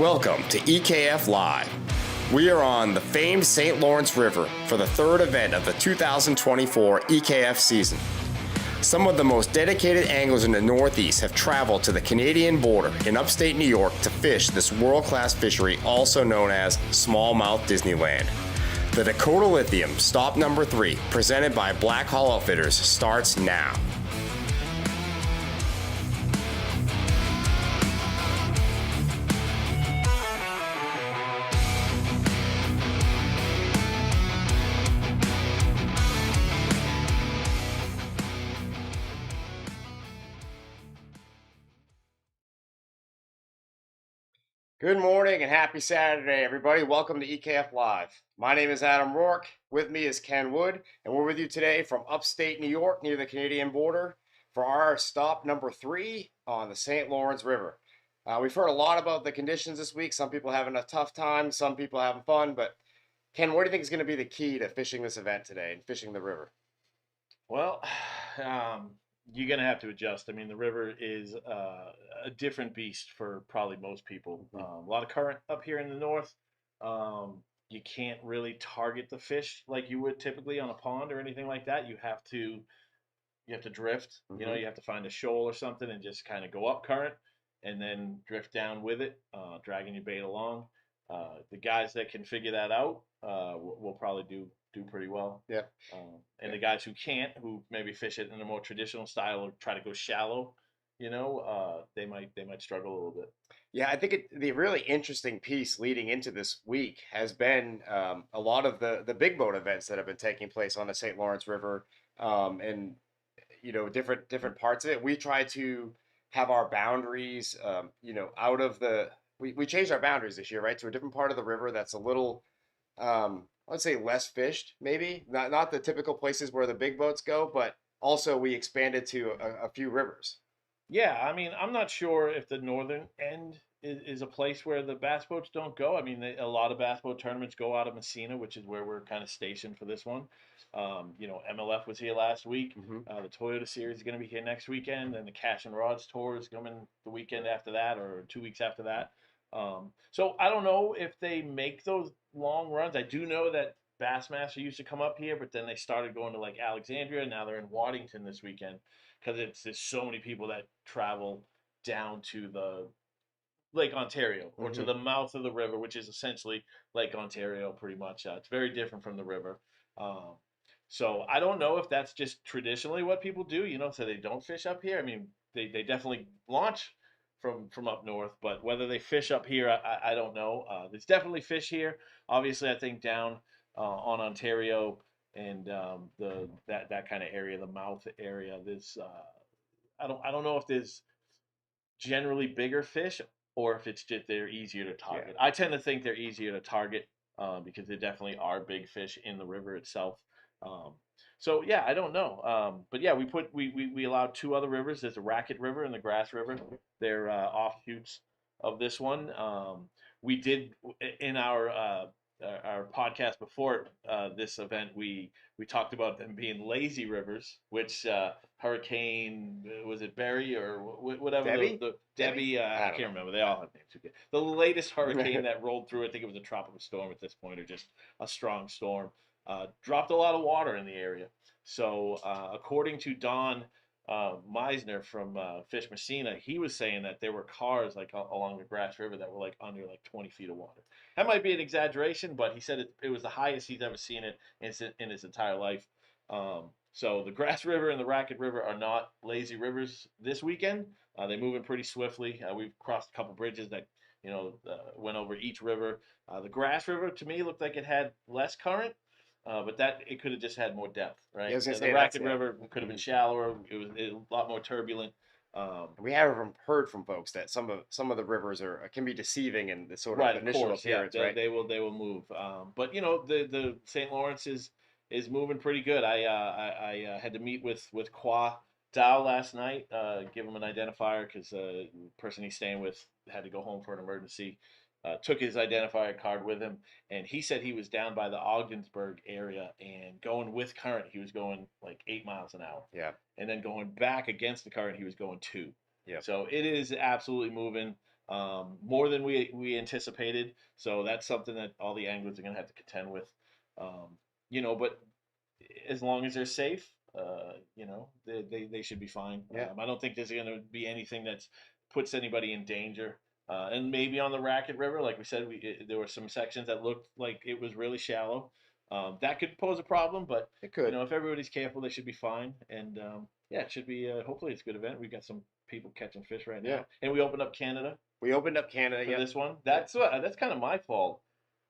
Welcome to EKF Live. We are on the famed St. Lawrence River for the third event of the 2024 EKF season. Some of the most dedicated anglers in the Northeast have traveled to the Canadian border in upstate New York to fish this world-class fishery, also known as smallmouth Disneyland. The Dakota Lithium, stop number 3, presented by Black Hall Outfitters, starts now. Good morning and happy Saturday, everybody. Welcome to EKF Live. My name is Adam Rourke. With me is Ken Wood, and we're with you today from upstate New York near the Canadian border for our stop number 3 on the St. Lawrence River. We've heard a lot about the conditions this week. Some people having a tough time, some people having fun, but Ken, what do you think is going to be the key to fishing this event today and fishing the river? Well, you're going to have to adjust. I mean, the river is a different beast for probably most people. A lot of current up here in the north. You can't really target the fish like you would typically on a pond or anything like that. You have to drift. You know, you have to find a shoal or something and just kind of go up current and then drift down with it, dragging your bait along. The guys that can figure that out will probably do pretty well. Yeah. And the guys who can't, who maybe fish it in a more traditional style or try to go shallow, they might struggle a little bit. Yeah, I think the really interesting piece leading into this week has been a lot of the big boat events that have been taking place on the St. Lawrence River, and different parts of it. We try to have our boundaries, out of the. We changed our boundaries this year, right, to a different part of the river that's a little, I would say, less fished, maybe not the typical places where the big boats go, but also we expanded to a few rivers. Yeah, I mean, I'm not sure if the northern end is a place where the bass boats don't go. I mean, a lot of bass boat tournaments go out of Messina, which is where we're kind of stationed for this one. MLF was here last week. The Toyota Series is going to be here next weekend, and the Cash and Rods Tour is coming the weekend after that or 2 weeks after that. So I don't know if they make those long runs. I do know that Bassmaster used to come up here, but then they started going to like Alexandria. Now they're in Waddington this weekend because there's so many people that travel down to the Lake Ontario or to the mouth of the river, which is essentially Lake Ontario pretty much. It's very different from the river. So I don't know if that's just traditionally what people do, so they don't fish up here. I mean, they definitely launch from up north, but whether they fish up here, I don't know. There's definitely fish here. Obviously, I think down on Ontario and that kind of area, the mouth area. There's I don't know if there's generally bigger fish or if it's just they're easier to target. Yeah. I tend to think they're easier to target because there definitely are big fish in the river itself. So yeah, I don't know. But yeah, we allowed 2 other rivers. There's the Racket River and the Grass River. They're offshoots of this one. We did in our podcast before this event, we talked about them being lazy rivers, which Hurricane, was it Barry or whatever? Debbie? Debbie, I can't remember. They all have names. The latest hurricane that rolled through, I think it was a tropical storm at this point, or just a strong storm, dropped a lot of water in the area. So according to Don Meisner from Fish Messina, he was saying that there were cars like along the Grass River that were like under like 20 feet of water. That might be an exaggeration, but he said it was the highest he's ever seen it in his entire life. So the Grass River and the Racket River are not lazy rivers this weekend. They're moving pretty swiftly. We've crossed a couple bridges that went over each river. The Grass River to me looked like it had less current. But that it could have just had more depth, right? Yeah, the Racket River could have been shallower. It was a lot more turbulent. We have heard from folks that some of the rivers can be deceiving in the sort of initial appearance, right? They will move. But the St. Lawrence is moving pretty good. I had to meet with Qua Dow last night, give him an identifier because the person he's staying with had to go home for an emergency. Took his identifier card with him, and he said he was down by the Ogdensburg area and going with current. He was going like 8 miles an hour. Yeah. And then going back against the current, he was going 2. Yeah. So it is absolutely moving. more than we anticipated. So that's something that all the anglers are going to have to contend with. But as long as they're safe, they should be fine. Yeah. I don't think there's going to be anything that puts anybody in danger. And maybe on the Racket River, like we said, there were some sections that looked like it was really shallow. That could pose a problem, but It could. if everybody's careful, they should be fine. And yeah, it should be. Hopefully, it's a good event. We've got some people catching fish right Yeah. now, and we opened up Canada We opened up Canada. for Yeah. this one. That's kind of my fault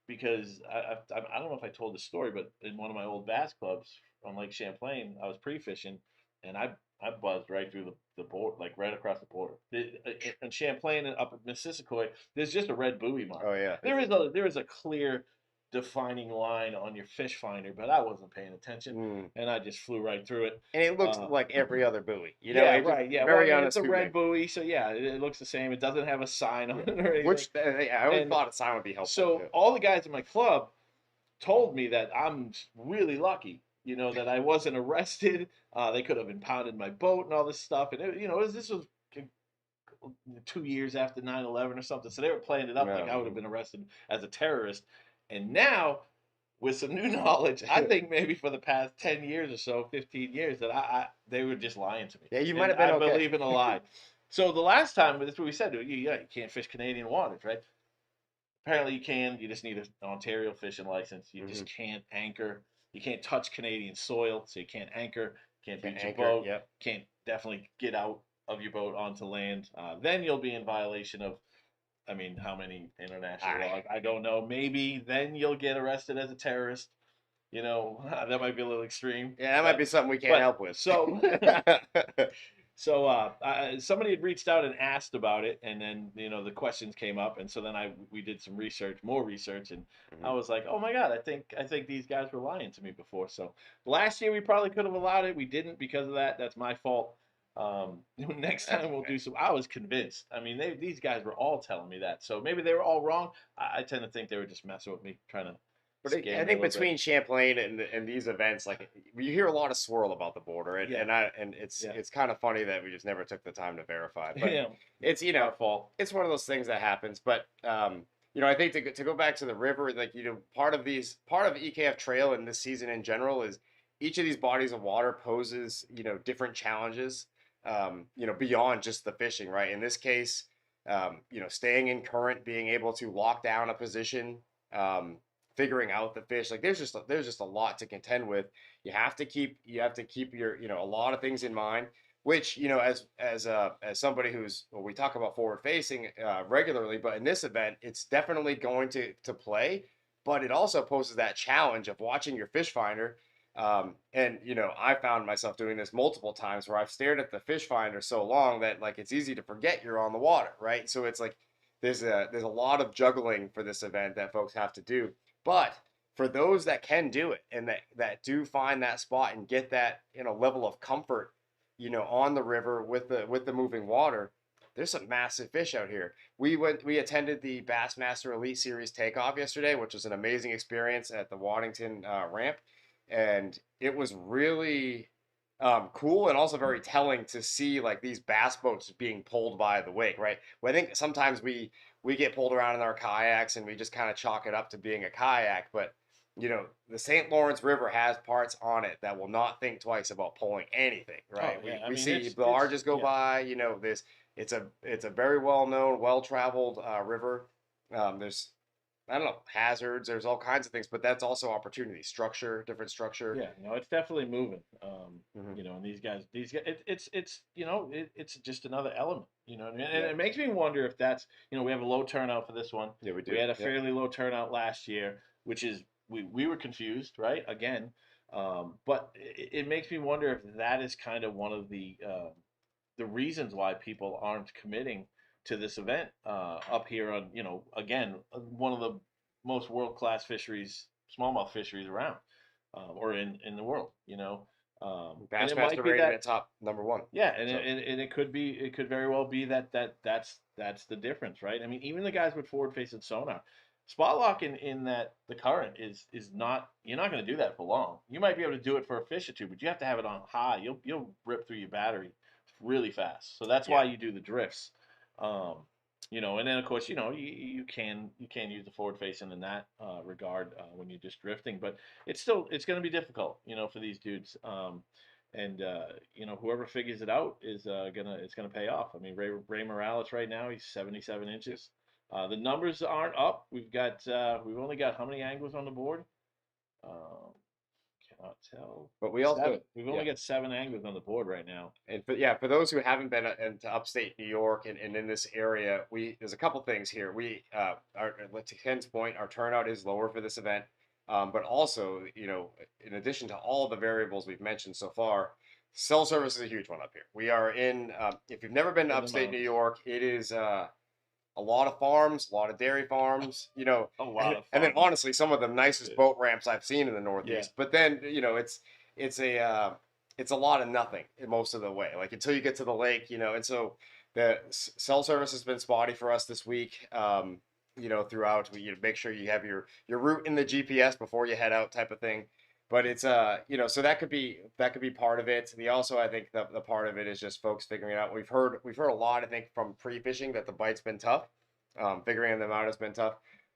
because I don't know if I told the story, but in one of my old bass clubs on Lake Champlain, I was pre-fishing, and I buzzed right through the board, like right across the border. In Champlain and up at Missisquoi, there's just a red buoy mark. Oh yeah. There is a clear defining line on your fish finder, but I wasn't paying attention, and I just flew right through it. And it looks like every other buey. Yeah, right. Yeah, very it's a red buoy, so yeah, it looks the same. It doesn't have a sign on it or anything. Which I always thought a sign would be helpful. So all the guys in my club told me that I'm really lucky, that I wasn't arrested. They could have impounded my boat and all this stuff, and this was 2 years after 9/11 or something. So they were playing it up like I would have been arrested as a terrorist. And now, with some new knowledge, I think maybe for the past 10 years or so, 15 years, that they were just lying to me. Yeah, you might have been okay. I believe in a lie. So the last time, that's what we said. You can't fish Canadian waters, right? Apparently you can. You just need an Ontario fishing license. You just can't anchor. You can't touch Canadian soil, so you can't anchor. Can't beach your boat. Yep. Can't definitely get out of your boat onto land. Then you'll be in violation of, how many international laws? I don't know. Maybe then you'll get arrested as a terrorist. That might be a little extreme. Yeah, that might be something we can't help with. So, somebody had reached out and asked about it, and then the questions came up, and so then we did some more research, and I was like, oh my god, I think these guys were lying to me before. So last year we probably could have allowed it. We didn't because of that. That's my fault. Next time we'll do some. I was convinced. These guys were all telling me that. So maybe they were all wrong. I tend to think they were just messing with me, trying to. But I think between Champlain and these events, like you hear a lot of swirl about the border, and it's kind of funny that we just never took the time to verify. But it's our fault. It's one of those things that happens. But I think to go back to the river, like part of EKF Trail and this season in general is each of these bodies of water poses different challenges. Beyond just the fishing, right? In this case, staying in current, being able to lock down a position, figuring out the fish. Like there's just a lot to contend with. You have to keep your a lot of things in mind. Which as somebody we talk about forward facing regularly, but in this event, it's definitely going to play. But it also poses that challenge of watching your fish finder. I found myself doing this multiple times where I've stared at the fish finder so long that like it's easy to forget you're on the water, right? So it's like there's a lot of juggling for this event that folks have to do. But for those that can do it and that do find that spot and get that level of comfort, on the river with the moving water, there's some massive fish out here. We attended the Bassmaster Elite Series takeoff yesterday, which was an amazing experience at the Waddington ramp. And it was really cool and also very telling to see like these bass boats being pulled by the wake, right? Well, I think sometimes we get pulled around in our kayaks and we just kind of chalk it up to being a kayak, but the St. Lawrence River has parts on it that will not think twice about pulling anything, right? Oh, yeah. We see the barges go by. It's a very well known, well traveled river. There's I don't know, hazards. There's all kinds of things, but that's also opportunity, different structure. Yeah, no, it's definitely moving. And these guys, it's just another element, and it makes me wonder if that's, we have a low turnout for this one. Yeah, we do. We had a fairly low turnout last year, which is we were confused, right? Again, but it makes me wonder if that is kind of one of the reasons why people aren't committing to this event up here on, again, one of the most world-class fisheries, smallmouth fisheries around, or in the world, Bassmaster rated at top number one. Yeah, and it could very well be that's the difference, right? Even the guys with forward-facing sonar, spot lock in that the current is not, you're not going to do that for long. You might be able to do it for a fish or two, but you have to have it on high. You'll rip through your battery really fast. So that's why you do the drifts. And then of course, you can use the forward facing in that regard when you're just drifting, but it's going to be difficult, for these dudes. And whoever figures it out is it's gonna pay off. I mean, Ray Morales right now, he's 77 inches. The numbers aren't up. We've only got how many anglers on the board? Um, cannot tell. But we also, Seven. We've yeah. only got 7 anglers on the board right now. And for those who haven't been into upstate New York and in this area, there's a couple things here. To Ken's point, our turnout is lower for this event, but also, in addition to all the variables we've mentioned so far, cell service is a huge one up here. We are in. If you've never been to In the upstate New mountains. York, it is a lot of farms, a lot of dairy farms, A lot of and then farming. honestly, some of the nicest boat ramps I've seen in the Yeah. Northeast. But then, it's a it's a lot of nothing most of the way, like until you get to the lake, and so the cell service has been spotty for us this week. Throughout, make sure you have your route in the GPS before you head out, type of thing. But it's so that could be part of it. I think the part of it is just folks figuring it out. We've heard a lot, I think, from pre-fishing that the bite's been tough. Figuring them out has been tough.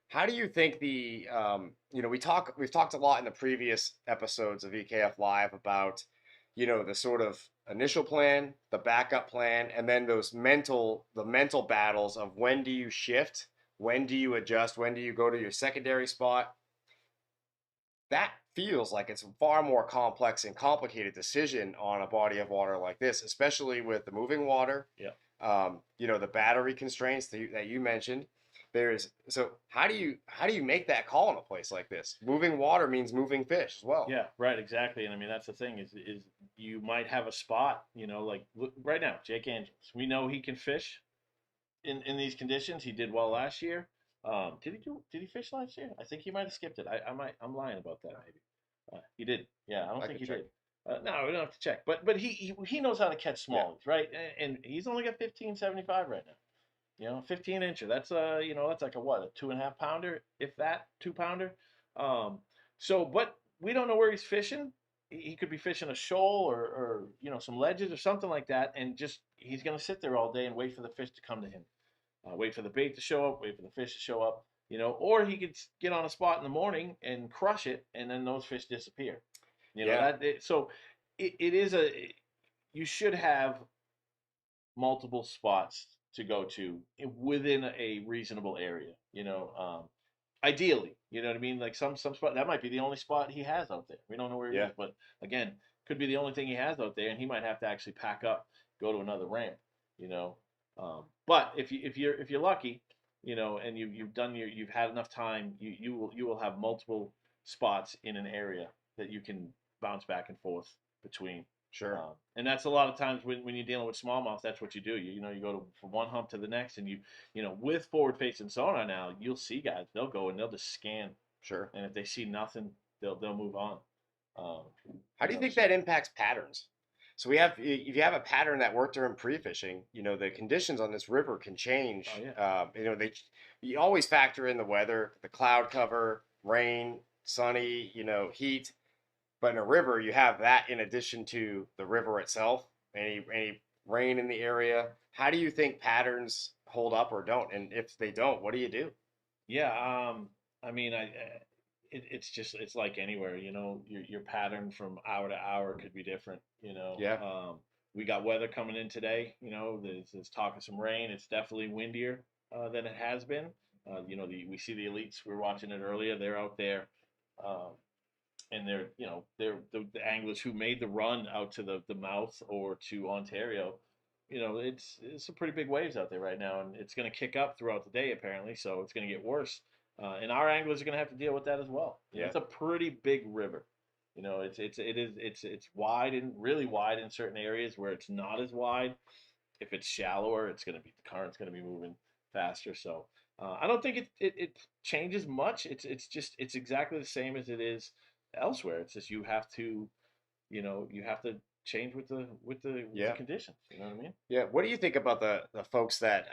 How do you think we've talked a lot in the previous episodes of EKF Live about, the sort of initial plan, the backup plan, and then the mental battles of when do you shift, when do you adjust, when do you go to your secondary spot. That feels like it's a far more complex and complicated decision on a body of water like this, especially with the moving water, Yeah. the battery constraints that you mentioned. How do you make that call in a place like this? Moving water means moving fish as well. Yeah, right, exactly. And I mean, that's the thing is you might have a spot, like right now, Jake Angels. We know he can fish in these conditions. He did well last year. Did he fish last year? I think he might have skipped it. I'm lying about that maybe. He did. Yeah, I don't I think could he check. did. No, we don't have to check. But he knows how to catch Yeah, smallies, right? And he's only got 1575 right now. 15 incher. That's like a what, a 2.5 pounder, if that, 2 pounder. Um, but we don't know where he's fishing. He could be fishing a shoal or some ledges or something like that, and just he's gonna sit there all day and wait for the fish to come to him. Wait for the bait to show up, wait for the fish to show up. Or he could get on a spot in the morning and crush it, and then those fish disappear. yeah, So it is you should have multiple spots to go to within a reasonable area. Ideally, you know what I mean. Like some spot that might be the only spot he has out there. We don't know where he yeah, is, but again, could be the only thing he has out there, and he might have to actually pack up, go to another ramp. You know, but if you're lucky, and you've had enough time, you will have multiple spots in an area that you can bounce back and forth between. sure. And that's a lot of times when you're dealing with smallmouth, that's what you do. You go from one hump to the next, and with forward facing sonar now, you'll see guys. They'll go and they'll just scan, Sure. and if they see nothing, they'll move on. Um, How do you think so that impacts patterns? So if you have a pattern that worked during pre-fishing, the conditions on this river can oh change. yeah, You always factor in the weather, the cloud cover, rain, sunny, heat. But in a river, you have that in addition to the river itself, any rain in the area. How do you think patterns hold up or don't? And if they don't, what do you do? yeah. I mean, it's like anywhere. Your pattern from hour to hour could be different. Yeah, We got weather coming in today. There's talk of some rain. It's definitely windier than it has been. We see the elites. We were watching it earlier. They're out there, um, and they're the anglers who made the run out to the mouth or to Ontario. It's some pretty big waves out there right now, and it's going to kick up throughout the day apparently. So it's going to get worse, and our anglers are going to have to deal with that as well. yeah, It's a pretty big river. It's wide and really wide in certain areas where it's not as wide. If it's shallower, the current's going to be moving faster. So I don't think it changes much. It's exactly the same as it is elsewhere. It's just you have to change with the yeah. conditions. You know what I mean? Yeah, what do you think about the folks that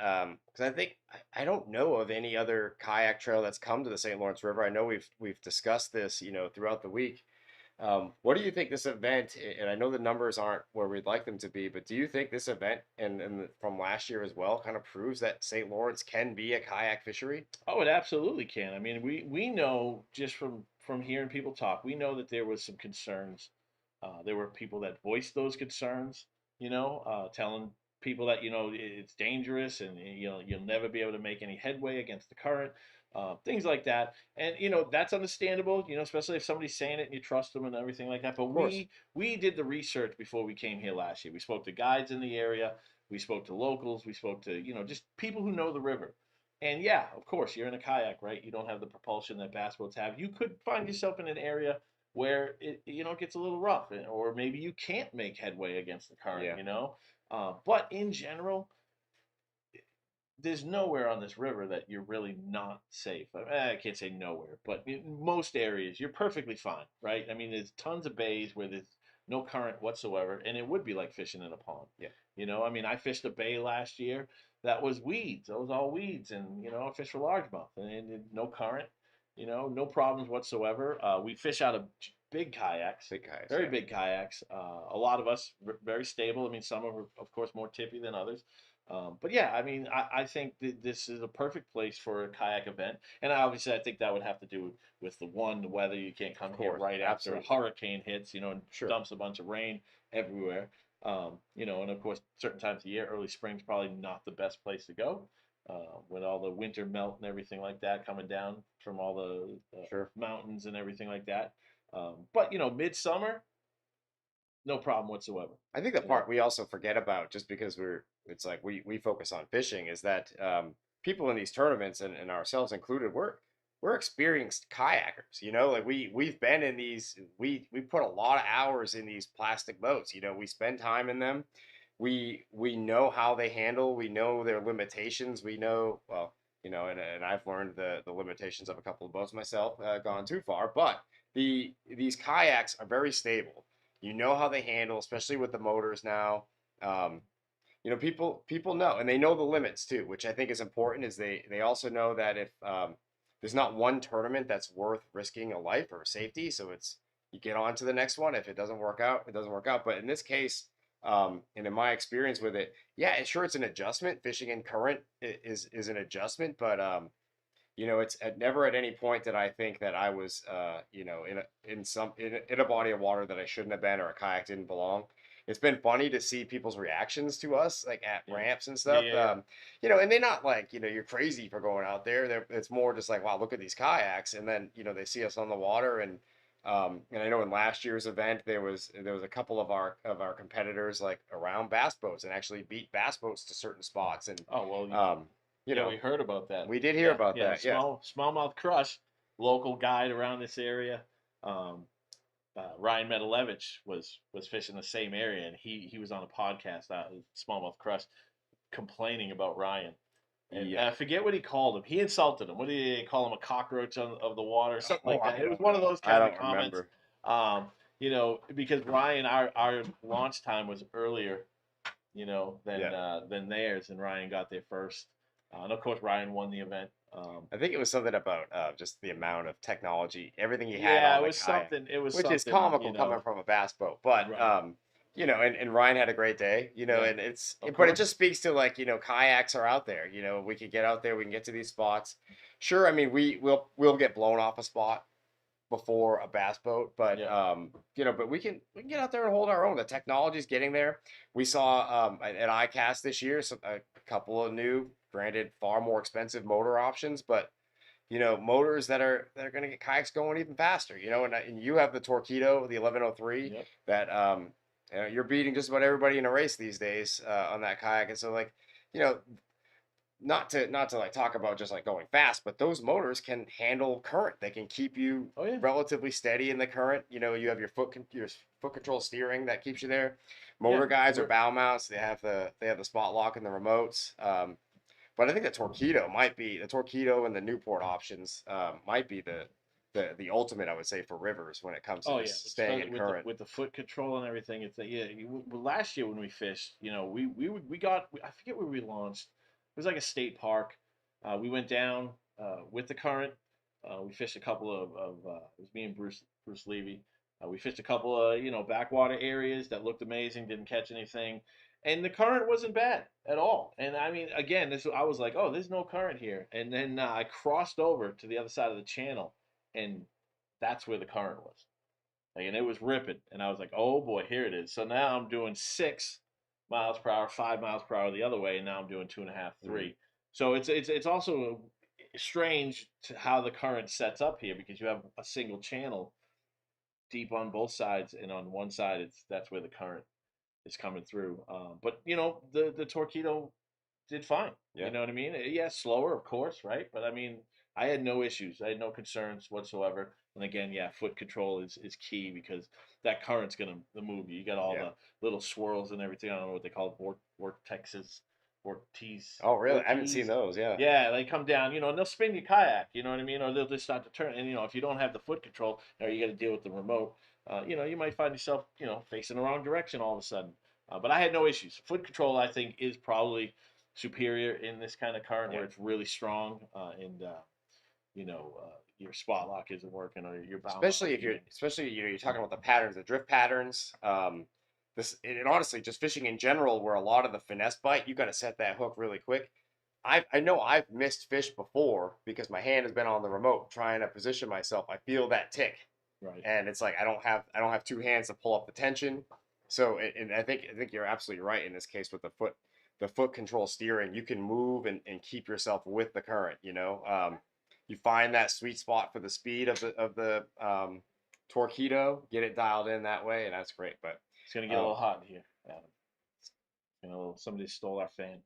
because I think I don't know of any other kayak trail that's come to the St. Lawrence River. I know we've discussed this, throughout the week. What do you think this event, and I know the numbers aren't where we'd like them to be, but do you think this event and from last year as well kind of proves that St. Lawrence can be a kayak fishery? Oh, it absolutely can. I mean, we know just from hearing people talk, we know that there was some concerns. There were people that voiced those concerns, telling people that it's dangerous and you'll never be able to make any headway against the current, things like that. And that's understandable, especially if somebody's saying it and you trust them and everything like that. But Of course. we did the research before we came here last year. We spoke to guides in the area, we spoke to locals, we spoke to just people who know the river. And yeah, of course, you're in a kayak, right? You don't have the propulsion that bass boats have. You could find yourself in an area where it gets a little rough, or maybe you can't make headway against the current. Yeah. But in general, there's nowhere on this river that you're really not safe. I can't say nowhere, but in most areas you're perfectly fine, right? I mean, there's tons of bays where there's no current whatsoever, and it would be like fishing in a pond. Yeah. I mean, I fished a bay last year that was weeds. That was all weeds, and I fished for largemouth, and no current. No problems whatsoever. We fish out of big kayaks, Big kayaks. very Yeah. big kayaks. A lot of us very stable. I mean, some are of course more tippy than others. But yeah, I mean, I think that this is a perfect place for a kayak event, and obviously, I think that would have to do with the weather. You can't come Of here course. right after a Absolutely. hurricane hits, and Sure. dumps a bunch of rain everywhere. And of course, certain times of year, early spring's probably not the best place to go, with all the winter melt and everything like that coming down from all the Sure. mountains and everything like that. But midsummer, no problem whatsoever. I think the You know. part we also forget about just because it's like we focus on fishing is that people in these tournaments and ourselves included, we're experienced kayakers, like we've been in these, we put a lot of hours in these plastic boats, we spend time in them. We know how they handle, we know their limitations, we know, well, and I've learned the limitations of a couple of boats myself, gone too far, but these kayaks are very stable. You know how they handle, especially with the motors now. Um, people know, and they know the limits too, which I think is important. Is they also know that if there's not one tournament that's worth risking a life or safety, so it's you get on to the next one. If it doesn't work out, it doesn't work out. But in this case, and in my experience with it, yeah, sure, it's an adjustment. Fishing in current is an adjustment, but it's never at any point did I think that I was, in a body of water that I shouldn't have been, or a kayak didn't belong. It's been funny to see people's reactions to us, like at Yeah. ramps and Yeah, stuff. yeah, yeah. And they're not like, you're crazy for going out there. It's more just like, wow, look at these kayaks, and then they see us on the water, and I know in last year's event there was a couple of our competitors like around bass boats and actually beat bass boats to certain spots, and Oh well, um, you yeah, know we heard about that. we did hear Yeah, about yeah. that. Yeah. Smallmouth Crush, local guide around this area. Um, Ryan Metalevich was fishing the same area, and he was on a podcast, Smallmouth Crush, complaining about Ryan. And Yeah. I forget what he called him. He insulted him. What did he call him? A cockroach of the water, something Oh, like I that. It was don't one of know. those I kind of don't comments. remember. Because Ryan, our launch time was earlier, Yeah. than theirs, and Ryan got there first. And of course, Ryan won the event. I think it was something about just the amount of technology, everything he had Yeah, on it the was kayak, something. It was which is something. comical coming from a bass boat. But Right. and Ryan had a great day, Yeah, and of but it course. just speaks to like, kayaks are out there. We could get out there, we can get to these spots. Sure, I mean we'll get blown off a spot before a bass boat, but Yeah, but we can get out there and hold our own. The technology's getting there. We saw at ICAST this year a couple of new, granted far more expensive motor options, but motors that are going to get kayaks going even faster. And you have the Torpedo, the 1103, yep. that you're beating just about everybody in a race these days on that kayak. And so like, you know, not to like talk about just like going fast, but those motors can handle current. They can keep you Oh yeah, relatively steady in the current. You have your foot control steering that keeps you there. yeah. Motor guides are We're bow mounts. They have the spot lock and the remotes. But I think the Torpedo and the Newport options might be the ultimate, I would say, for rivers when it comes to Oh yeah, just staying especially in with the current. foot control and everything. It's yeah. Well, last year when we fished, we got I forget where we launched. It was like a state park. We went down with the current. We fished a couple of it was me and Bruce Levy. We fished a couple of backwater areas that looked amazing, didn't catch anything, and the current wasn't bad at all. And I mean, again, this I was like, oh, there's no current here, and then I crossed over to the other side of the channel, and that's where the current was. Like, and it was ripping, and I was like, "Oh boy, here it is." So now I'm doing 6 miles per hour, 5 miles per hour the other way, and now I'm doing 2.5, Mm. 3. So it's also strange to how the current sets up here because you have a single channel deep on both sides, and on one side that's where the current is coming through. But the Torpedo did fine. You Yeah. know what I mean? Yeah, slower, of course, right? But I mean, I had no issues. I had no concerns whatsoever. And again, yeah, foot control is key because that current's gonna move you. You got all Yeah. the little swirls and everything. I don't know what they call it, vortexes, vortices, Oh, really? I haven't seen vortices. those. Yeah. Yeah, they come down, and they'll spin your kayak. You know what I mean? Or they'll just start to turn. And if you don't have the foot control, or you got to deal with the remote, you might find yourself, facing the wrong direction all of a sudden. But I had no issues. Foot control, I think, is probably superior in this kind of current Yeah. where it's really strong, and your spot lock isn't working or your bow mount. Especially you're talking about the patterns, the drift patterns. This and honestly, just fishing in general, where a lot of the finesse bite, you got to set that hook really quick. I know I've missed fish before because my hand has been on the remote trying to position myself. I feel that tick, Right. and it's like I don't have two hands to pull up the tension. So and I think you're absolutely right in this case with the foot control steering. You can move and keep yourself with the current. You find that sweet spot for the speed of the Torpedo, get it dialed in that way, and that's great. But It's gonna get a um, little hot in here, Adam. Somebody stole our fan.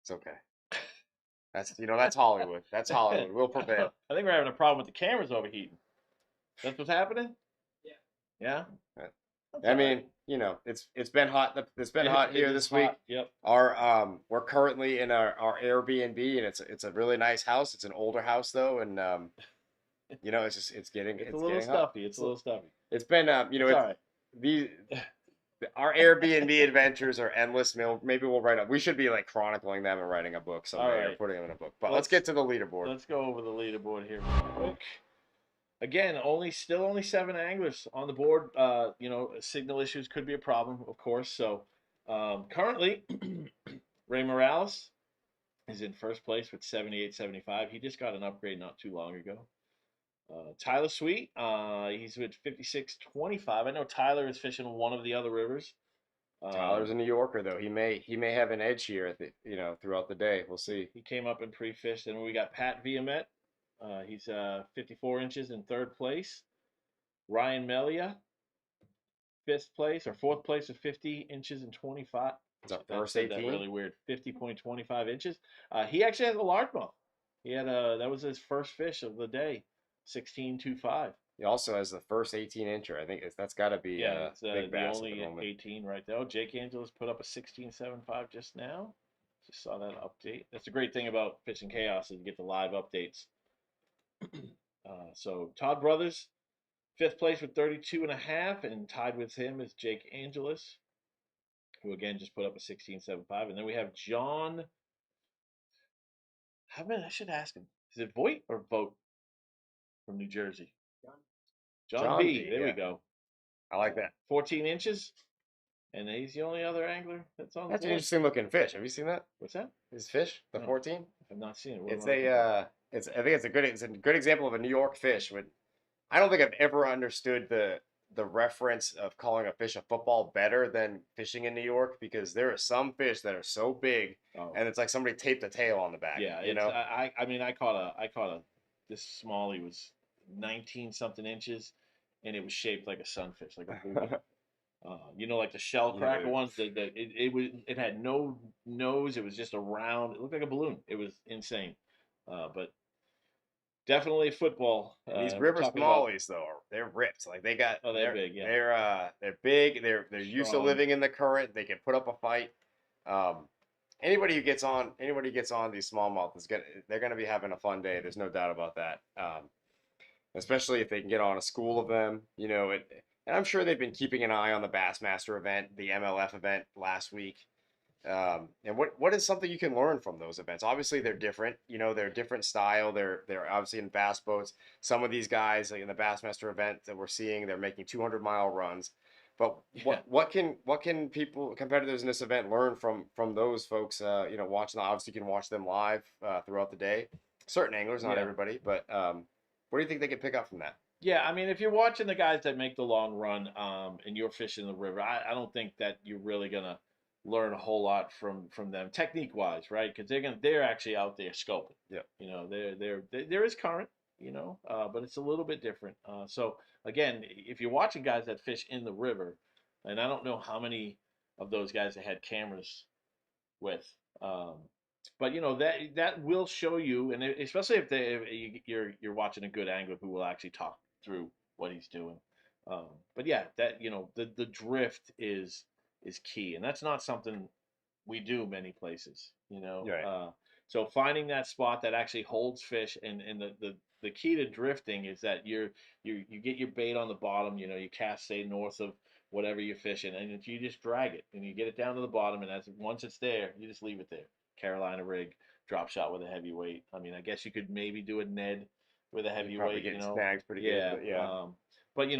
it's okay. That's Hollywood. That's Hollywood. We'll I prevail. think we're having a problem with the cameras overheating. That's what's happening. Yeah. That's I all right. mean, it's been hot. It's been hot It here is this week. hot. Yep. We're currently in our Airbnb, and it's a really nice house. It's an older house though, and it's just It's a it's little getting hot. stuffy. It's a little stuffy. It's been It's all right. these our Airbnb adventures are endless. Maybe we'll write up. We should be like chronicling them and writing a book All someday or right. putting them in a book. But let's Let's get to the leaderboard. let's go over the leaderboard here real quick. Again, only 7 anglers on the board. Signal issues could be a problem, of course. So currently, Ray Morales is in first place with 78.75. He just got an upgrade not too long ago. Tyler Sweet, he's with 56.25. I know Tyler is fishing one of the other rivers. Tyler's a New Yorker though. He may have an edge here throughout the day. We'll see. He came up and pre-fished, and we got Pat Viamet. He's 54 inches in third place. Ryan Melia, fifth place or fourth place with 50 inches and 25. It's a That first said that 18. really weird. 50.25 inches. He actually has a largemouth. That was his first fish of the day, 16.25. He also has the first 18 incher. I think that's got to be Yeah, a it's big the bass at the only moment. 18 right there. Oh, Jake Angeles put up a 16.75 just now. Just saw that update. That's the great thing about Fishing Chaos is you get the live updates. So Todd Brothers, fifth place with 32.5, and tied with him is Jake Angeles, who again just put up a 16.75. And then we have John. I should ask him. Is it Voigt or Vogt from New Jersey? John John B. B. There we Yeah, go. I like that. 14 inches, and he's the only other angler that's on the That's an board. interesting looking fish. Have you seen that? What's that? His fish, the No, 14. I've not seen it. What It's am I looking a for? I think it's a good example of a New York fish. I don't think I've ever understood the reference of calling a fish a football better than fishing in New York because there are some fish that are so big Oh, and it's like somebody taped a tail on the back. yeah. You It's know? I mean I caught a this smallie was 19 something inches, and it was shaped like a sunfish, like a balloon. Like the shell cracker Yeah. ones. It had no nose. It was just a round. It looked like a balloon. It was insane. But definitely football. And these We're river talking about. smallies though, they're ripped. Like they got Oh, they're big. Yeah, they're big. They're used to strong. living in the current. They can put up a fight. Um, anybody who gets on these smallmouth they're gonna be having a fun day. There's no doubt about that. Especially if they can get on a school of them. And I'm sure they've been keeping an eye on the Bassmaster event, the MLF event last week. And what is something you can learn from those events? Obviously, they're different. You know, they're different style. They're obviously in bass boats. Some of these guys, like in the Bassmaster event that we're seeing, they're making 200-mile runs. But Yeah. what can people competitors in this event learn from those folks? You know, watching. Obviously, you can watch them live throughout the day. Certain anglers, not Yeah. everybody, but what do you think they can pick up from that? Yeah, I mean, if you're watching the guys that make the long run, and you're fishing the river, I don't think that you're really gonna learn a whole lot from them technique wise, right? Because they're actually out there scoping. Yeah. You know, there is current, but it's a little bit different. So again, if you're watching guys that fish in the river, and I don't know how many of those guys that had cameras with. Um, but that will show you, and especially if you're watching a good angler who will actually talk through what he's doing. But yeah, that the drift is key, and that's not something we do many places. Right. So finding that spot that actually holds fish, and the key to drifting is that you get your bait on the bottom. You cast say north of whatever you're fishing, and you just drag it, and you get it down to the bottom, and once it's there, you just leave it there. Carolina rig, drop shot with a heavy weight. I mean, I guess you could maybe do a Ned with a You're heavy probably weight, getting snags pretty good, yeah. but yeah.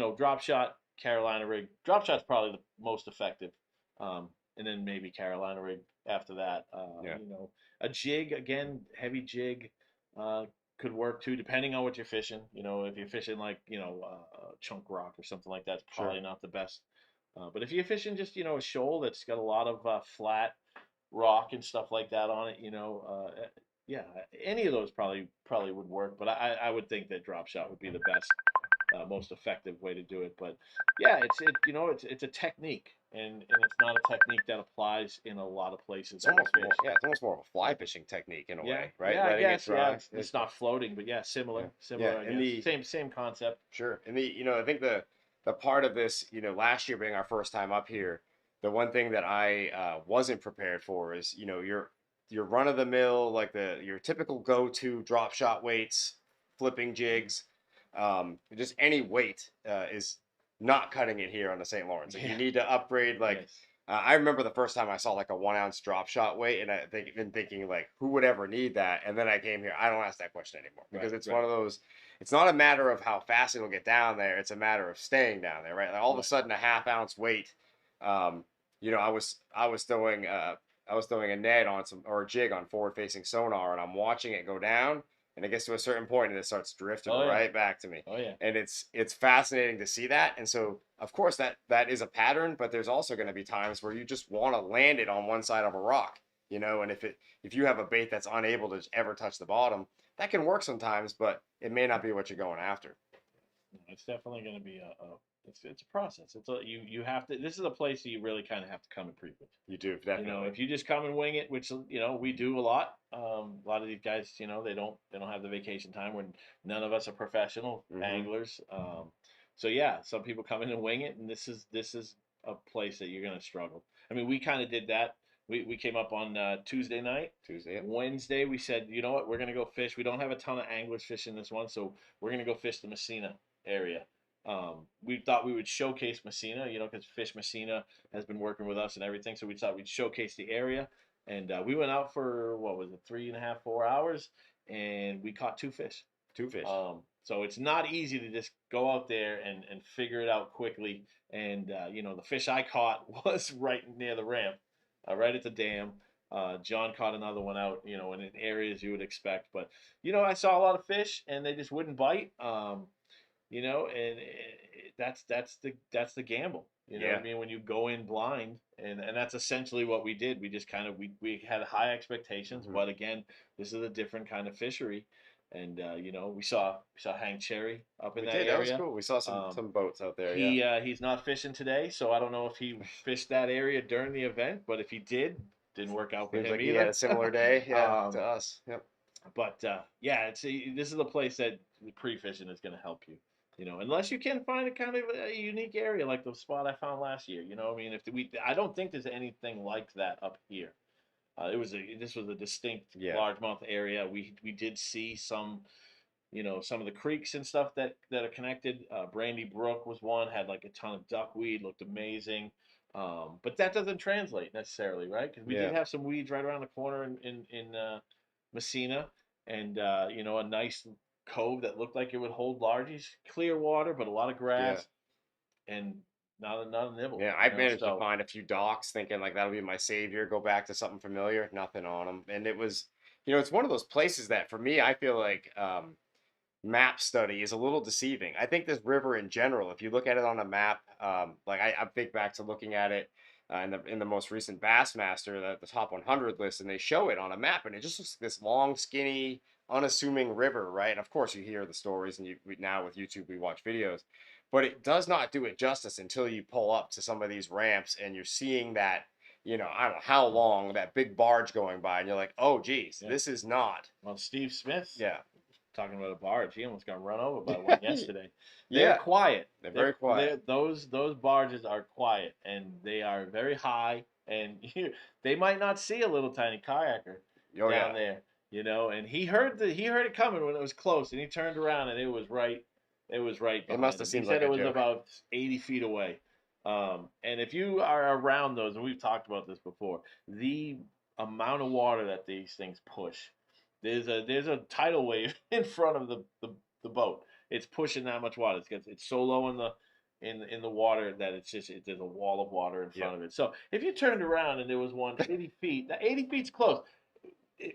But drop shot, Carolina rig. Drop shot's probably the most effective. And then maybe Carolina rig after that. Yeah. A jig again, heavy jig, uh, could work too, depending on what you're fishing. If you're fishing like chunk rock or something like that, it's Sure. probably not the best. But if you're fishing just a shoal that's got a lot of flat rock and stuff like that on it, yeah, any of those probably would work. But I would think that drop shot would be the best, most effective way to do it. But yeah, it's a technique, and it's not a technique that applies in a lot of places It's that we almost more, fish. yeah, it's almost more of a fly fishing technique in a Yeah, way, right? yeah, I Letting it guess, yeah. dry. It's not floating, but yeah, similar, Yeah, yeah. similar, I And guess. the Same concept. sure, and I think the part of this, last year being our first time up here, the one thing that I wasn't prepared for is, your run of the mill, like your typical go to drop shot weights, flipping jigs, just any weight is not cutting it here on the St. Lawrence. Like you Yeah. need to upgrade. Like Yes. I remember the first time I saw like a 1 ounce drop shot weight, and I think been thinking like, who would ever need that? And then I came here. I don't ask that question anymore Right. because it's Right. one of those. It's not a matter of how fast it'll get down there. It's a matter of staying down there, right? Like all of a Right. sudden, a 1/2 ounce weight. Um, I was throwing a Ned on some or a jig on forward facing sonar, and I'm watching it go down, and it gets to a certain point, and it starts drifting Oh yeah. right back to me. Oh yeah. And it's fascinating to see that. And so, of course, that is a pattern, but there's also going to be times where you just want to land it on one side of a rock, and if you have a bait that's unable to ever touch the bottom, that can work sometimes, but it may not be what you're going after. No, it's definitely going to be it's a process. You have to. This is a place that you really kind of have to come and pre-with. You do definitely. If you just come and wing it, which we do a lot. A lot of these guys, they don't have the vacation time when none of us are professional Hmm. anglers. So yeah, some people come in and wing it, and this is a place that you're going to struggle. I mean, we kind of did that. We came up on Tuesday night. Tuesday. Yep. Wednesday, we said, you know what, we're going to go fish. We don't have a ton of anglers fishing this one, so we're going to go fish the Messina area. We thought we would showcase Messina, because Fish Messina has been working with us and everything. So we thought we'd showcase the area, and we went out for what was it, 3.5, 4 hours, and we caught two fish. Two fish. So it's not easy to just go out there and figure it out quickly. And the fish I caught was right near the ramp, right at the dam. John caught another one out, in areas you would expect. But I saw a lot of fish, and they just wouldn't bite. And that's the gamble. You know what Yeah. I mean? When you go in blind, and that's essentially what we did. We just kind of we had high expectations, Hmm. but again, this is a different kind of fishery, and we saw hang cherry up in We that did. That was area. cool. We saw some Um, some boats out there. Yeah. he's not fishing today, so I don't know if he fished that area during the event, but if he did, didn't work out for Seems him like he had either. a similar day. Yeah, to um, us. Yep. but yeah, this is a place that the pre-fishing is going to help you. Unless you can find a kind of a unique area like the spot I found last year. I mean, I don't think there's anything like that up here. This was a distinct Yeah. largemouth area. We did see some of the creeks and stuff that are connected. Brandy Brook was one, had like a ton of duckweed, looked amazing. But that doesn't translate necessarily, right? Because we did Yeah, have some weeds right around the corner in Messina, and a nice cove that looked like it would hold largies, clear water, but a lot of yeah. grass, and not a nibble, Yeah, I've managed to So find a few docks thinking like that'll be my savior, go back to something familiar, nothing on them. And it was, it's one of those places that for me, I feel like map study is a little deceiving. I think this river in general, if you look at it on a map, like I think back to looking at it in the most recent Bassmaster, the top 100 list, and they show it on a map, and it just looks like this long, skinny, unassuming river, right? And of course, you hear the stories, and now with YouTube we watch videos, but it does not do it justice until you pull up to some of these ramps and you're seeing that. I don't know how long that big barge going by, and you're like, oh, geez, yeah. this is not. Well, Steve Smith, Yeah. talking about a barge, he almost got run over by one yesterday. They're Yeah, quiet. they're very quiet. Those barges are quiet, and they are very high, and they might not see a little tiny kayaker Oh down yeah, there, and he heard it coming when it was close, and he turned around, and it was right it must behind have him. He seemed like said it a was joke. about 80 feet away. And if you are around those, and we've talked about this before, the amount of water that these things push, there's a tidal wave in front of the boat. It's pushing that much water. It's so low in the water that there's a wall of water in Yeah, front of it. So if you turned around and there was one 80 feet, that 80 feet's close.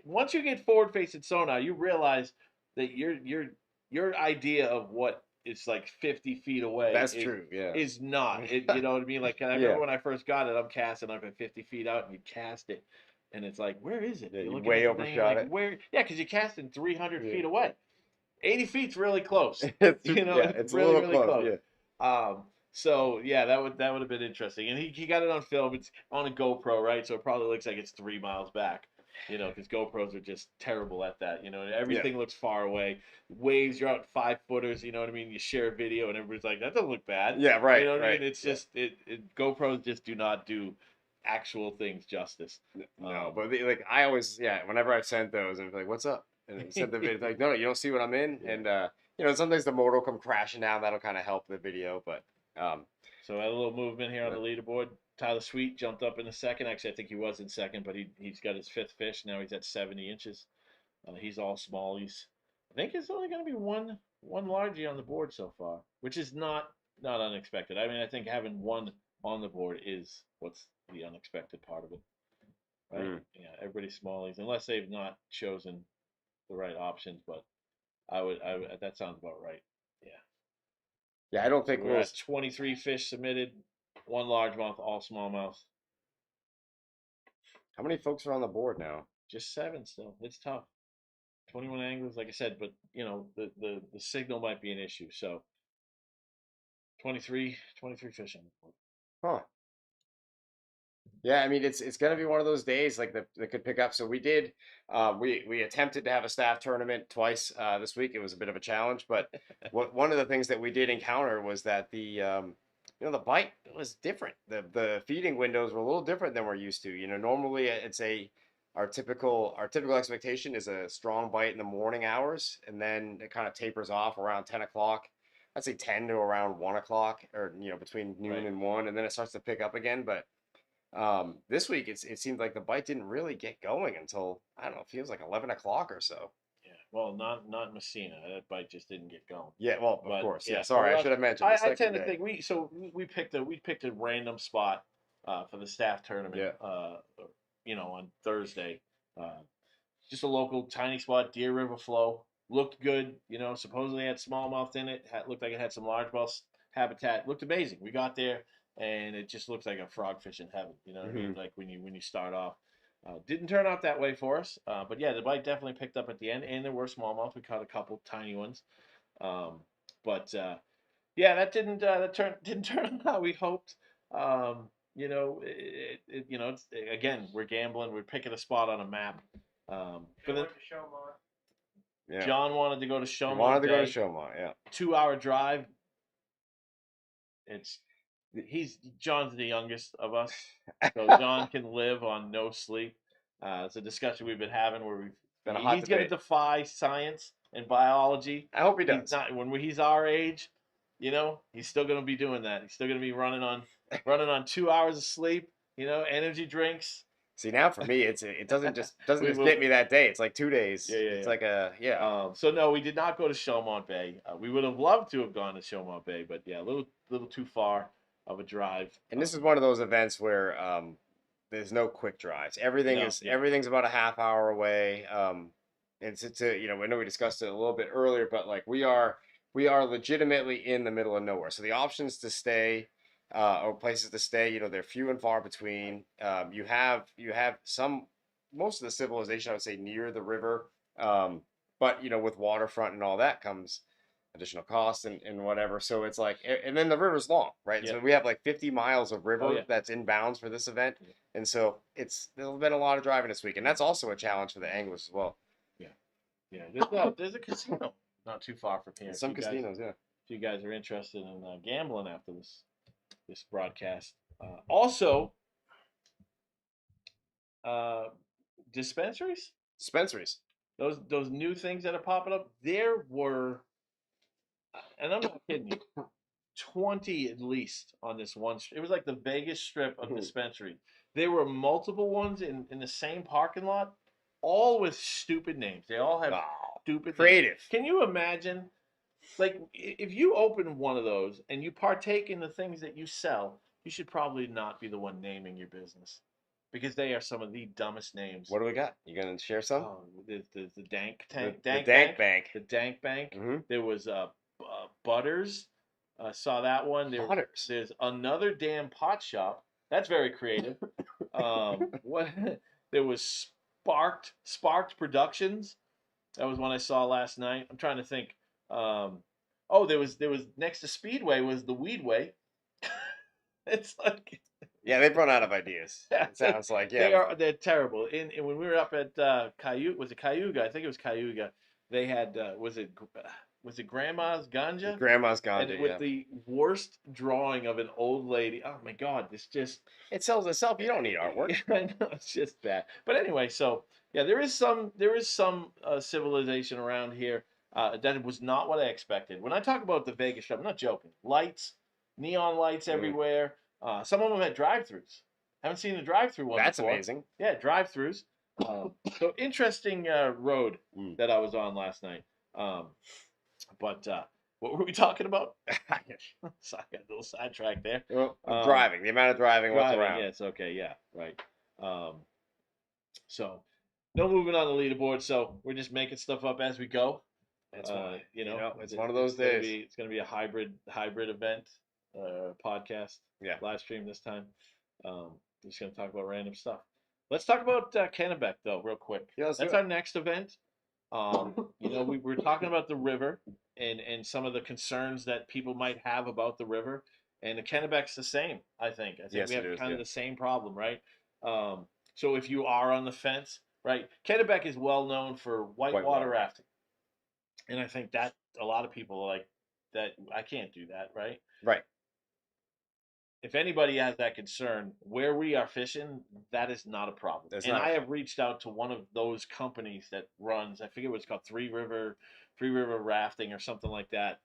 Once you get forward facing sonar, you realize that your idea of what is like 50 feet away that's is true. Yeah, is not. You know what I mean? Like I yeah, remember when I first got it, I'm casting up at 50 feet out, and you cast it, and it's like, where is it? yeah. You're You looking at way the thing, you're overshot like, it. where? Yeah, because you're casting 300 Yeah, feet away. 80 feet's really close. it's super, yeah, It's it's a really little really close. close. Yeah, So yeah, that would have been interesting. And he got it on film. It's on a GoPro, right? So it probably looks like it's 3 miles back. Because GoPros are just terrible at that. yeah, Everything looks far away. Waves, you're out 5 footers. You know what I mean? You share a video, and everybody's like, "That doesn't look bad." yeah. You Right, know what I right. mean? It's Yeah. just GoPros just do not do actual things justice. No, but like I always, yeah. Whenever I've sent those, and it's like, "What's up?" and it sent the video, like, "No, no, you don't see what I'm in." Yeah. And sometimes the motor will come crashing down. That'll kind of help the video, but um, So a little movement here on the but leaderboard. Tyler Sweet jumped up in the second. Actually, I think he was in second, but he's got his fifth fish now. He's at 70 inches. He's all smallies. I think it's only going to be one largie on the board so far, which is not unexpected. I mean, I think having one on the board is what's the unexpected part of it, right? mm. Yeah, everybody's smallies, unless they've not chosen the right options. But I would that sounds about right. Yeah. Yeah, I don't So think we're we'll. at 23 fish submitted, one largemouth, all smallmouth. How many folks are on the board now? Just seven still. It's tough. 21 anglers, like I said, but the signal might be an issue. So 23 fish on the board. Huh. Yeah, I mean it's gonna be one of those days like that could pick up. So we did, we attempted to have a staff tournament twice this week. It was a bit of a challenge, but one of the things that we did encounter was that the bite was different. The feeding windows were a little different than we're used to. Normally it's our typical expectation is a strong bite in the morning hours, and then it kind of tapers off around 10 o'clock. I'd say 10 to around 1 o'clock, or between noon Right. and 1, and then it starts to pick up again. But this week it seemed like the bite didn't really get going until I don't know, it feels like 11 o'clock or so. Yeah. Well, not Messina. That bite just didn't get going. Yeah, well, of But course, yeah. yeah. So Sorry, I should have mentioned the I second tend to day. think we picked a random spot for the staff tournament. Yeah. On Thursday. Uh, just a local tiny spot, Deer River flow. Looked good, supposedly had smallmouth in it. Looked like it had some largemouth habitat. Looked amazing. We got there, and it just looks like a frogfish in heaven. You know what I mean? Hmm. Like when you start off. Didn't turn out that way for us, but yeah, the bite definitely picked up at the end, and there were smallmouth. We caught a couple tiny ones, um, but yeah, that didn't turn out how we hoped. It's again, we're gambling. We're picking a spot on a map. For the Yeah. John wanted to go to He Shomo wanted to go to Day, Showmont, yeah. 2 hour drive. It's he's John's the youngest of us, so John can live on no sleep. It's a discussion we've been having where Been a hot he's going to debate. defy science and biology. I hope he He's does. not when he's our age. He's still going to be doing that. He's still going to be running on running on 2 hours of sleep. Energy drinks. See, now for me, it doesn't We just will. get me that day. It's like 2 days. Yeah, yeah, It's yeah. like a yeah. So no, we did not go to Showmont Bay. We would have loved to have gone to Showmont Bay, but yeah, a little too far of a drive. And this is one of those events where there's no quick drives. No, yeah, Everything's about a half hour away. And I know we discussed it a little bit earlier, but like we are legitimately in the middle of nowhere. So the options to stay or places to stay, they're few and far between. You have most of the civilization, I would say, near the river. But with waterfront and all that comes additional costs and whatever. So it's like, and then the river's long, right? yeah. So we have like 50 miles of Oh river yeah, that's inbounds for this event. yeah, And so there's been a lot of driving this week. And that's also a challenge for the anglers as well. yeah, yeah. There's a casino not too far from here. And some casinos, yeah. If you guys are interested in gambling after this broadcast, also uh, dispensaries. Dispensaries. Those new things that are popping up. There were, and I'm not kidding you, 20 at least on this one. It was like the Vegas strip of dispensary. There were multiple ones in the same parking lot, all with stupid names. They all have Oh, stupid creative. names. Can you imagine? Like, if you open one of those and you partake in the things that you sell, you should probably not be the one naming your business because they are some of the dumbest names. What do we got? You gonna share some? Oh, there's the Dank The Tank, Dank Dank Bank, Bank. the Dank Bank. Mm-hmm. There was Butters. Saw that one. Butters. There's another damn pot shop. That's very creative. What? There was Sparked Productions. That was one I saw last night. I'm trying to think. Oh, there was next to Speedway was the Weedway. It's like Yeah, they've run out of ideas. It sounds like, yeah. they're terrible. And when we were up at Cayuga, was it Cayuga? I think it was Cayuga. They had was it Grandma's Ganja? Grandma's And Ganja, with yeah. the worst drawing of an old lady. Oh my God, this just It sells itself. You don't need artwork. I know it's just bad. But anyway, so yeah, there is some civilization around here that was not what I expected. When I talk about the Vegas Strip, I'm not joking. Lights, neon lights Mm. everywhere. Some of them had drive-throughs. Haven't seen a drive-through one That's before. amazing. Yeah, drive-throughs. So interesting road that I was on last night. But what were we talking about? So I got a little sidetracked there. Well, driving, the amount of driving, what's around. Yes, okay, yeah, right. Um, so no movement on the leaderboard. So we're just making stuff up as we go. That's why. It's it- one of those days. It's gonna be a hybrid event, podcast, Yeah. live stream this time. We're just gonna talk about random stuff. Let's talk about Kennebec though, real quick. Yeah, let's do That's it. our next event. We were talking about the river and some of the concerns that people might have about the river, and the Kennebec's the same. I think Yes, we have it is, kind of yeah. the same problem, right? So if you are on the fence, right, Kennebec is well known for whitewater rafting, and I think that a lot of people are like that. I can't do that, right? Right. If anybody has that concern, where we are fishing, that is not a problem. That's And not a I have reached out to one of those companies that runs, I forget what it's called, Three River Rafting or something like that.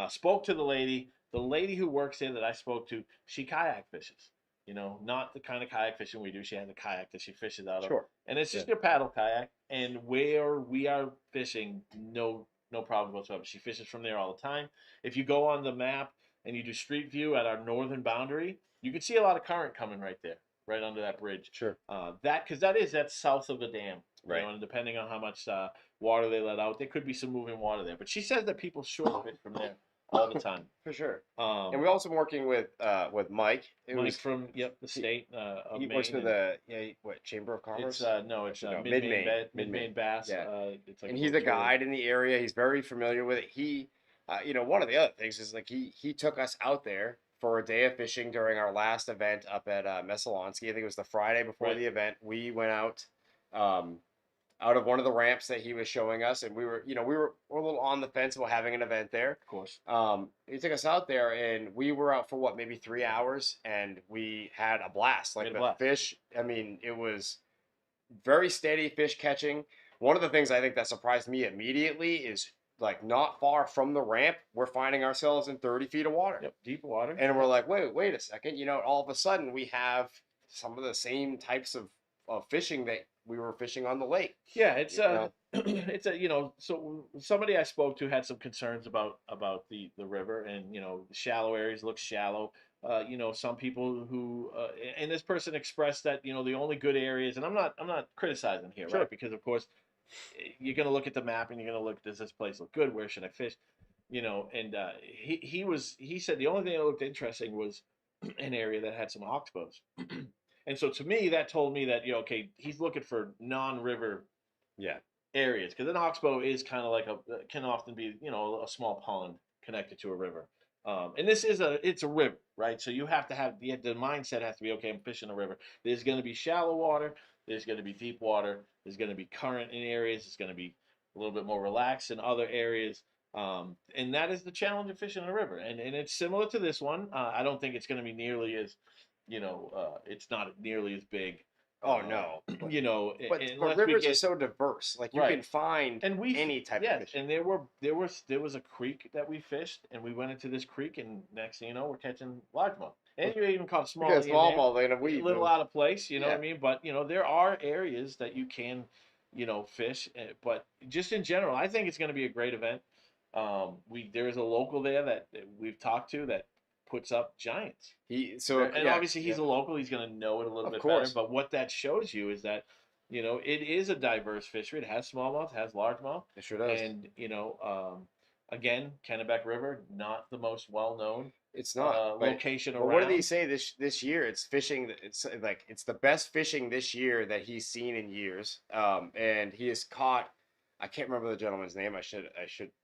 Spoke to the lady. The lady who works there that I spoke to, she kayak fishes. Not the kind of kayak fishing we do. She has a kayak that she fishes out of. Sure. And it's just a paddle kayak. And where we are fishing, no problem whatsoever. She fishes from there all the time. If you go on the map and you do street view at our northern boundary, you can see a lot of current coming right there, right under that bridge. Sure. That's south of the dam, Right. and depending on how much water they let out, there could be some moving water there. But she says that people short fish from there all the time. For sure. And And we're also working with Mike. Mike from the state of He Maine. works for the Chamber of Commerce. It's Mid-Maine Bass. Yeah. It's like And he's a guide in the area. He's very familiar with it. He, one of the other things is like he took us out there for a day of fishing during our last event up at Messalonsky. I think it was the Friday before the event. We went out out of one of the ramps that he was showing us, and we were a little on the fence about having an event there. Of course. He took us out there, and we were out for maybe 3 hours, and we had a blast. Like the fish, I mean, it was very steady fish catching. One of the things I think that surprised me immediately is like not far from the ramp, we're finding ourselves in 30 feet of water. Yep, deep water. And we're like, wait a second. All of a sudden we have some of the same types of fishing that we were fishing on the lake. Yeah, You know, it's a so somebody I spoke to had some concerns about the river, and the shallow areas look shallow. Some people who and this person expressed that the only good areas, and I'm not criticizing here, sure. right? Because of course you're gonna look at the map and you're gonna look, does this place look good? Where should I fish? And he said the only thing that looked interesting was an area that had some oxbows. And so to me, that told me that okay, he's looking for non-river Yeah. areas, because an oxbow is kind of like can often be a small pond connected to a river. And this is it's a river, right? So you have to have the mindset has to be, okay, I'm fishing a river. There's going to be shallow water, there's going to be deep water, there's going to be current in areas, it's going to be a little bit more relaxed in other areas. And that is the challenge of fishing a river, and it's similar to this one. I don't think it's going to be nearly as it's not nearly as big. Oh no. But Unless we rivers are get so diverse. Like you right. can find And any type of yes, fish. and there was a creek that we fished, and we went into this creek, and next thing you know, we're catching largemouth, and you even caught Yeah, smallie in there, smallmouth in a a weed. little out of place, you know what Yeah. I mean? But there are areas that you can, fish, but just in general, I think it's going to be a great event. There is a local there that we've talked to that puts up giants. And Yeah, obviously he's yeah. a local, he's going to know it a little Of bit better. course. But what that shows you is that it is a diverse fishery. It has smallmouth, has largemouth, It sure does. and again, Kennebec River, not the most well known It's not. location But what did he around. say this year? It's fishing. It's like it's the best fishing this year that he's seen in years. And he has caught. I can't remember the gentleman's name. I should.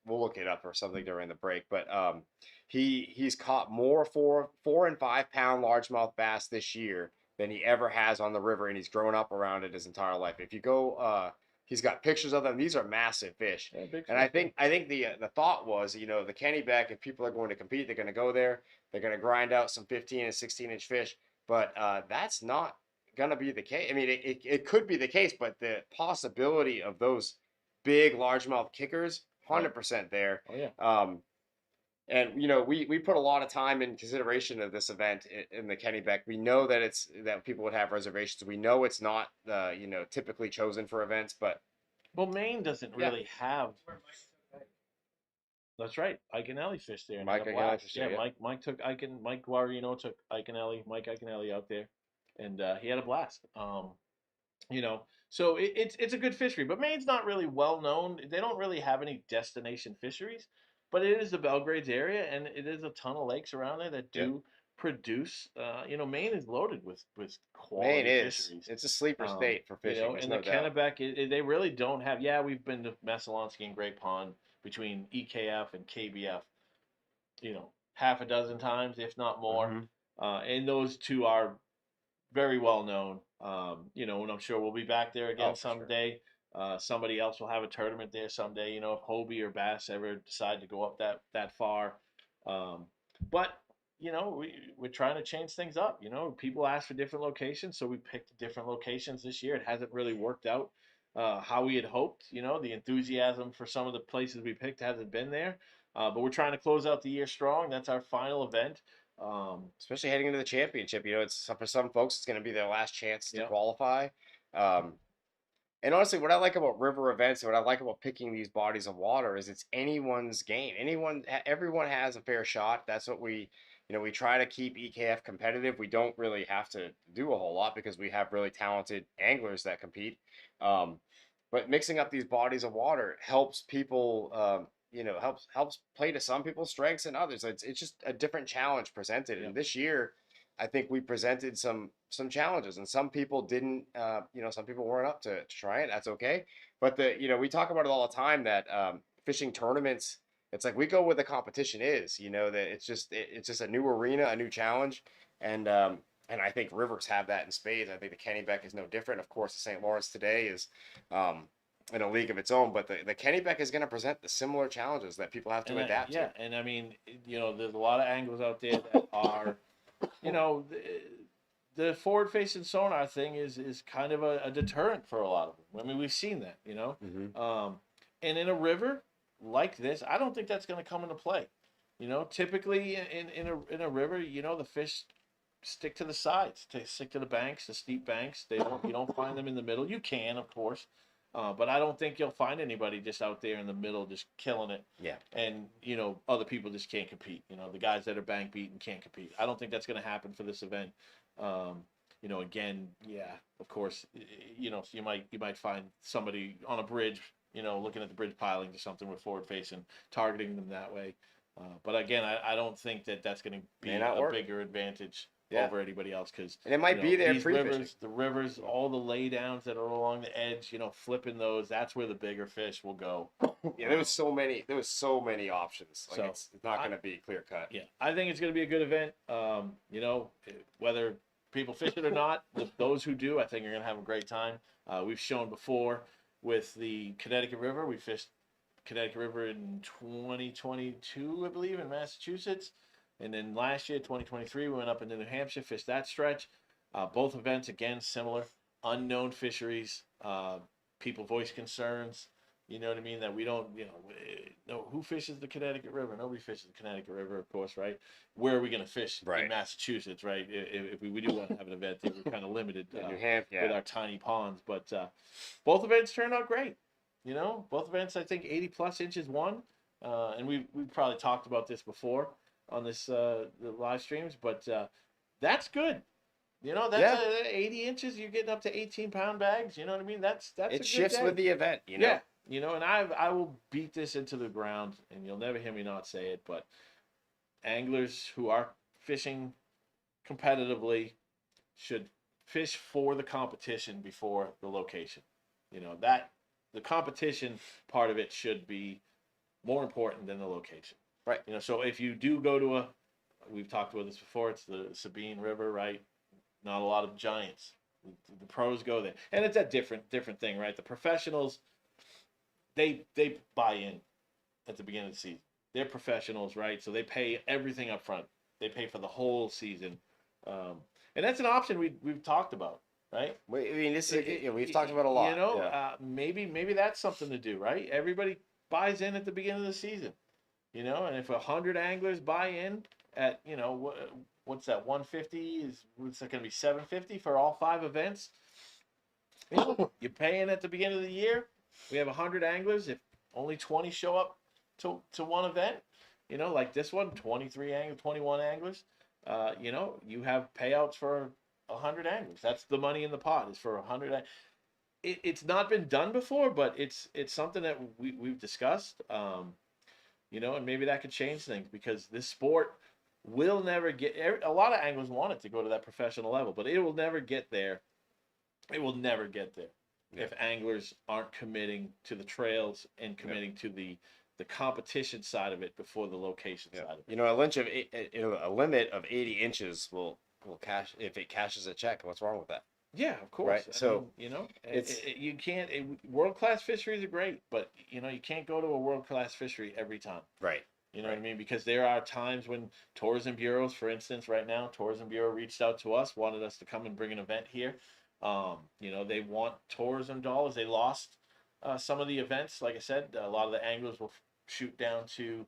We'll look it up or something during the break. But he's caught more 4 and 5 pound largemouth bass this year than he ever has on the river, and he's grown up around it his entire life. If you go, he's got pictures of them. These are massive fish. Yeah, big And fish. I think the thought was, the Kennebec, if people are going to compete, they're going to go there. They're going to grind out some 15 and 16-inch fish. But that's not going to be the case. I mean, it could be the case, but the possibility of those big largemouth kickers, Right. 100% there. Oh yeah. And we put a lot of time in consideration of this event in the Kennebec. We know that people would have reservations. We know it's not typically chosen for events, but Well, Maine doesn't yeah, really have. That's right. Ike and Ellie fished there and Mike had a Aguilar blast. for Yeah, sure. Yeah. Mike Guarino took Ike and Ellie, Mike Ike and Ellie out there, and he had a blast. So it's a good fishery, but Maine's not really well known. They don't really have any destination fisheries, but it is the Belgrades area, and it is a ton of lakes around there that Yep. do produce. Maine is loaded with Maine quality is. fisheries. It's a sleeper state for fishing. There's And the no doubt. Kennebec, they really don't have. Yeah, we've been to Messalonskee and Great Pond between EKF and KBF, half a dozen times, if not more. Hmm. And those two are very well known. And I'm sure we'll be back there Oh, again for sure. someday. Somebody else will have a tournament there someday. If Hobie or Bass ever decide to go up that far. But we're trying to change things up. People ask for different locations, so we picked different locations this year. It hasn't really worked out how we had hoped. The enthusiasm for some of the places we picked hasn't been there. But we're trying to close out the year strong. That's our final event. Especially heading into the championship. It's for some folks, it's going to be their last chance to Yeah. qualify. Um, and honestly, what I like about river events and what I like about picking these bodies of water is it's anyone's game. Everyone has a fair shot. That's what we try to keep EKF competitive. We don't really have to do a whole lot because we have really talented anglers that compete. Um, but mixing up these bodies of water helps people, helps play to some people's strengths and others. It's just a different challenge presented. Yeah. And this year, I think we presented some challenges, and some people didn't. Some people weren't up to try it. That's okay. But we talk about it all the time that fishing tournaments. It's like we go where the competition is. That it's just a new arena, a new challenge, and I think rivers have that in spades. I think the Kennebec is no different. Of course, the St. Lawrence today is in a league of its own, but the Kennebec is going to present the similar challenges that people have to adapt yeah, to. and I mean, there's a lot of angles out there that are, you know, the forward-facing sonar thing is kind of a deterrent for a lot of them. I mean, we've seen that, Hmm. and in a river, like this, I don't think that's going to come into play. Typically in a river, the fish stick to the sides, they stick to the banks, the steep banks. You don't find them in the middle. You can, of course, but I don't think you'll find anybody just out there in the middle just killing it. Yeah. And other people just can't compete. The guys that are bank beaten can't compete. I don't think that's going to happen for this event. Again, yeah, of course, so you might find somebody on a bridge, looking at the bridge pilings or something with forward facing, targeting them that way. But again, I don't think that that's going to be a bigger advantage over anybody else, because it might be there pre-fishing. The rivers, all the laydowns that are along the edge, flipping those, that's where the bigger fish will go. Yeah, there was so many options. Like, it's not going to be clear cut. Yeah, I think it's going to be a good event. Whether people fish it or not, those who do, I think are going to have a great time. We've shown before with the Connecticut River. We fished Connecticut River in 2022, I believe, in Massachusetts. And then last year, 2023, we went up into New Hampshire, fished that stretch. Both events, again, similar. Unknown fisheries. People voice concerns. You know what I mean? That we don't, know who fishes the Connecticut River. Nobody fishes the Connecticut River, of course, right? Where are we going to fish in Massachusetts, right? If we do want to have an event, we're kind of limited New Hampshire, with our tiny ponds. But both events turned out great. Both events, I think 80 plus inches won. And we've probably talked about this before on this the live streams, but that's good. That's 80 inches. You're getting up to 18-pound bags. You know what I mean? That's it a good shifts day. with the event. Yeah. And I will beat this into the ground, and you'll never hear me not say it. But anglers who are fishing competitively should fish for the competition before the location. That the competition part of it should be more important than the location. Right. So if you do go to we've talked about this before, it's the Sabine River, right? Not a lot of giants. The pros go there. And it's a different thing, right? The professionals, they buy in at the beginning of the season. They're professionals, right? So they pay everything up front. They pay for the whole season. And that's an option we've talked about, right? I mean, this is, we've talked about a lot. Maybe that's something to do, right? Everybody buys in at the beginning of the season. And if 100 anglers buy in at, what's that, 150 what's that going to be, 750 for all 5 events? You're paying at the beginning of the year. We have 100 anglers. If only 20 show up to one event, like this one, 21 anglers, you have payouts for 100 anglers. That's the money in the pot, is for 100. It's not been done before, but it's something that we've discussed. And maybe that could change things, because this sport will never get. A lot of anglers want it to go to that professional level, but it will never get there. It will never get there if anglers aren't committing to the trails and committing to the competition side of it before the location side of it. A limit of 80 inches will cash if it cashes a check. What's wrong with that? Yeah, of course. Right. So you can't. World-class fisheries are great, but you can't go to a world-class fishery every time. Right. You know what I mean? Because there are times when tourism bureaus, for instance, right now, tourism bureau reached out to us, wanted us to come and bring an event here. They want tourism dollars. They lost some of the events. Like I said, a lot of the anglers will shoot down to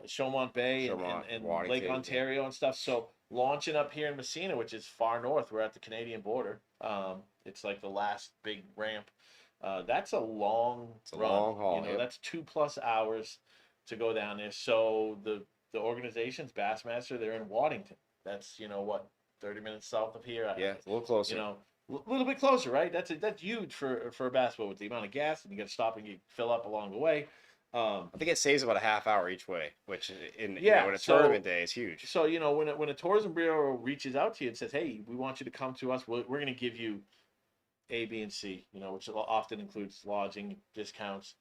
Chaumont Bay and Lake Ontario and stuff. So launching up here in Messina, which is far north, we're at the Canadian border. It's like the last big ramp. That's a long run. Long haul. That's 2+ hours to go down there. So the organization's Bassmaster, they're in Waddington. That's 30 minutes south of here. Yeah, it's a little closer. A little bit closer, right? That's huge for a bass boat with the amount of gas, and you got to stop and you fill up along the way. I think it saves about a half hour each way, which in a tournament day is huge. So when a tourism bureau reaches out to you and says, "Hey, we want you to come to us. We're going to give you A, B, and C," which often includes lodging discounts,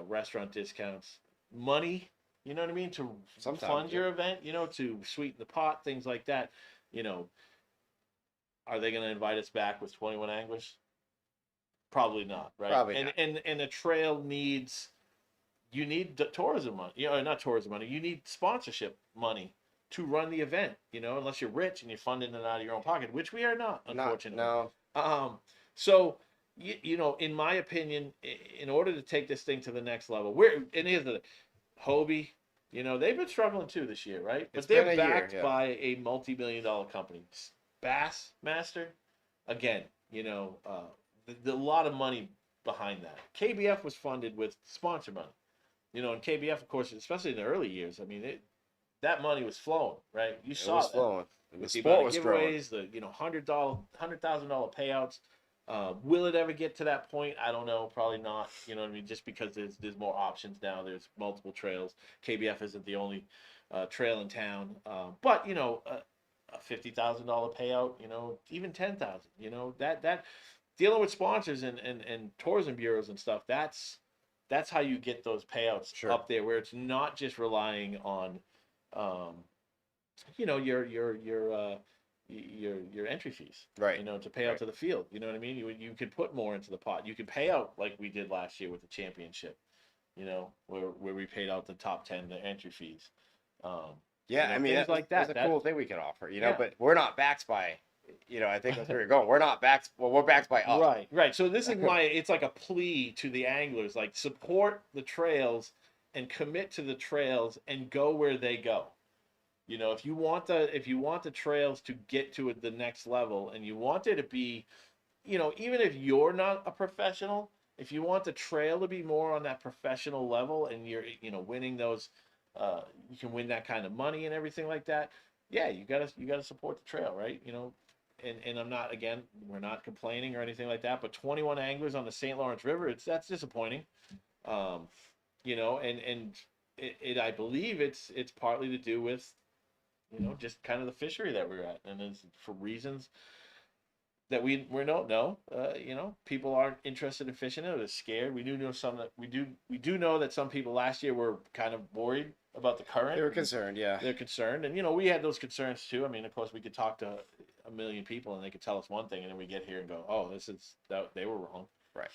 restaurant discounts, money. You know what I mean? To fund your event, to sweeten the pot, things like that. Are they going to invite us back with 21 anglers? Probably not, right? Probably not. And a trail needs. You need tourism money, not tourism money. You need sponsorship money to run the event, unless you're rich and you're funding it out of your own pocket, which we are not, unfortunately. No. So in my opinion, in order to take this thing to the next level, and here's the Hobie, they've been struggling too this year, right? But It's been they're a year, backed yeah. by a multi-million-dollar company. Bassmaster, again, a lot of money behind that. KBF was funded with sponsor money, and KBF, of course, especially in the early years, I mean, that money was flowing, right? You It saw was that flowing. And the with the sport amount was of growing. giveaways, the $100,000 payouts. Will it ever get to that point? I don't know. Probably not. You know what I mean? Just because there's more options now. There's multiple trails. KBF isn't the only trail in town. But a $50,000 payout. Even 10,000. That dealing with sponsors and tourism bureaus and stuff. That's how you get those payouts Sure. up there, where it's not just relying on, your entry fees, Right. to pay out to the field. You know what I mean? You could put more into the pot. You could pay out like we did last year with the championship, where we paid out the top 10 the entry fees. Yeah, I mean, things like that. That's a cool thing we can offer, Yeah. but we're not backed by, I think that's where you're going. We're not backed. Well, we're backed by us. Right. So this is it's like a plea to the anglers, like support the trails and commit to the trails and go where they go. If you want the trails to get to the next level, and you want it to be, even if you're not a professional, if you want the trail to be more on that professional level, and you're, winning those, you can win that kind of money and everything like that. Yeah, you gotta support the trail, right? And I'm not, again, we're not complaining or anything like that, but 21 anglers on the St. Lawrence River, that's disappointing. And I believe it's partly to do with, just kind of the fishery that we're at, and it's for reasons that we don't know. People aren't interested in fishing it, or they're scared. We do know that some people last year were kind of worried about the current. They were concerned, yeah. They're concerned, and we had those concerns too. I mean, of course, we could talk to a million people, and they could tell us one thing, and then we get here and go, "Oh, they were wrong." Right.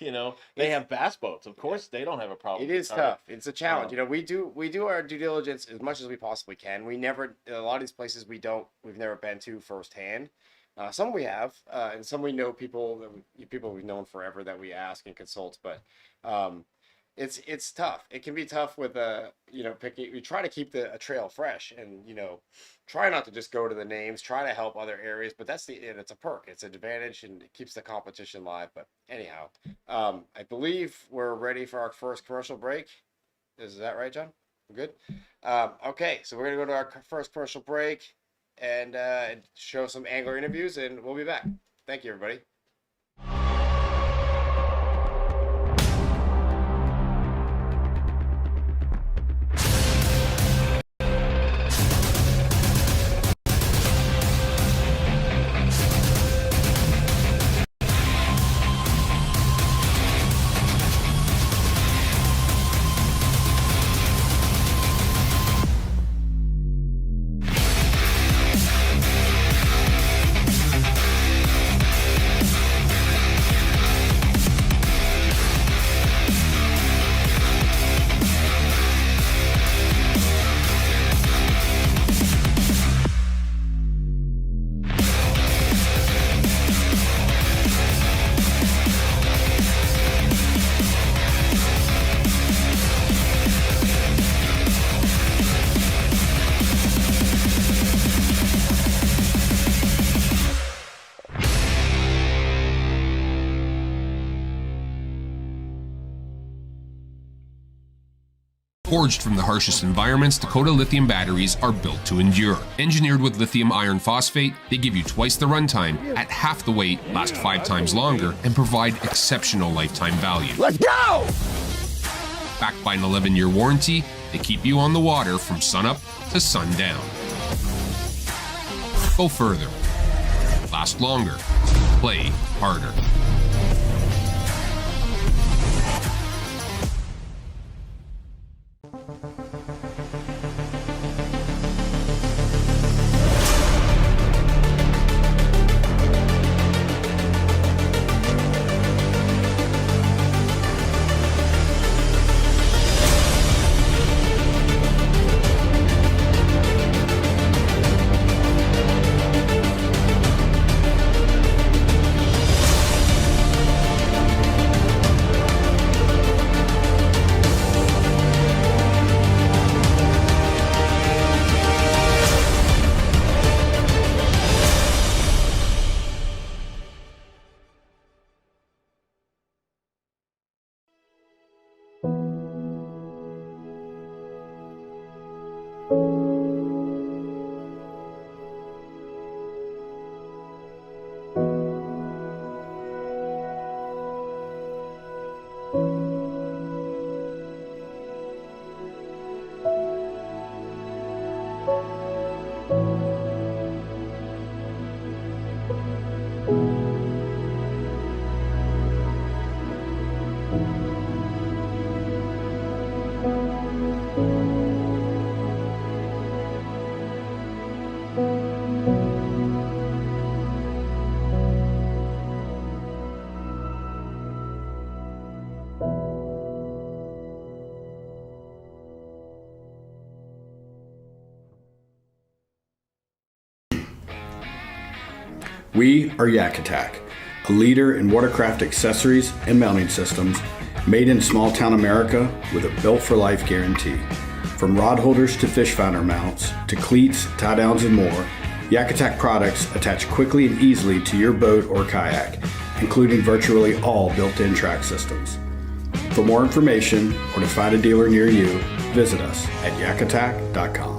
They have bass boats. Of course, they don't have a problem. It is tough. It's a challenge. We do our due diligence as much as we possibly can. We never, a lot of these places we've never been to firsthand. Some we have, and some we know people we've known forever that we ask and consult. But it's tough. It can be tough with picking. We try to keep a trail fresh, and try not to just go to the names. Try to help other areas, but it's a perk. It's an advantage, and it keeps the competition live. But anyhow, I believe we're ready for our first commercial break. Is that right, John? We're good. Okay, so we're gonna go to our first commercial break and show some angler interviews, and we'll be back. Thank you, everybody. Forged from the harshest environments, Dakota lithium batteries are built to endure. Engineered with lithium iron phosphate, they give you twice the runtime, at half the weight, last 5 times longer, and provide exceptional lifetime value. Let's go! Backed by an 11-year warranty, they keep you on the water from sunup to sundown. Go further. Last longer. Play harder. We are Yak Attack, a leader in watercraft accessories and mounting systems made in small town America with a built for life guarantee. From rod holders to fish finder mounts to cleats, tie downs, and more, Yak Attack products attach quickly and easily to your boat or kayak, including virtually all built-in track systems. For more information or to find a dealer near you, visit us at yakattack.com.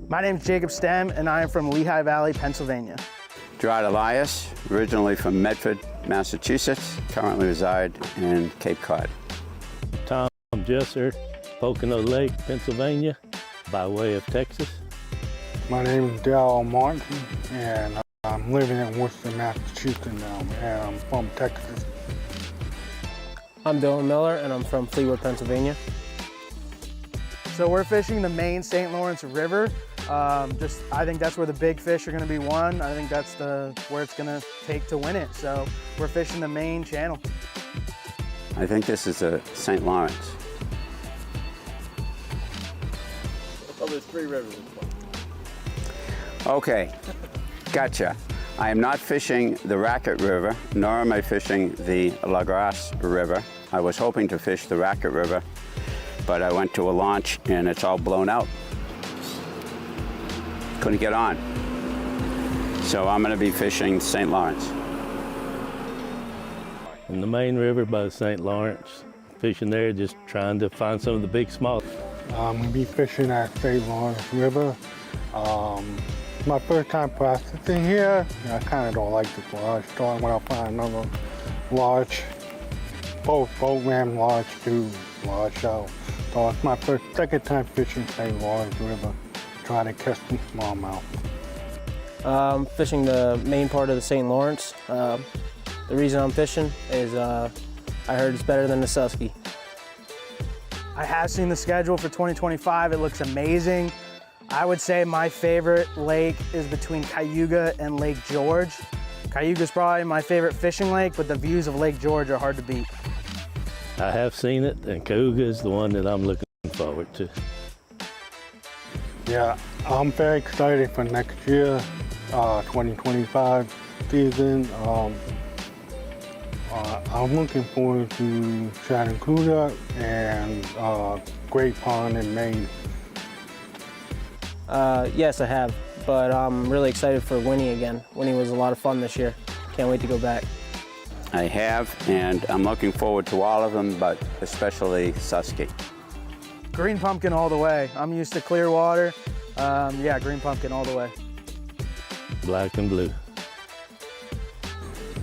My name is Jacob Stem, and I am from Lehigh Valley, Pennsylvania. Gerard Elias, originally from Medford, Massachusetts, currently reside in Cape Cod. Tom Jesser, Pocono Lake, Pennsylvania, by way of Texas. My name is Darryl Martin, and I'm living in Worcester, Massachusetts now, and I'm from Texas. I'm Dylan Miller, and I'm from Fleetwood, Pennsylvania. So we're fishing the main St. Lawrence River. I think that's where the big fish are going to be won. I think that's where it's going to take to win it. So we're fishing the main channel. I think this is a St. Lawrence. Oh, there's 3 rivers. Okay, gotcha. I am not fishing the Racket River, nor am I fishing the La Grasse River. I was hoping to fish the Racket River, but I went to a launch and it's all blown out. Couldn't get on. So I'm gonna be fishing St. Lawrence. In the main river by the St. Lawrence, fishing there, just trying to find some of the big small. I'm going to be fishing at St. Lawrence River. My first time practicing here. I kind of don't like this lodge, so I'm going to find another lodge. Both ram lodge, 2 lodge out. So it's my second time fishing St. Lawrence River, trying to catch some smallmouth. Fishing the main part of the St. Lawrence. The reason I'm fishing is I heard it's better than the Susky. I have seen the schedule for 2025. It looks amazing. I would say my favorite lake is between Cayuga and Lake George. Cayuga is probably my favorite fishing lake, but the views of Lake George are hard to beat. I have seen it, and Cayuga is the one that I'm looking forward to. Yeah, I'm very excited for next year, 2025 season. I'm looking forward to Chattanooga and Great Pond in Maine. Yes, I have, but I'm really excited for Winnie again. Winnie was a lot of fun this year. Can't wait to go back. I have, and I'm looking forward to all of them, but especially Susky. Green pumpkin all the way. I'm used to clear water. Yeah, green pumpkin all the way. Black and blue.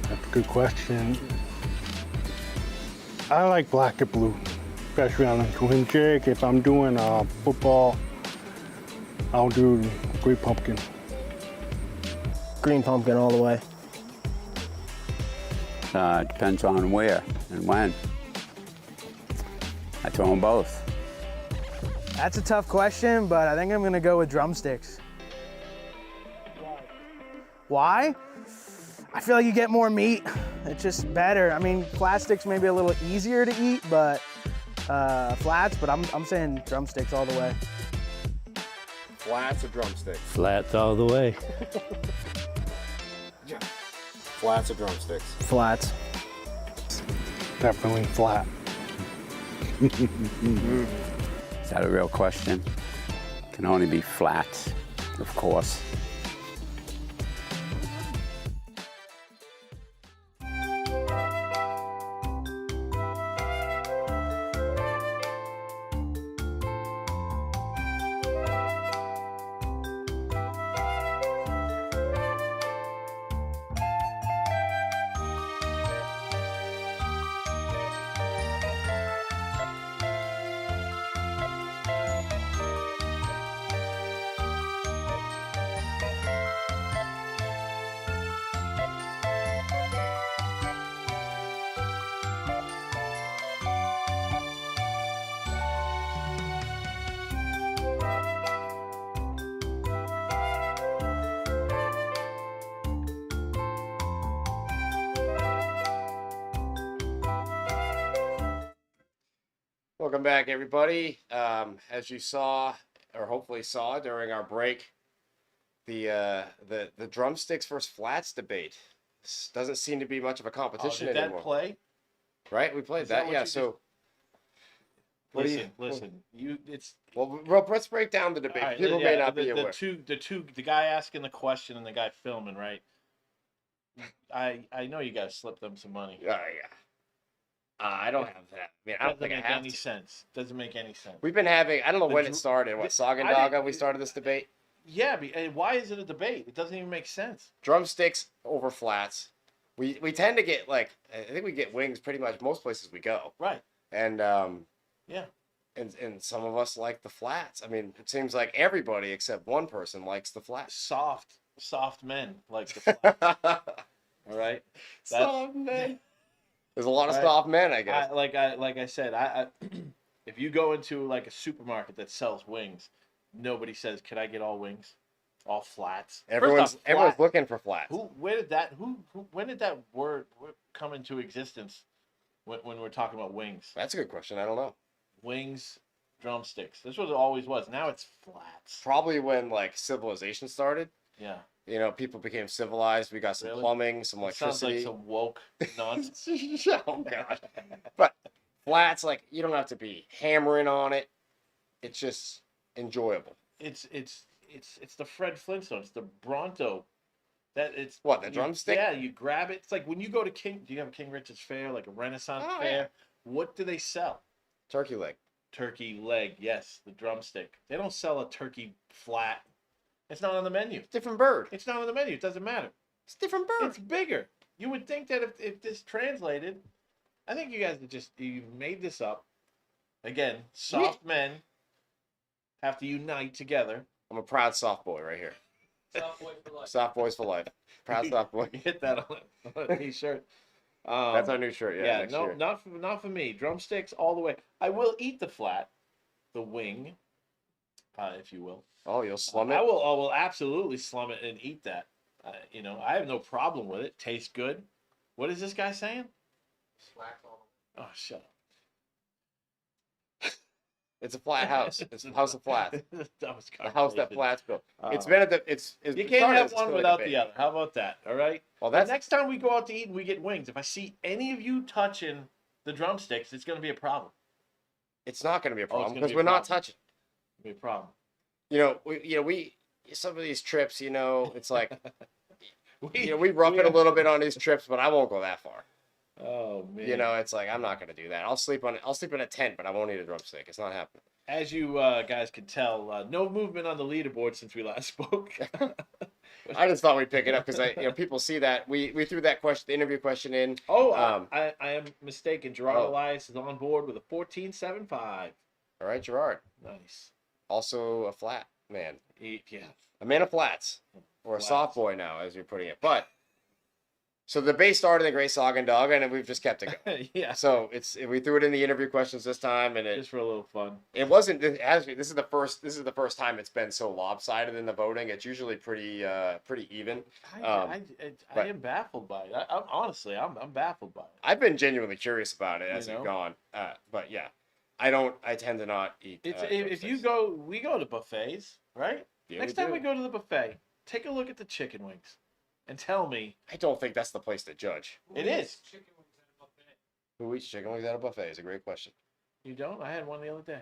That's a good question. I like black and blue, especially on the swim jig. If I'm doing football, I'll do green pumpkin. Green pumpkin all the way. Depends on where and when. I throw them both. That's a tough question, but I think I'm gonna go with drumsticks. Why? I feel like you get more meat. It's just better. I mean, plastics may be a little easier to eat, but flats, but I'm saying drumsticks all the way. Flats or drumsticks? Flats all the way. Flats or drumsticks? Flats. Definitely flat. Is that a real question? Can only be flats, of course. Welcome back, everybody. As you saw, or hopefully saw during our break, the drumsticks versus flats debate doesn't seem to be much of a competition did anymore. that play? Right? We played Is that that, what yeah. you So, what do you? Listen. It's Well, let's break down the debate. all right, People yeah, may not be the aware. the guy asking the question and the guy filming, right? I know you guys slipped them some money. Oh yeah. I don't have that. I mean, I don't Doesn't think I make have any to. sense. Doesn't make any sense. We've been having. I don't know The when dr- it started. What Saga and I Daga? didn't- We started this debate. Yeah, and why is it a debate? It doesn't even make sense. Drumsticks over flats. We tend to get like I think we get wings pretty much most places we go. Right. And Yeah. and some of us like the flats. I mean, it seems like everybody except one person likes the flats. Soft men like the flat. All right. Soft men. There's a lot of Right. soft men, I guess. Like I said, I if you go into like a supermarket that sells wings, nobody says, "Can I get all wings, all flats?" First Everyone's off, everyone's flat. looking for flats. When did that word come into existence? When we're talking about wings, That's a good question. I don't know. wings, drumsticks. This was always was. Now it's flats. Probably when like civilization started. Yeah. You know, people became civilized. We got some Really? plumbing, some It sounds like electricity. some woke nonsense. Oh gosh. But flats, like you don't have to be hammering on it. It's just enjoyable. It's the Fred Flintstone. It's the Bronto. That it's What, the drumstick? Yeah, you grab it. It's like when you go to King. Do you have a King Richard's Fair, like a Renaissance Oh, fair? yeah. What do they sell? Turkey leg. Turkey leg. Yes, the drumstick. They don't sell a turkey flat. It's not on the menu. Different bird. It's not on the menu. It doesn't matter. It's a different bird. It's bigger. You would think that if this translated, I think you guys you made this up. Again, soft men have to unite together. I'm a proud soft boy right here. Soft boys for life. Proud soft boy. Get that on a t-shirt. That's our new shirt. Yeah. Next no, year. not for me. Drumsticks all the way. I will eat the flat, the wing, if you will. Oh, you'll slum it. I will absolutely slum it and eat that. I have no problem with it. Tastes good. What is this guy saying? Oh, shut up. It's a flat house. It's a house of flats. That was The house that conversation. flats built. It's Uh, been at the. It's You it can't started have as one still a without debate. the other. How about that? All right. Well, But that's next time we go out to eat and we get wings, if I see any of you touching the drumsticks, it's going to be a problem. it's not going to be a Oh, it's problem gonna because be a we're not problem. touching. It'll be a problem. we some of these trips, it's like, we rough it a little bit on these trips, but I won't go that far. Oh man. It's like I'm not gonna do that. I'll sleep in a tent, but I won't eat a drumstick. It's not happening. As you guys can tell, no movement on the leaderboard since we last spoke. I just thought we'd pick it up because people see that we threw that the interview question in. Oh, I am mistaken. Gerard Elias is on board with a 14.75. All right, Gerard. Nice. Also a flat man. Yeah. A man of flats, or a soft boy now, as you're putting it. But so the base started in the Great Saugatuck, and we've just kept it going. Yeah. So we threw it in the interview questions this time, and just for a little fun. It wasn't as this is the first time it's been so lopsided in the voting. It's usually pretty even. I am baffled by it. I'm baffled by it. I've been genuinely curious about it as we've gone. But yeah, I tend to not eat. If we go to buffets, right? Yeah, Next time we go to the buffet, take a look at the chicken wings. And tell me. I don't think that's the place to judge. It is. Who eats chicken wings at a buffet is a great question. You don't? I had one the other day.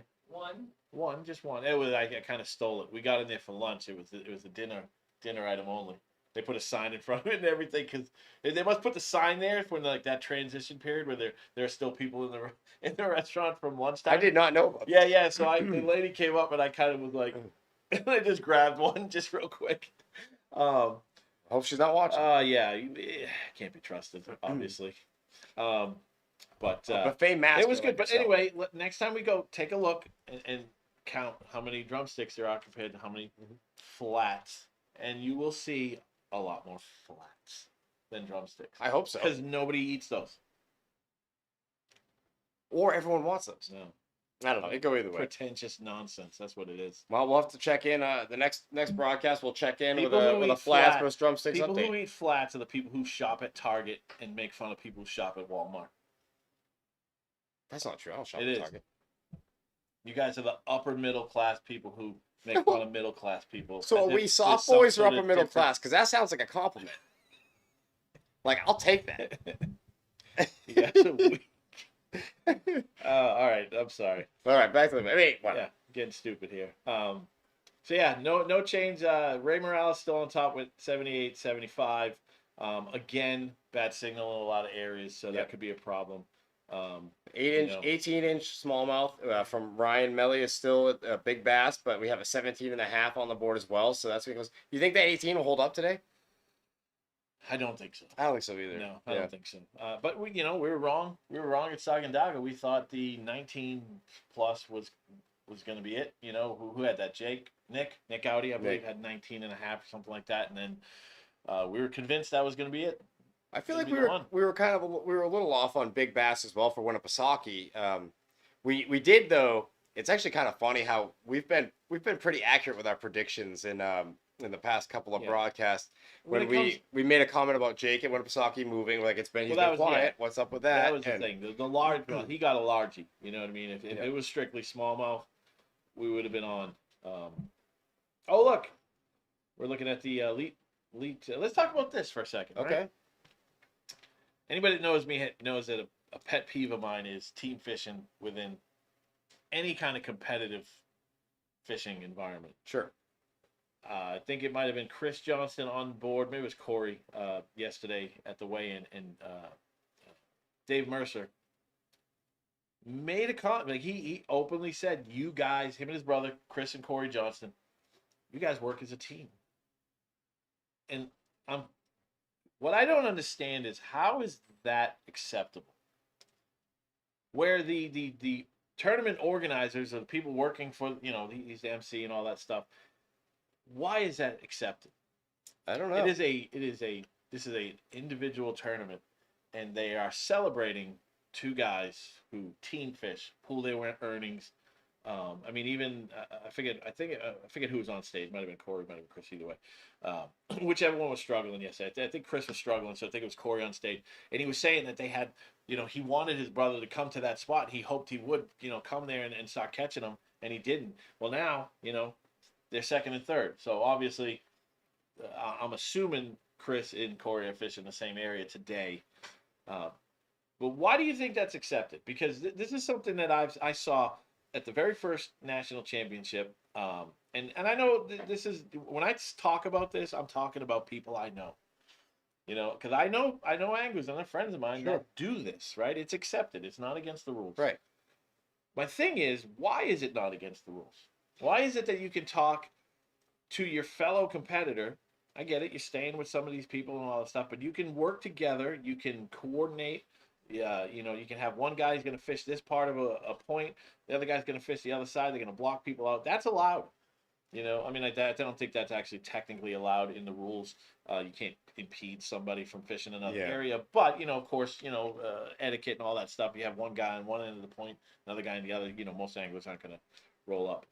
Just one. It was I kind of stole it. We got in there for lunch. It was a dinner item only. They put a sign in front of it and everything because they must put the sign there for that transition period where there are still people in the restaurant from lunchtime. I did not know about that. Yeah. So the lady came up and I kind of was like, I just grabbed one just real quick. I hope she's not watching. Yeah, can't be trusted, obviously. But buffet master. It was good. But anyway, next time we go, take a look and count how many drumsticks there are compared to how many flats, and you will see a lot more flats than drumsticks. I hope so. Because nobody eats those. Or everyone wants those. No. I don't know. It go either way. Pretentious nonsense. That's what it is. Well, we'll have to check in. The next broadcast, we'll check in with a flats versus drumsticks update. People who eat flats are the people who shop at Target and make fun of people who shop at Walmart. That's not true. I don't shop at Target. You guys are the upper middle class people who make fun of middle class people. So are we soft boys or upper middle class? Because that sounds like a compliment. Like, I'll take that. You guys are weak. All right, I'm sorry. All right, back to the yeah, getting stupid here. So yeah, no change. Ray Morales still on top with 78-75. Again, bad signal in a lot of areas, so that could be a problem. 18-inch smallmouth from Ryan Melly is still a big bass, but we have a 17.5 on the board as well. So that's because you think that 18 will hold up today? I don't think so. I don't think so either. No, I don't think so. But we were wrong. We were wrong at Saugatuck. We thought the 19 plus was going to be it. Who had that? Nick Audi, I believe, had 19.5 or something like that. And then we were convinced that was going to be it. I feel like we were a little off on big bass as well for Winnipesaukee. We did though. It's actually kind of funny how we've been pretty accurate with our predictions in the past couple of broadcasts. When we made a comment about Jake at Winnipesaukee moving, like he's been quiet. Yeah. What's up with that? That was the thing. The large, he got a largie. You know what I mean? If it was strictly smallmouth, we would have been on. Oh look, we're looking at the elite. Let's talk about this for a second. Okay. Right? Anybody that knows me knows that a pet peeve of mine is team fishing within any kind of competitive fishing environment. Sure. I think it might have been Chris Johnston on board. Maybe it was Corey yesterday at the weigh-in, and Dave Mercer made a comment. Like he openly said, "You guys, him and his brother, Chris and Corey Johnston, you guys work as a team." And what I don't understand is how is that acceptable? Where the tournament organizers or the people working for he's the MC and all that stuff. Why is that accepted? I don't know. This is a individual tournament, and they are celebrating two guys who team fish, pool their earnings. I mean, even I forget who was on stage. Might have been Corey, might have been Chris. Either way, whichever one was struggling yesterday. I think Chris was struggling, so I think it was Corey on stage, and he was saying that they had, he wanted his brother to come to that spot. And he hoped he would, come there and start catching them, and he didn't. Well, now, they're second and third. So obviously, I'm assuming Chris and Corey are fishing the same area today. But why do you think that's accepted? Because this is something that I saw at the very first national championship, and I know this is when I talk about this, I'm talking about people I know. Because I know anglers and they're friends of mine that do this, right? It's accepted. It's not against the rules. Right. My thing is, why is it not against the rules? Why is it that you can talk to your fellow competitor? I get it. You're staying with some of these people and all that stuff, but you can work together. You can coordinate. You can have one guy's going to fish this part of a point. The other guy's going to fish the other side. They're going to block people out. That's allowed. I don't think that's actually technically allowed in the rules. You can't impede somebody from fishing another area. But, of course, etiquette and all that stuff. You have one guy on one end of the point, another guy on the other. Most anglers aren't going to roll up.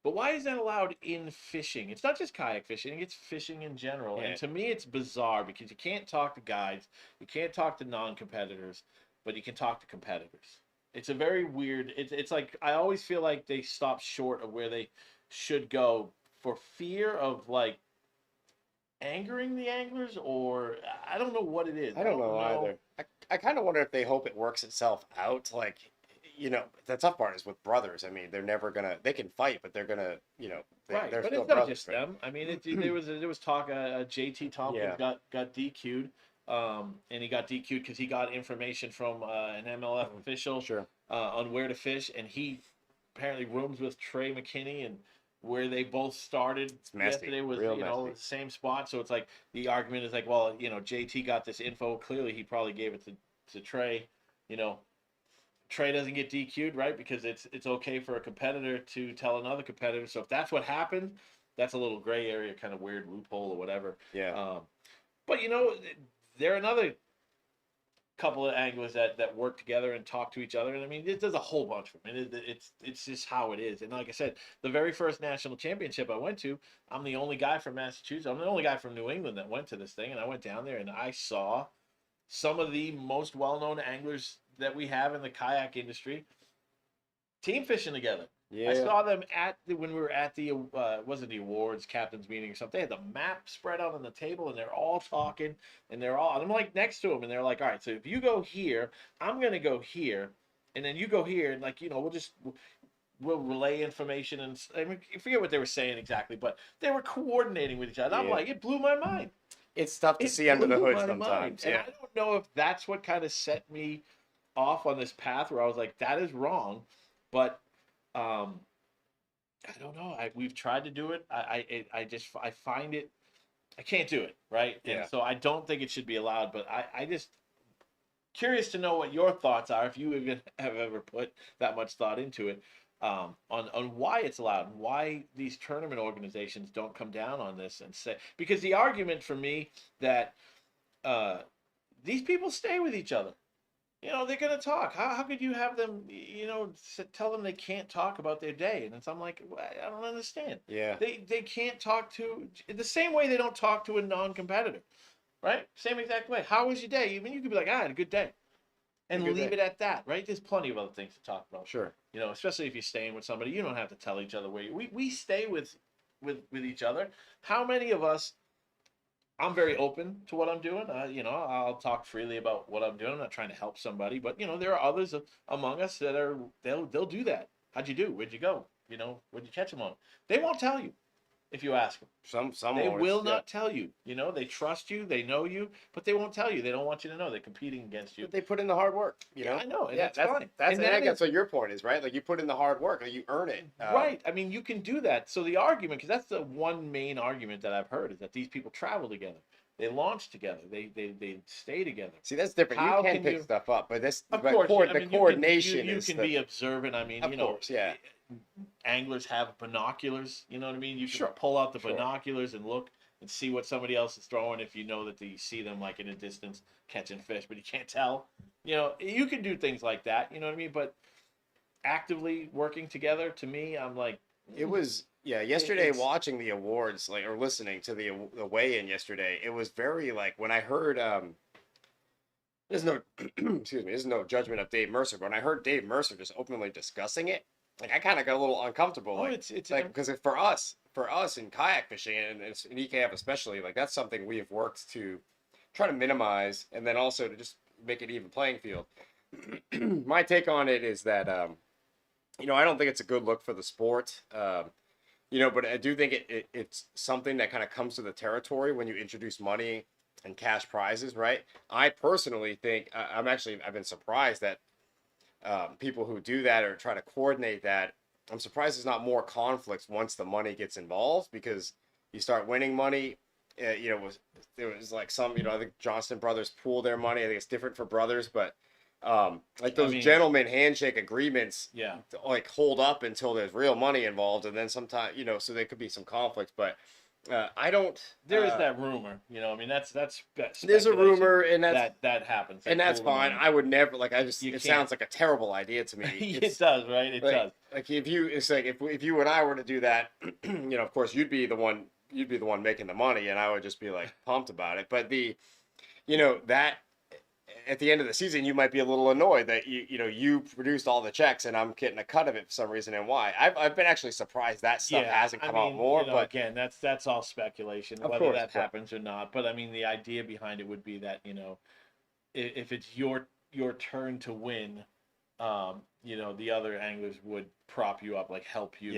But why is that allowed in fishing? It's not just kayak fishing. It's fishing in general. Yeah. And to me, it's bizarre because you can't talk to guides. You can't talk to non-competitors, but you can talk to competitors. It's a very weird. It's like I always feel like they stop short of where they should go for fear of like angering the anglers, or I don't know what it is. I don't know either. I kind of wonder if they hope it works itself out. Like, the tough part is with brothers. I mean, they're never gonna. They can fight, but they're gonna. Right, they're but still it's not brothers, just right? them. I mean, there was talk. JT Tompkins got DQ'd, and he got DQ'd because he got information from an MLF official on where to fish, and he apparently rooms with Trey McKinney, and where they both started yesterday was the same spot. So it's like the argument is like, well, JT got this info. Clearly, he probably gave it to Trey. Trey doesn't get DQ'd, right? Because it's okay for a competitor to tell another competitor. So if that's what happened, that's a little gray area, kind of weird loophole or whatever. Yeah. But there are another couple of anglers that work together and talk to each other. And I mean, there's a whole bunch of them. And it's just how it is. And like I said, the very first national championship I went to, I'm the only guy from Massachusetts. I'm the only guy from New England that went to this thing. And I went down there and I saw some of the most well-known anglers that we have in the kayak industry team fishing together. Yeah. I saw them when we were at the wasn't the awards captains meeting or something. They had the map spread out on the table and they're all talking and I'm like next to them and they're like, all right, so if you go here, I'm gonna go here, and then you go here, and like we'll relay information. And I mean, I forget what they were saying exactly, but they were coordinating with each other. I'm like, it blew my mind. It's tough to see under the hood sometimes. And I don't know if that's what kind of set me off on this path where I was like, that is wrong. But I don't know. We've tried to do it. I find it. I can't do it, right? Yeah. And so I don't think it should be allowed. But I just curious to know what your thoughts are, if you even have ever put that much thought into it, on why it's allowed and why these tournament organizations don't come down on this and say, because the argument for me that these people stay with each other. They're going to talk. How could you have them, tell them they can't talk about their day? And I'm like, I don't understand. Yeah. They can't talk to, the same way they don't talk to a non-competitor, right? Same exact way. How was your day? Even you could be like, I had a good day. And leave it at that, right? There's plenty of other things to talk about. Sure. Especially if you're staying with somebody, you don't have to tell each other where we stay with each other. How many of us, I'm very open to what I'm doing. I'll talk freely about what I'm doing. I'm not trying to help somebody, but there are others among us that they'll do that. How'd you do? Where'd you go? Where'd you catch them on? They won't tell you if you ask them. Some they will not tell you. They trust you, they know you, but they won't tell you. They don't want you to know. They're competing against you. But they put in the hard work. I know. And that's fine. That's what your point is, right? Like you put in the hard work, like you earn it. Right. I mean, you can do that. So the argument, because that's the one main argument that I've heard, is that these people travel together. They launch together. They stay together. See, that's different. How you can pick stuff up, but of course, the coordination you can be observant. I mean, of course, yeah. Anglers have binoculars. You know what I mean? You can pull out the binoculars and look and see what somebody else is throwing if you know that you see them like in a distance catching fish, but you can't tell. You can do things like that. You know what I mean? But actively working together, to me, I'm like, it was. Yeah, yesterday watching the awards, or listening to the weigh-in yesterday, it was very when I heard there's no excuse me, there's no judgment of Dave Mercer, but when I heard Dave Mercer just openly discussing it, I kind of got a little uncomfortable. It's because for us in kayak fishing and in EKF especially, that's something we have worked to try to minimize, and then also to just make it even playing field. My take on it is that I don't think it's a good look for the sport. But I do think it's something that kind of comes to the territory when you introduce money and cash prizes, right? I personally think I've been surprised that people who do that or try to coordinate that. I'm surprised there's not more conflicts once the money gets involved, because you start winning money. There was like some, I think Johnston brothers pool their money. I think it's different for brothers, but like those gentleman handshake agreements, like hold up until there's real money involved, and then sometimes, so there could be some conflicts. But I don't. There is that rumor, I mean, that's there's a rumor, and that happens, and that's fine. I would never it sounds like a terrible idea to me. It does, right? It does. Like if you and I were to do that, of course you'd be the one making the money, and I would just be like pumped about it. But that at the end of the season, you might be a little annoyed that you produced all the checks and I'm getting a cut of it for some reason, and why. I've been actually surprised that stuff hasn't come out more. But again, that's all speculation, whether that happens or not. But I mean, the idea behind it would be that if it's your turn to win, the other anglers would prop you up, like help you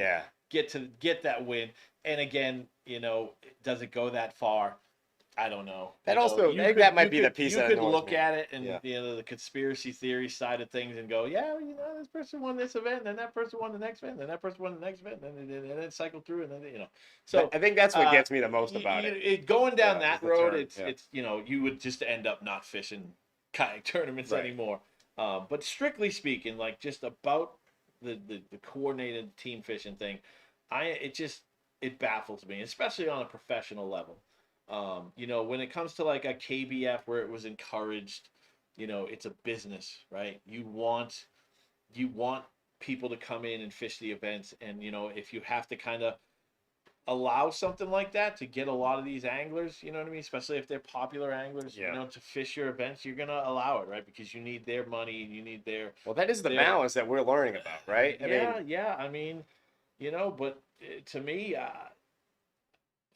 get that win. And again, does it go that far? I don't know. I think that might be the piece that you could look at it and the conspiracy theory side of things and go, this person won this event, and then that person won the next event, and then that person won the next event, and then cycle through, and then So I think that's what gets me the most about it. Going down that road, it's you would just end up not fishing kayak tournaments anymore. But strictly speaking, like just about the coordinated team fishing thing, it baffles me, especially on a professional level. When it comes to like a KBF where it was encouraged, it's a business, right? You want people to come in and fish the events, and if you have to kind of allow something like that to get a lot of these anglers, you know what I mean, especially if they're popular anglers, to fish your events, you're gonna allow it, right? Because you need their money, you need their that is the balance that we're learning about, right? I mean, but to me,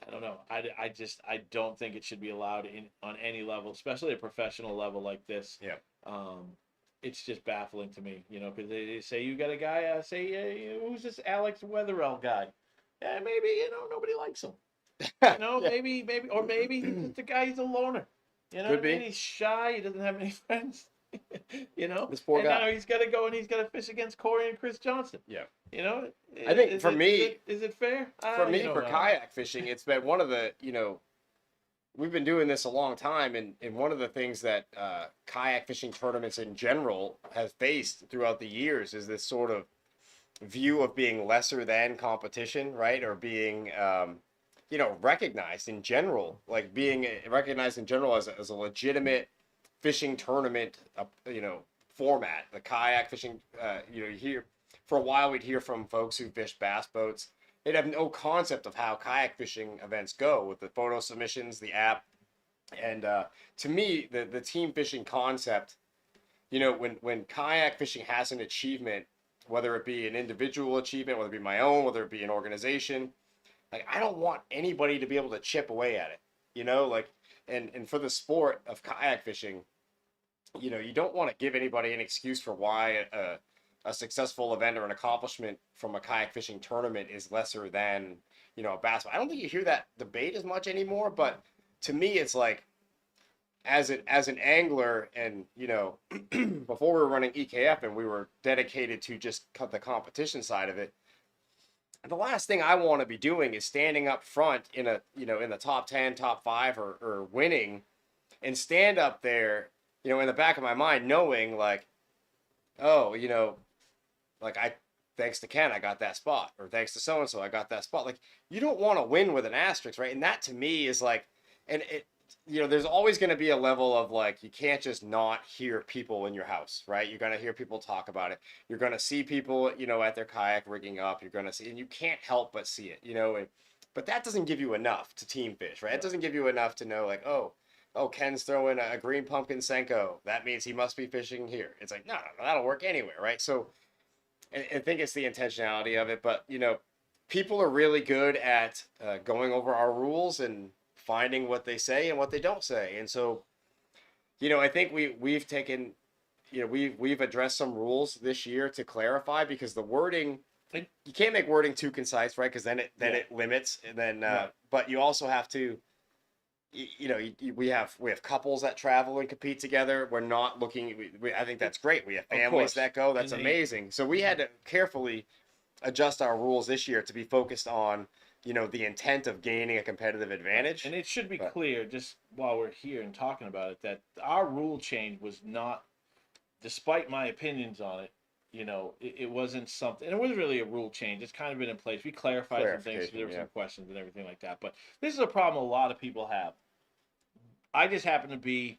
I don't know. I don't think it should be allowed on any level, especially a professional level like this. Yeah. It's just baffling to me, because they say you got a guy, who's this Alex Weatherell guy? Yeah, maybe nobody likes him. Maybe he's just a guy. He's a loner. Could be. He's shy. He doesn't have any friends. This poor guy. Now he's got to go and he's got to fish against Corey and Chris Johnson. Yeah. I think for me, is it fair? For me, for kayak fishing, it's been one of the, we've been doing this a long time, and one of the things that kayak fishing tournaments in general have faced throughout the years is this sort of view of being lesser than competition, right? Or being, recognized in general, like being recognized in general as a legitimate fishing tournament, format. The kayak fishing, you hear for a while we'd hear from folks who fish bass boats. They'd have no concept of how kayak fishing events go with the photo submissions, the app, and to me, the team fishing concept, when kayak fishing has an achievement, whether it be an individual achievement, whether it be my own, whether it be an organization, like I don't want anybody to be able to chip away at it, and for the sport of kayak fishing, you don't want to give anybody an excuse for why a successful event or an accomplishment from a kayak fishing tournament is lesser than, a bass. I don't think you hear that debate as much anymore, but to me, it's like, as an angler, and, before we were running EKF and we were dedicated to just cut the competition side of it, the last thing I want to be doing is standing up front in in the top 10, top 5 or winning, and stand up there, in the back of my mind, knowing like, oh, thanks to Ken, I got that spot, or thanks to so-and-so, I got that spot. Like, you don't want to win with an asterisk, right? And that to me is like, and it, there's always going to be a level of like, you can't just not hear people in your house, right? You're going to hear people talk about it. You're going to see people, at their kayak rigging up. You're going to see, and you can't help but see it, but that doesn't give you enough to team fish, right? It doesn't give you enough to know like, oh, Ken's throwing a green pumpkin Senko. That means he must be fishing here. It's like, no, that'll work anywhere, right? So I think it's the intentionality of it, but, people are really good at going over our rules and finding what they say and what they don't say. And so, I think we've taken we've addressed some rules this year to clarify, because the wording, you can't make wording too concise, right? Because then it limits, and then Right. but you also have to, we have couples that travel and compete together. We're not looking. I think that's great. We have Of families course. that go. That's And amazing. So we had to carefully adjust our rules this year to be focused on the intent of gaining a competitive advantage. And it should be But- clear, just while we're here and talking about it, that our rule change was not, despite my opinions on it, it wasn't something, and it wasn't really a rule change. It's kind of been in place. We clarified some things, there were Clarification, some questions and everything like that. But this is a problem a lot of people have. I just happen to be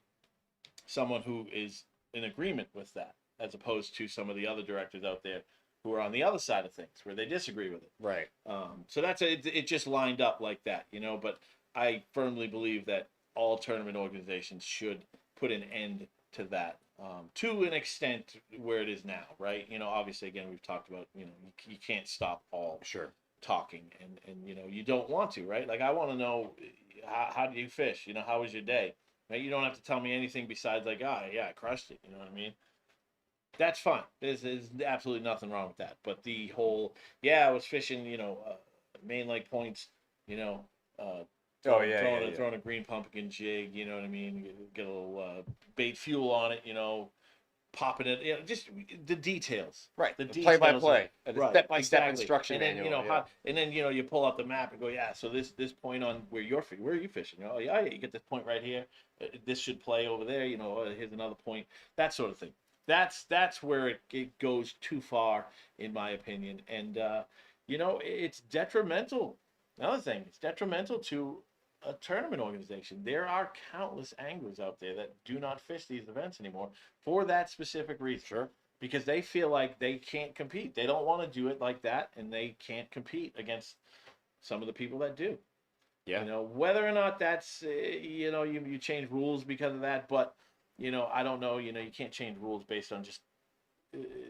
someone who is in agreement with that, as opposed to some of the other directors out there who are on the other side of things where they disagree with it. Right. So it just lined up like that, But I firmly believe that all tournament organizations should put an end to that, to an extent where it is now, right? Obviously, again, we've talked about, you can't stop all Sure. talking, and you don't want to, right? Like, I want to know, how do you fish? How was your day? Right? You don't have to tell me anything besides like, yeah, I crushed it. You know what I mean? That's fine. There's absolutely nothing wrong with that. But the whole, I was fishing, main lake points, throwing a green pumpkin jig, you know what I mean? Get a little bait fuel on it, popping it, just the details. Right. The Play by details play. Right. Step-by-step Exactly. instruction And then, manual. and then, you pull out the map and go, so this point on where where are you fishing? Oh, yeah, you get this point right here. This should play over there, here's another point, that sort of thing. That's where it goes too far, in my opinion. And, it's detrimental. Another thing, it's detrimental to a tournament organization. There are countless anglers out there that do not fish these events anymore for that specific reason. Sure. Because they feel like they can't compete. They don't want to do it like that, and they can't compete against some of the people that do. Yeah. Whether or not that's, you change rules because of that, but, I don't know, you can't change rules based on just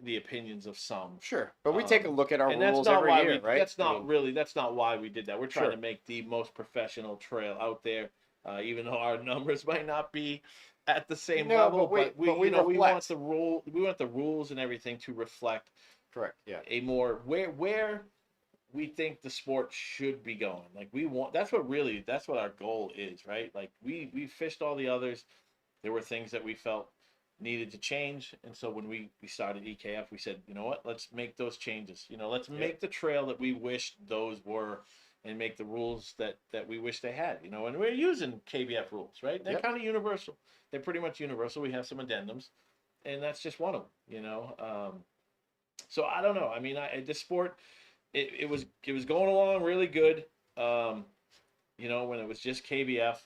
the opinions of some. Sure. But we take a look at our and rules that's not every why year, right? That's not why we did that. We're trying Sure. to make the most professional trail out there, even though our numbers might not be at the same level. But we want the rule. We want the rules and everything to reflect. Correct. Yeah. A more where we think the sport should be going. Like, that's what our goal is, right? Like, we fished all the others. There were things that we felt needed to change, and so when we started EKF, we said, you know what, let's make those changes. Let's make the trail that we wished those were, and make the rules that we wish they had. And we're using KBF rules, right? They're kind of universal. They're pretty much universal. We have some addendums, and that's just one of them. So I don't know. I mean, this sport, it was going along really good. When it was just KBF,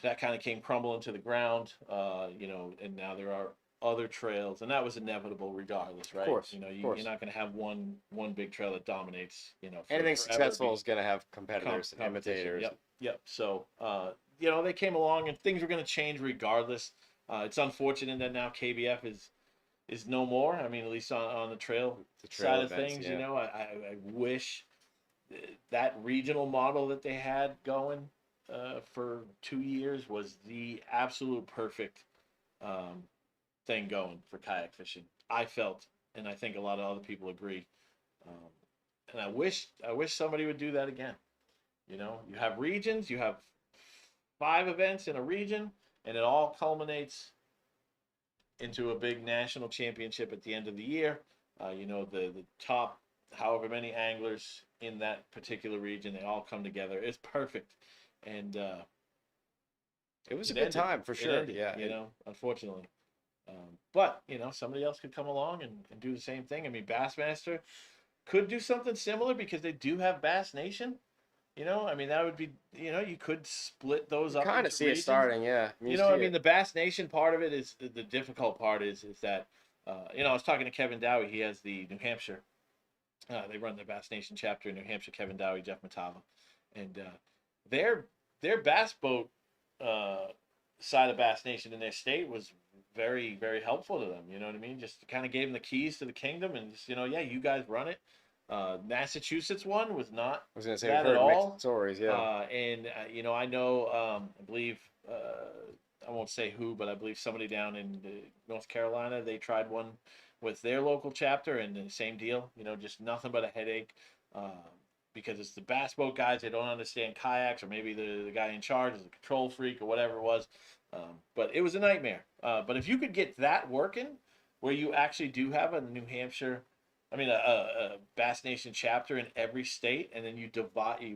that kind of came crumbling to the ground, and now there are other trails, and that was inevitable regardless, right? Of course. You're not going to have one big trail that dominates, Anything forever. successful is going to have competitors and imitators. Yep. So, they came along, and things were going to change regardless. It's unfortunate that now KBF is no more. I mean, at least on the trail side of events, things, yeah. I wish that regional model that they had going for 2 years was the absolute perfect thing going for kayak fishing. I felt, and I think a lot of other people agree. And I wish somebody would do that again. You have regions, you have 5 events in a region, and it all culminates into a big national championship at the end of the year. The top however many anglers in that particular region, they all come together. It's perfect. And it was a good time for sure. Unfortunately. But somebody else could come along and do the same thing. I mean, Bassmaster could do something similar because they do have Bass Nation. I mean, that would be, you could split those up. Kind of see it starting, yeah. The Bass Nation part of it is the difficult part is that, I was talking to Kevin Dowie. He has the New Hampshire. They run the Bass Nation chapter in New Hampshire. Kevin Dowie, Jeff Matava, and their bass boat side of Bass Nation in their state was very, very helpful to them. You know what I mean? Just kind of gave them the keys to the kingdom, and just, you guys run it. Massachusetts one was not. I was going to say, that we've at heard all. mixed stories, yeah. And I know, I believe I won't say who, but I believe somebody down in North Carolina, they tried one with their local chapter, and the same deal. Just nothing but a headache. Because it's the bass boat guys, they don't understand kayaks, or maybe the guy in charge is a control freak or whatever it was. But it was a nightmare. But if you could get that working, where you actually do have a New Hampshire, a Bass Nation chapter in every state, and then you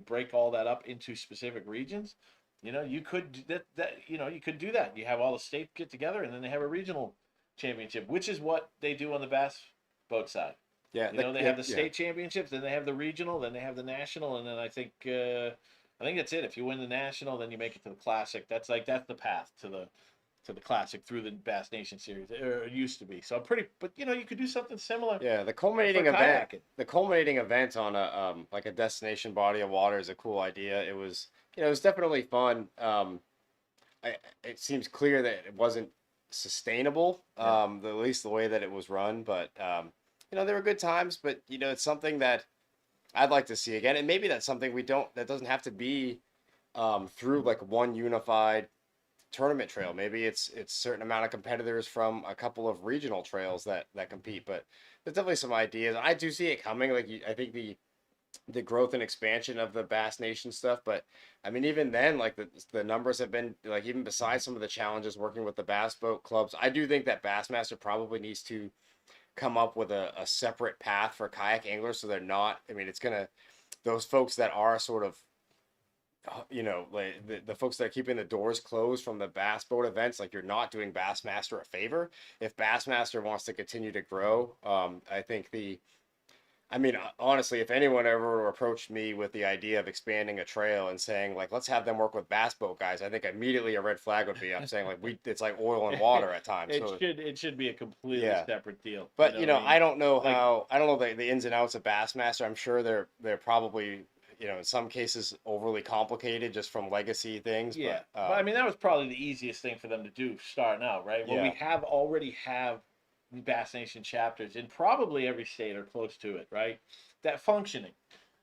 break all that up into specific regions. You could do that. You could do that. You have all the states get together, and then they have a regional championship, which is what they do on the bass boat side. Yeah, They have the state championships, then they have the regional, then they have the national, and then I think that's it. If you win the national, then you make it to the classic. That's the path to the classic through the Bass Nation series, or it used to be. So but you could do something similar. Yeah, the culminating event on a like a destination body of water is a cool idea. It was definitely fun. It seems clear that it wasn't sustainable, at least the way that it was run, but there were good times, but it's something that I'd like to see again. And maybe that's something that doesn't have to be through like one unified tournament trail. Maybe it's a certain amount of competitors from a couple of regional trails that compete, but there's definitely some ideas. I do see it coming. I think the growth and expansion of the Bass Nation stuff, but even then, like the numbers have been, like, even besides some of the challenges working with the bass boat clubs, I do think that Bassmaster probably needs to come up with a separate path for kayak anglers, so they're not, it's gonna, those folks that are sort of, like the folks that are keeping the doors closed from the bass boat events, like, you're not doing Bassmaster a favor. If Bassmaster wants to continue to grow, I think honestly, if anyone ever approached me with the idea of expanding a trail and saying, like, let's have them work with bass boat guys, I think immediately a red flag would be, I'm saying, like, it's like oil and water at times. It should be a completely separate deal. But I don't know the ins and outs of Bassmaster. I'm sure they're probably, in some cases overly complicated just from legacy things. Yeah, but that was probably the easiest thing for them to do starting out, right? Well, we already have Bass Nation chapters in probably every state or close to it, right? That functioning.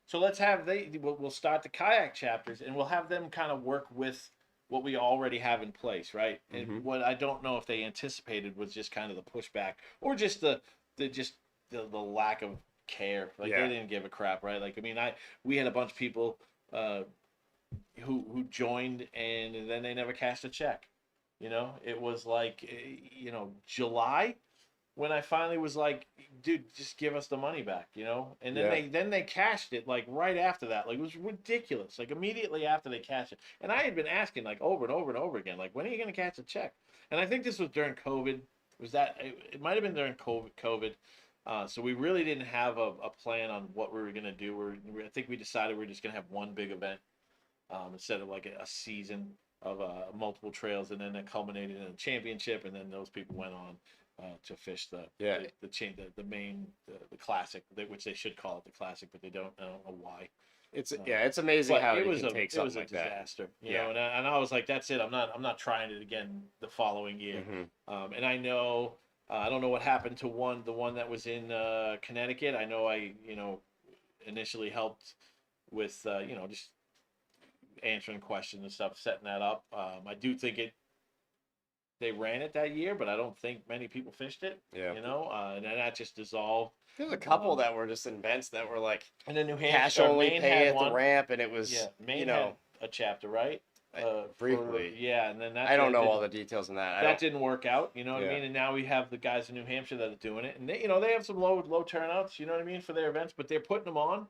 So let's have we'll start the kayak chapters, and we'll have them kind of work with what we already have in place, right? Mm-hmm. And what I don't know if they anticipated was just kind of the pushback, or just the lack of care. Like, they didn't give a crap, right? Like, we had a bunch of people who joined, and then they never cashed a check. It was like, July, when I finally was like, dude, just give us the money back, and then they cashed it, like, right after that. Like, it was ridiculous. Like, immediately after they cashed it, and I had been asking, like, over and over and over again, like, when are you going to cash a check? And I think this was during COVID. It might have been during COVID. So we really didn't have a plan on what we were going to do. I think we decided we were just going to have one big event, instead of like a season of multiple trails, and then it culminated in a championship, and then those people went on to fish the classic, which they should call it the classic, but they don't. I don't know why. It's amazing how you can take something like that. It was a disaster, you know. And I was like, that's it. I'm not trying it again the following year. Mm-hmm. And I know, I don't know what happened to the one that was in Connecticut. I know I initially helped with just answering questions and stuff, setting that up. I do think they ran it that year, but I don't think many people fished it. Yeah. And then that just dissolved. There's a couple that were just events that were like, and then New Hampshire, cash only pay at the ramp, and it was Maine had a chapter, right? Briefly. And then I don't know all the details in that. That didn't work out, you know what I mean? And now we have the guys in New Hampshire that are doing it, and they have some low turnouts, you know what I mean, for their events, but they're putting them on.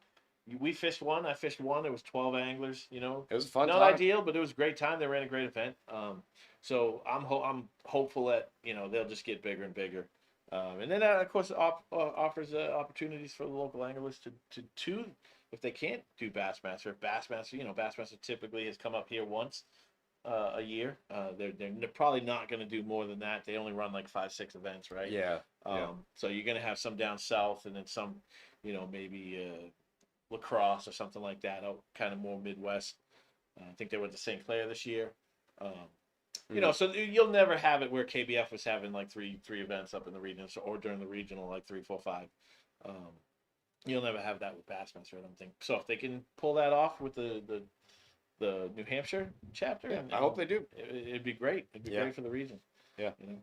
We fished one. I fished one. It was 12 anglers. It was a fun time. Not ideal, but it was a great time. They ran a great event. So I'm hopeful that they'll just get bigger and bigger. And then that, of course, offers opportunities for the local anglers to if they can't do Bassmaster. Bassmaster typically has come up here once a year. They're probably not going to do more than that. They only run like 5-6 events, right? Yeah. So you're going to have some down south, and then some, maybe lacrosse or something like that, kind of more Midwest. I think they went to St. Clair this year. So you'll never have it where KBF was having like three events up in the region, or during the regional, like 3, 4, 5. You'll never have that with Bassmaster, I don't think. So if they can pull that off with the the New Hampshire chapter. Yeah, And I hope they do. It'd be great. It'd be great for the region. Yeah. You know?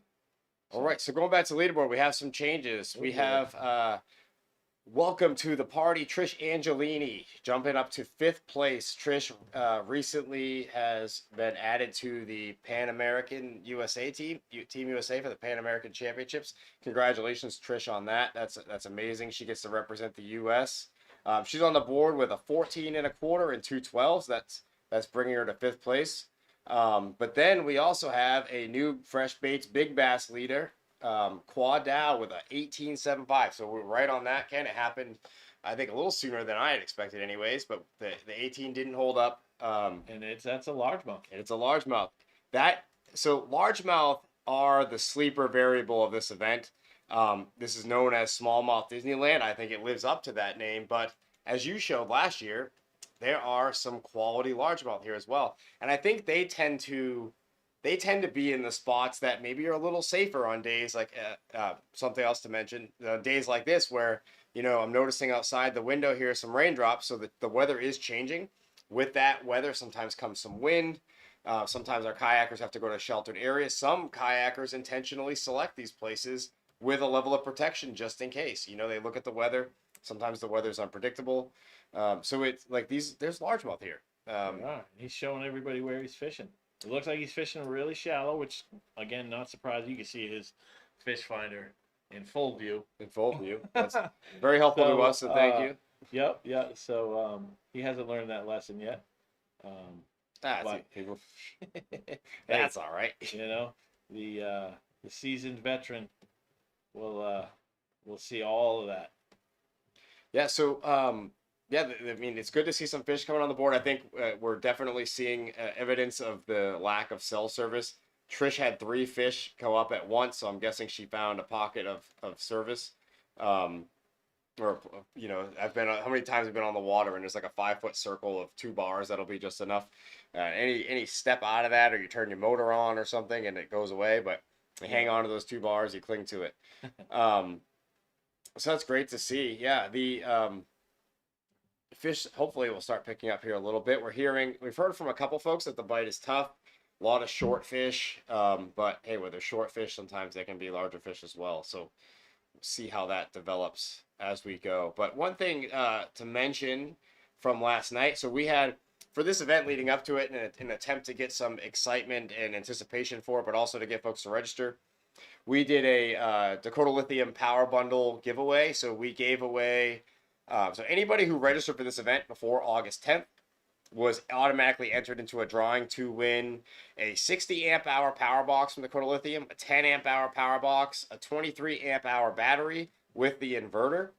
All right, so going back to leaderboard, we have some changes. We have welcome to the party, Trish Angelini, jumping up to 5th place. Trish recently has been added to the Pan American USA team, Team USA for the Pan American Championships. Congratulations, Trish, on that. That's amazing. She gets to represent the U.S. She's on the board with a 14 and a quarter and 212s. That's bringing her to 5th place. But then we also have a new Fresh Baits Big Bass leader, Quad Dow, with a 18.75. So we're right on that. It happened, I think, a little sooner than I had expected anyways, but the 18 didn't hold up. And that's a largemouth. And it's a largemouth. So largemouth are the sleeper variable of this event. This is known as smallmouth Disneyland. I think it lives up to that name, but as you showed last year, there are some quality largemouth here as well. And I think they tend to be in the spots that maybe are a little safer on days like something else to mention, days like this where, I'm noticing outside the window here some raindrops, so that the weather is changing. With that weather sometimes comes some wind. Sometimes our kayakers have to go to sheltered areas. Some kayakers intentionally select these places with a level of protection just in case. They look at the weather. Sometimes the weather's unpredictable. So it's like there's largemouth here. He's showing everybody where he's fishing. It looks like he's fishing really shallow, which, again, not surprising. You can see his fish finder in full view. That's very helpful to us, so thank you. Yep, yeah. So he hasn't learned that lesson yet. That's all right. The seasoned veteran will see all of that. Yeah, so it's good to see some fish coming on the board. I think we're definitely seeing evidence of the lack of cell service. Trish had 3 fish go up at once, so I'm guessing she found a pocket of service. I've been, how many times I've been on the water and there's like a 5-foot circle of 2 bars that'll be just enough. Any step out of that, or you turn your motor on or something and it goes away, but you hang on to those 2 bars, you cling to it. So that's great to see. Yeah, the fish hopefully will start picking up here a little bit. We've heard from a couple folks that the bite is tough, a lot of short fish, but hey, with they're short fish, sometimes they can be larger fish as well. So we'll see how that develops as we go. But one thing to mention from last night, so we had, for this event leading up to it, in an attempt to get some excitement and anticipation for it, but also to get folks to register, we did a Dakota Lithium Power Bundle giveaway. So we gave away, so anybody who registered for this event before August 10th was automatically entered into a drawing to win a 60 amp hour power box from Dakota Lithium, a 10 amp hour power box, a 23 amp hour battery with the inverter.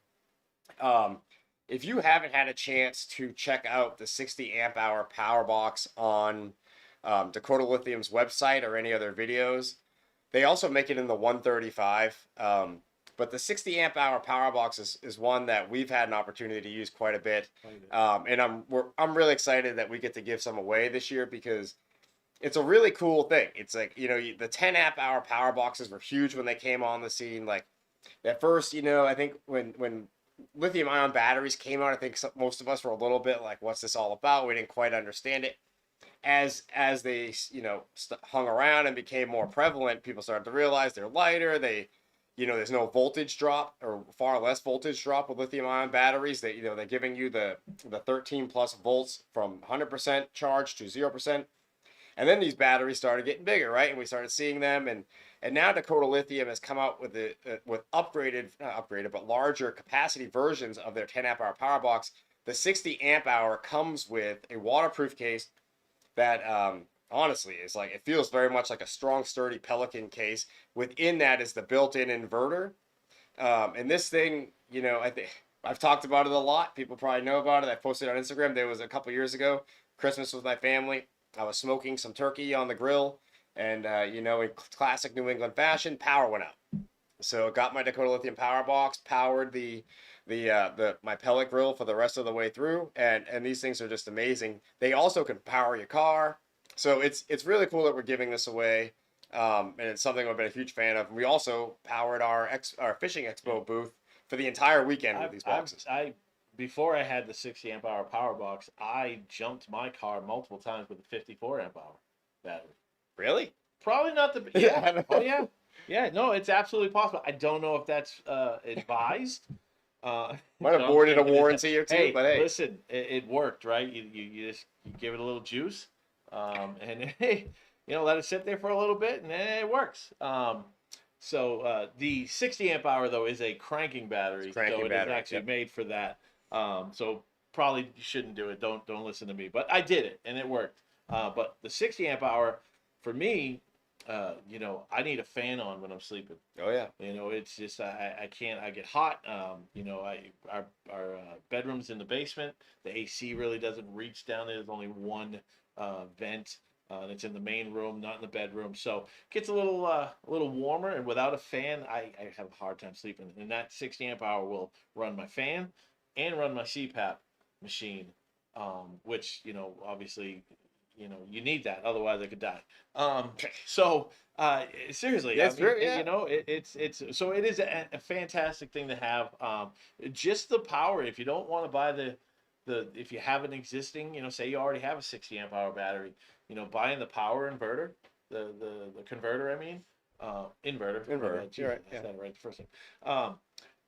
If you haven't had a chance to check out the 60 amp hour power box on Dakota Lithium's website or any other videos, they also make it in the 135. But the 60 amp hour power box is one that we've had an opportunity to use quite a bit. And I'm really excited that we get to give some away this year because it's a really cool thing. It's like, the 10 amp hour power boxes were huge when they came on the scene. Like at first, I think when lithium ion batteries came out, I think most of us were a little bit like, what's this all about? We didn't quite understand it. As they, hung around and became more prevalent, people started to realize they're lighter. There's no voltage drop, or far less voltage drop with lithium ion batteries. They're giving you the 13 plus volts from 100% charge to 0%. And then these batteries started getting bigger, right? And we started seeing them. And now Dakota Lithium has come out with not upgraded, but larger capacity versions of their 10 amp hour power box. The 60 amp hour comes with a waterproof case that honestly is like, it feels very much like a strong, sturdy Pelican case. Within that is the built-in inverter. And this thing, I think I've talked about it a lot. People probably know about it. I posted on Instagram. There was a couple years ago, Christmas with my family. I was smoking some turkey on the grill, and in classic New England fashion, power went out. So got my Dakota Lithium power box, powered my pellet grill for the rest of the way through, and these things are just amazing. They also can power your car, so it's really cool that we're giving this away, and it's something I've been a huge fan of. We also powered our Fishing Expo booth for the entire weekend with these boxes. I before I had the 60 amp hour power box, I jumped my car multiple times with a 54 amp hour battery. Really? Probably not the yeah. Oh yeah, yeah. No, it's absolutely possible. I don't know if that's advised. Might have voided a warranty or two, hey, but hey, listen, it worked, right? You just give it a little juice, and hey, let it sit there for a little bit, and then it works. So the 60 amp hour though is a cranking battery, so it is actually made for that. So probably you shouldn't do it. Don't listen to me, but I did it and it worked. But the 60 amp hour for me, I need a fan on when I'm sleeping. Oh yeah. It's just I can't. I get hot. Our bedroom's in the basement. The AC really doesn't reach down there. There's only one vent. And it's in the main room, not in the bedroom. So it gets a little warmer, and without a fan, I have a hard time sleeping. And that 60 amp hour will run my fan and run my CPAP machine, which obviously you need that, otherwise I could die. Seriously, That's true, yeah. It's so it is a fantastic thing to have. Just the power. If you don't want to buy if you have an existing, say you already have a 60 amp hour battery, buying the power inverter, the converter, inverter. You're right. I said it right the first time.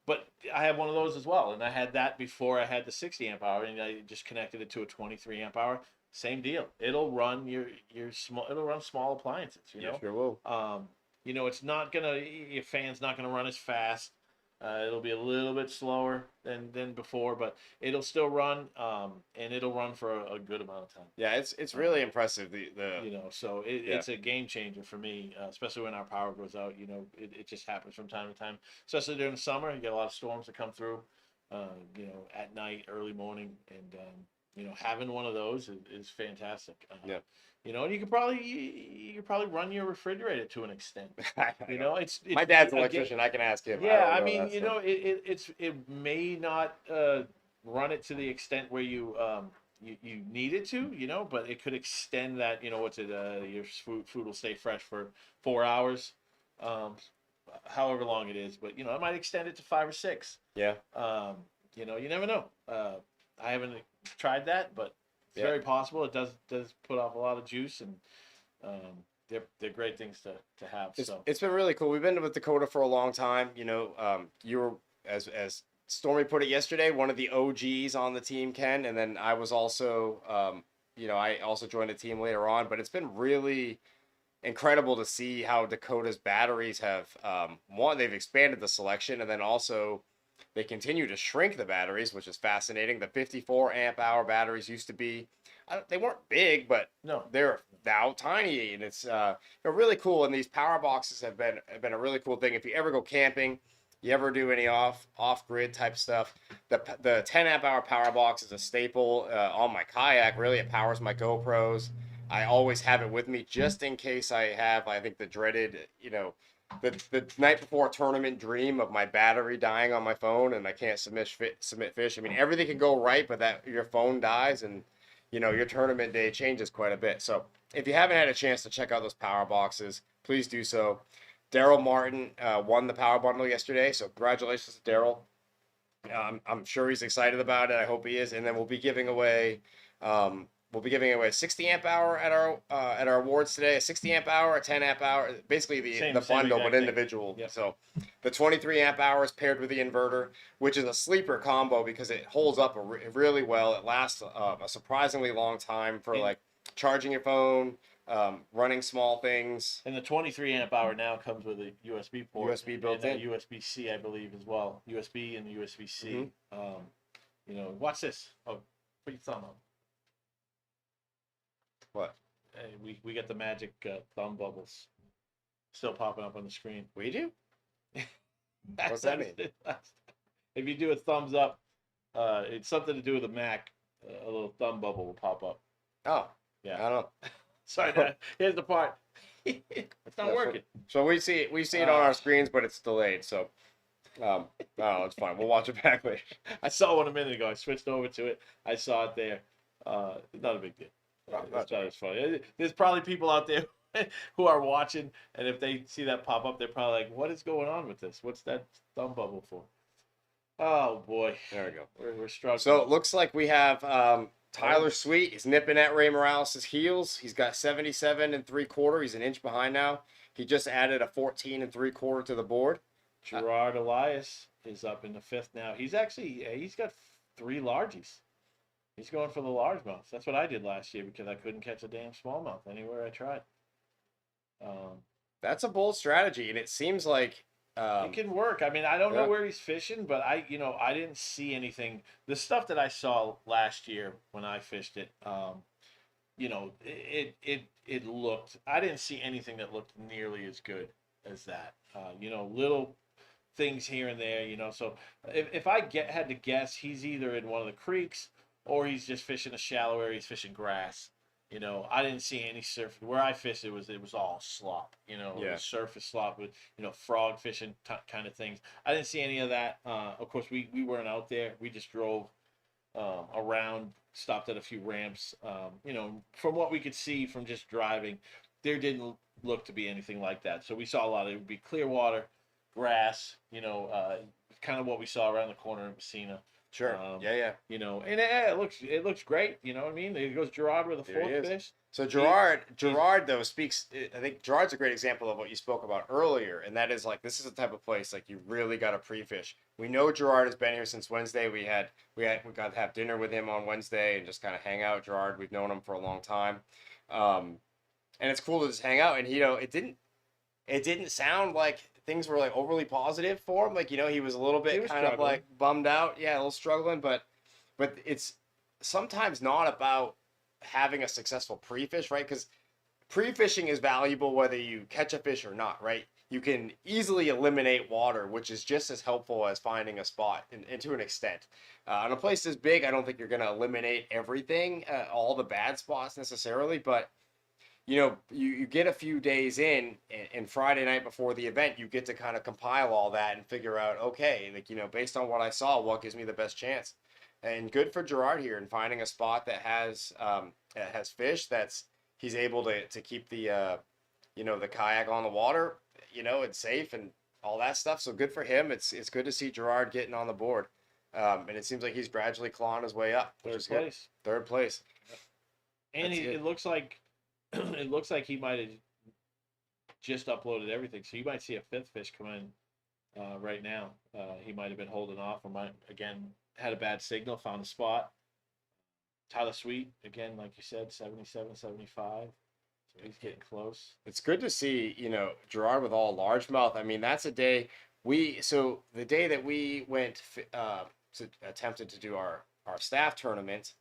But I have one of those as well, and I had that before I had the 60 amp hour, and I just connected it to a 23 amp hour. Same deal. It'll run your small. It'll run small appliances. Yeah, sure will. It's not your fan's not gonna run as fast. It'll be a little bit slower than before, but it'll still run, and it'll run for a good amount of time. Yeah, it's really impressive. So it's a game changer for me, especially when our power goes out. It just happens from time to time, especially during the summer. You get a lot of storms that come through, at night, early morning, and having one of those is fantastic. Yeah. And you could probably run your refrigerator to an extent. It's my dad's an electrician. I can ask him. Yeah, it may not run it to the extent where you need it to, but it could extend that. Your food will stay fresh for 4 hours, however long it is. But it might extend it to 5 or 6. Yeah. You never know. I haven't tried that, but it's very possible. It does put off a lot of juice, and they're great things to have. It's been really cool. We've been with Dakota for a long time. You were, as Stormy put it yesterday, one of the OGs on the team, Ken, and then I was also, I also joined the team later on. But it's been really incredible to see how Dakota's batteries have they've expanded the selection, and then also they continue to shrink the batteries, which is fascinating. The 54 amp hour batteries used to be, they weren't big, but no, they're now tiny, and it's really cool. And these power boxes have been a really cool thing. If you ever go camping, you ever do any off grid type stuff, the 10 amp hour power box is a staple on my kayak. Really, it powers my GoPros. I always have it with me just in case I think the dreaded, the night before tournament dream of my battery dying on my phone and I can't submit fish. Everything can go right, but that your phone dies and your tournament day changes quite a bit. So if you haven't had a chance to check out those power boxes, please do so. Daryl Martin won the power bundle yesterday, so congratulations to Daryl. I'm sure he's excited about it. I hope he is. And then we'll be giving away a 60 amp hour at our awards today, a 60 amp hour, a 10 amp hour, basically the bundle, but individual. Yep. So the 23 amp hour is paired with the inverter, which is a sleeper combo because it holds up really well. It lasts a surprisingly long time for like charging your phone, running small things. And the 23 amp hour now comes with a USB port. USB built in. USB-C, I believe, as well. USB and USB-C. Mm-hmm. Watch this. Oh, put your thumb up. What? Hey, we got the magic thumb bubbles still popping up on the screen. We do? What's that mean? If you do a thumbs up, it's something to do with a Mac. A little thumb bubble will pop up. Oh, yeah. I don't know. Sorry, here's the part. It's not working. So we see it on our screens, but it's delayed. So, it's fine. We'll watch it back later. I saw one a minute ago. I switched over to it. I saw it there. Not a big deal. It's not as funny. There's probably people out there who are watching, and if they see that pop up, they're probably like, "What is going on with this? What's that thumb bubble for?" Oh boy, There we go. we're struggling. So it looks like we have Tyler Sweet is nipping at Ray Morales' heels. He's got 77 and 3/4. He's an inch behind now. He just added a 14 and 3/4 to the board. Gerard Elias is up in the 5th now. He's actually he's got 3 largies. He's going for the largemouth. That's what I did last year because I couldn't catch a damn smallmouth anywhere I tried. That's a bold strategy, and it seems like It can work. I mean, I don't know Yeah. where he's fishing, but I didn't see anything. The stuff that I saw last year when I fished it, it looked. I didn't see anything that looked nearly as good as that. Little things here and there. So if I had to guess, he's either in one of the creeks or he's just fishing a shallow area. He's fishing grass. I didn't see any surf where I fished. It was all slop. It Yeah. was surface slop with frog fishing kind of things. I didn't see any of that. Of course, we weren't out there. We just drove around, stopped at a few ramps. From what we could see from just driving, there didn't look to be anything like that. So we saw a lot of it would be clear water, grass. Kind of what we saw around the corner in Messina. sure, yeah. And it looks great. You know what I mean? There goes Gerard with a There he 4th is. fish. So Gerard though speaks. I think Gerard's a great example of what you spoke about earlier, and that is like this is the type of place like you really got to pre-fish. We know Gerard has been here since Wednesday. We got to have dinner with him on Wednesday and just kind of hang out. Gerard, we've known him for a long time, and it's cool to just hang out. And it didn't sound like things were like overly positive for him. Like he was a little bit kind of like bummed out, yeah, a little struggling, but it's sometimes not about having a successful pre-fish, right? Because pre-fishing is valuable whether you catch a fish or not, right? You can easily eliminate water, which is just as helpful as finding a spot, and to an extent. On a place this big, I don't think you're going to eliminate everything, all the bad spots necessarily, but you get a few days in, and Friday night before the event, you get to kind of compile all that and figure out, okay, like, based on what I saw, what gives me the best chance. And good for Gerard here in finding a spot that has fish he's able to keep the the kayak on the water, and safe and all that stuff. So good for him. It's good to see Gerard getting on the board. And it seems like he's gradually clawing his way up, which is good. Third place. And it looks like he might have just uploaded everything. So you might see a 5th fish come in right now. He might have been holding off, or might again had a bad signal, found a spot. Tyler Sweet, again, like you said, 77, 75. So he's getting close. It's good to see, Gerard with all largemouth. I mean, that's a day the day that we went attempted to do our staff tournament,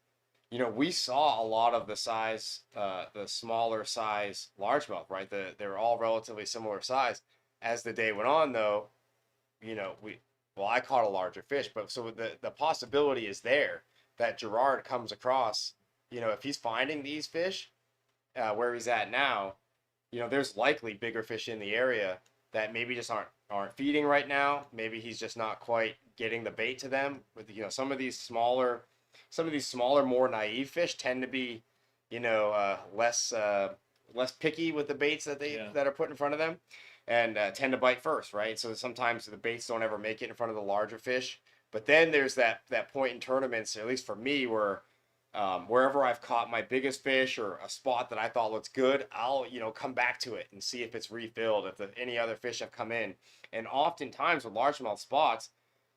we saw a lot of the smaller size largemouth, right? They're all relatively similar size. As the day went on, though, I caught a larger fish, but so the possibility is there that Gerard comes across, if he's finding these fish where he's at now, there's likely bigger fish in the area that maybe just aren't feeding right now. Maybe he's just not quite getting the bait to them. With some of these smaller, more naive fish tend to be, less picky with the baits that are put in front of them, and tend to bite first, right? So sometimes the baits don't ever make it in front of the larger fish. But then there's that point in tournaments, at least for me, where wherever I've caught my biggest fish or a spot that I thought looks good, I'll come back to it and see if it's refilled, if any other fish have come in. And oftentimes with largemouth spots,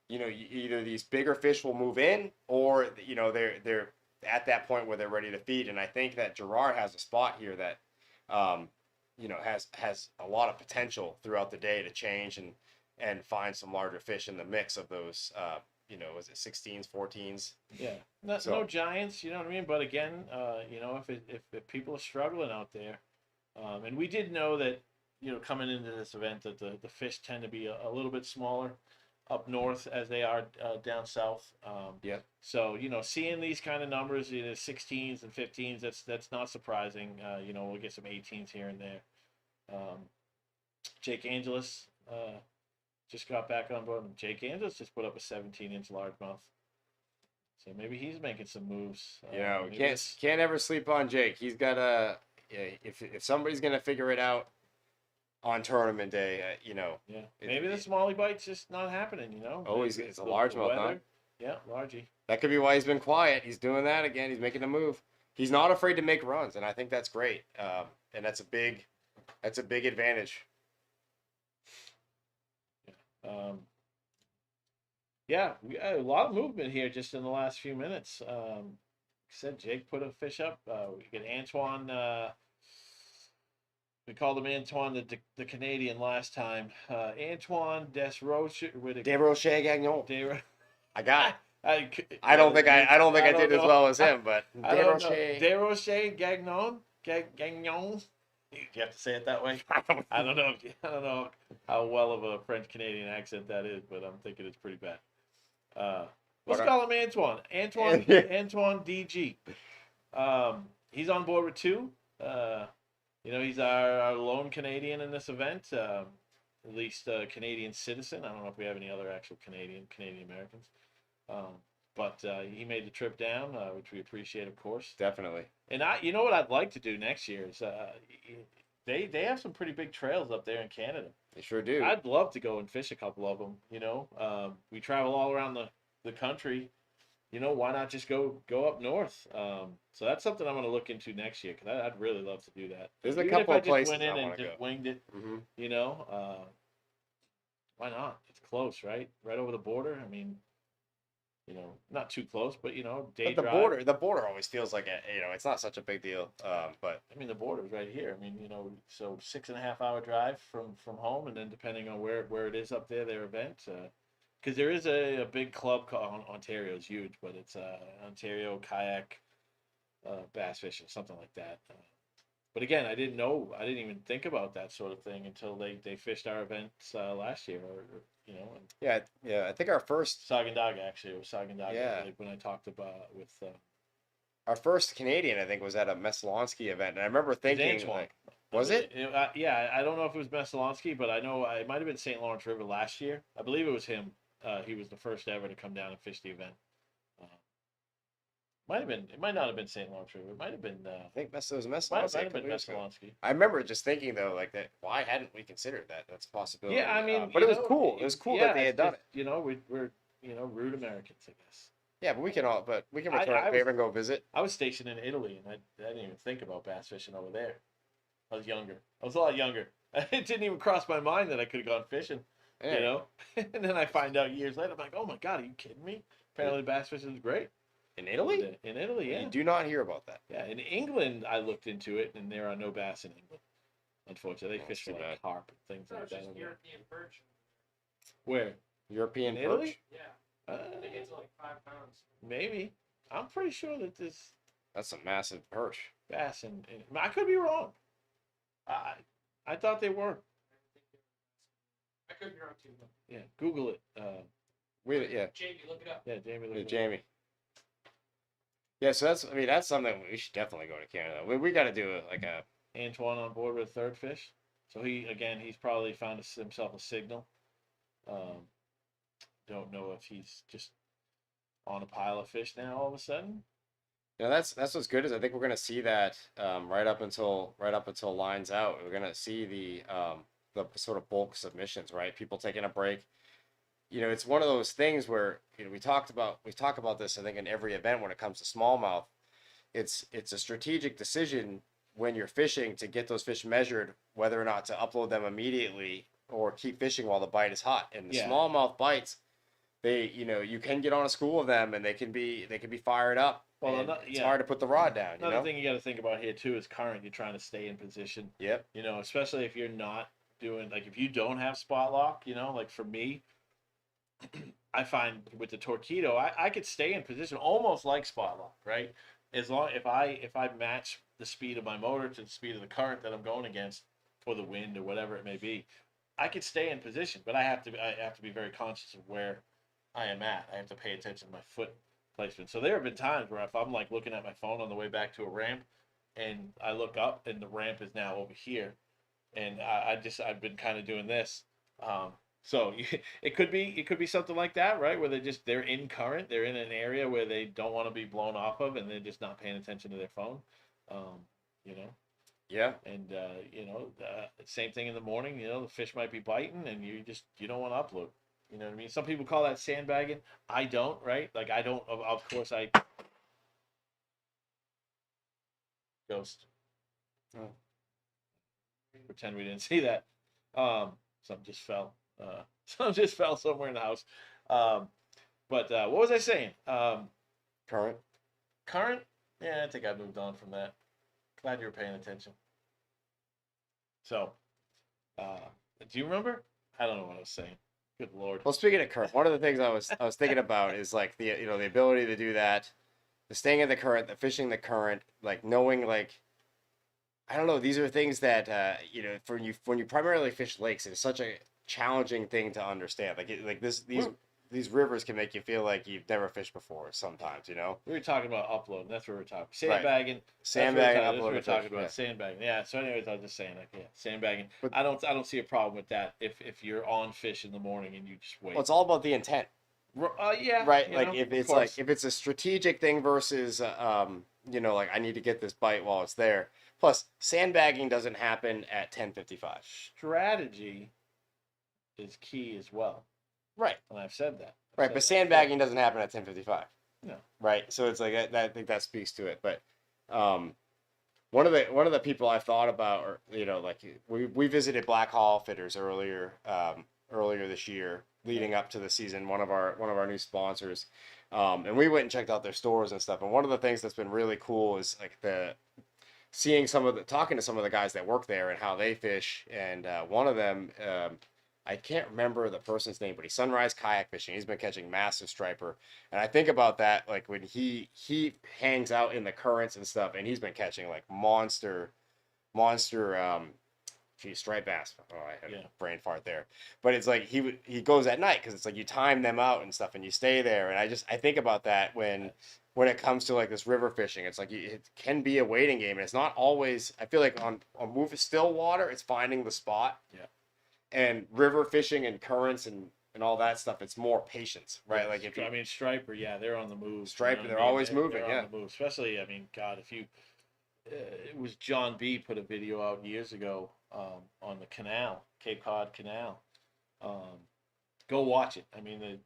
either these bigger fish will move in, or they're at that point where they're ready to feed. And I think that Gerard has a spot here that has a lot of potential throughout the day to change and find some larger fish in the mix of those, was it 16s, 14s? Yeah, no giants, you know what I mean? But again, if people are struggling out there, and we did know that, coming into this event that the fish tend to be a little bit smaller up north as they are down south. So, seeing these kind of numbers, 16s and 15s, that's not surprising. We'll get some 18s here and there. Jake Angelis just got back on board. Jake Angelis just put up a 17-inch largemouth. So maybe he's making some moves. We can't ever sleep on Jake. He's got if somebody's gonna figure it out, on tournament day. Yeah, maybe the smallie bite's just not happening. Oh, it's a largemouth, huh? Yeah, largie. That could be why he's been quiet. He's doing that again. He's making a move. He's not afraid to make runs, and I think that's great. And that's a big advantage. Yeah, we got a lot of movement here just in the last few minutes. Said Jake put a fish up. We get Antoine. We called him Antoine the Canadian last time. Antoine Desroche with a Desroche Gagnon. I got it. I don't think I did as well as him, but Desroche Gagnon. Gagnon. You have to say it that way. I don't know how well of a French Canadian accent that is, but I'm thinking it's pretty bad. Let's call him Antoine. Antoine DG. He's on board with 2. He's our lone Canadian in this event. At least a Canadian citizen. I don't know if we have any other actual Canadian Americans. But he made the trip down, which we appreciate, of course. Definitely. And you know what I'd like to do next year is they have some pretty big trails up there in Canada. They sure do. I'd love to go and fish a couple of them. We travel all around the country. Why not just go up north? So that's something I'm going to look into next year because I'd really love to do that. There's a couple of places went in I and want to just go. winged it. Why not? It's close, right? Right over the border. I mean, not too close, but day But drive. the border always feels like it's not such a big deal. But I mean, the border's right here. I mean, so 6.5 hour drive from home, and then depending on where it is up there, their event. Because there is a big club called Ontario's huge, but it's Ontario Kayak Bass Fishing, something like that. But again, I didn't even think about that sort of thing until they fished our events last year, and yeah. I think our first Sagandaga, actually, it was Sagandaga. Yeah. When I talked about with our first Canadian, I think, was at a Meslonsky event, and I remember thinking, Antoine. Was it? Yeah, I don't know if it was Meslonsky, but I know it might have been St. Lawrence River last year. I believe it was him. He was the first ever to come down and fish the event. It might not have been St. Lawrence River. It might have been. I think it was Meslonsky. Might have been Meslonsky. I remember just thinking though, like that. Why hadn't we considered that? That's a possibility. Yeah, I mean, but it was cool. It was cool that they had done it. We're rude Americans, I guess. Yeah, but we can return a favor and go visit. I was stationed in Italy, and I didn't even think about bass fishing over there. I was younger. I was a lot younger. It didn't even cross my mind that I could have gone fishing. Yeah. And then I find out years later, I'm like, oh my God, are you kidding me? Apparently bass fishing is great. In Italy? In Italy, yeah. You do not hear about that. Yeah, in England, I looked into it, and there are no bass in England. Unfortunately, they fish for like carp and things like that. European perch. Where? European in perch? Italy? Yeah. I think it's like 5 pounds. Maybe. I'm pretty sure that this. That's a massive perch. Bass and I could be wrong. I thought they were. I could be wrong too. But Yeah, Google it. Yeah. Jamie, look it up. Yeah, Jamie. Look Yeah, it up. Jamie. Yeah, so that's something we should definitely go to Canada. We got to do a Antoine on board with a third fish. So he's probably found himself a signal. Don't know if he's just on a pile of fish now all of a sudden. that's what's good is I think we're gonna see that right up until lines out. We're gonna see the sort of bulk submissions, right? People taking a break. It's one of those things where we talk about this, I think, in every event when it comes to smallmouth. It's a strategic decision when you're fishing to get those fish measured, whether or not to upload them immediately or keep fishing while the bite is hot. And the smallmouth bites, you can get on a school of them and they can be fired up. Well, it's hard to put the rod down. Another thing you got to think about here too is current. You're trying to stay in position. Yep. Especially if you're not doing if you don't have spot lock. Like for me, I find with the Torpedo, I could stay in position almost like spot lock, right? As long if I match the speed of my motor to the speed of the current that I'm going against, or the wind or whatever it may be, I could stay in position, but I have to be very conscious of where I am at. I have to pay attention to my foot placement. So there have been times where if I'm looking at my phone on the way back to a ramp, and I look up and the ramp is now over here, and I've been kind of doing this. So it could be something like that, right? Where they're in current, they're in an area where they don't want to be blown off of, and they're just not paying attention to their phone. Yeah. And same thing in the morning. The fish might be biting, and you don't want to upload. You know what I mean? Some people call that sandbagging. I don't, right? Like I don't. Of course, I ghost. Oh. Pretend we didn't see that. Something just fell. Something just fell somewhere in the house. But what was I saying? Current. Current? Yeah, I think I moved on from that. Glad you were paying attention. So, do you remember? I don't know what I was saying. Good Lord. Well, speaking of current, one of the things I was thinking about is like the the ability to do that, the staying in the current, the fishing the current, like knowing like I don't know. These are things that for when you primarily fish lakes, it's such a challenging thing to understand. These rivers can make you feel like you've never fished before. Sometimes, We were talking about uploading. That's what we're talking. Right. Sandbagging. Sandbagging, That's what uploading we're talking fish, about. yeah. Sandbagging. Yeah. So, anyways, I was just saying, like, yeah, sandbagging. But- I don't see a problem with that if you're on fish in the morning and you just wait. Well, it's all about the intent, Yeah. right? you Like know, if of it's course. if it's a strategic thing versus like I need to get this bite while it's there. Plus, sandbagging doesn't happen at 10:55. Strategy is key as well, Right. and I've said that. Right, said but that sandbagging doesn't happen at 10:55. No. Right, so it's like I think that speaks to it. But one of the people I thought about, or like we visited Black Hall Fitters earlier this year, leading up to the season. One of our new sponsors, and we went and checked out their stores and stuff. And one of the things that's been really cool is like talking to some of the guys that work there and how they fish. And one of them, I can't remember the person's name, but he's sunrise kayak fishing. He's been catching massive striper, and I think about that like when he hangs out in the currents and stuff, and he's been catching like monster, striped bass. Oh, I had a brain fart there, but it's like he goes at night because it's like you time them out and stuff, and you stay there, and I think about that when it comes to like this river fishing. It's like it can be a waiting game, and it's not always. I feel like on still water, it's finding the spot. Yeah. And river fishing and currents and all that stuff, it's more patience, right? Like striper, yeah, they're on the move. Striper, what they're I mean? always moving, they're yeah. on the move. Especially, I mean, God, if you, it was John B. put a video out years ago on the canal, Cape Cod Canal. Go watch it. I mean,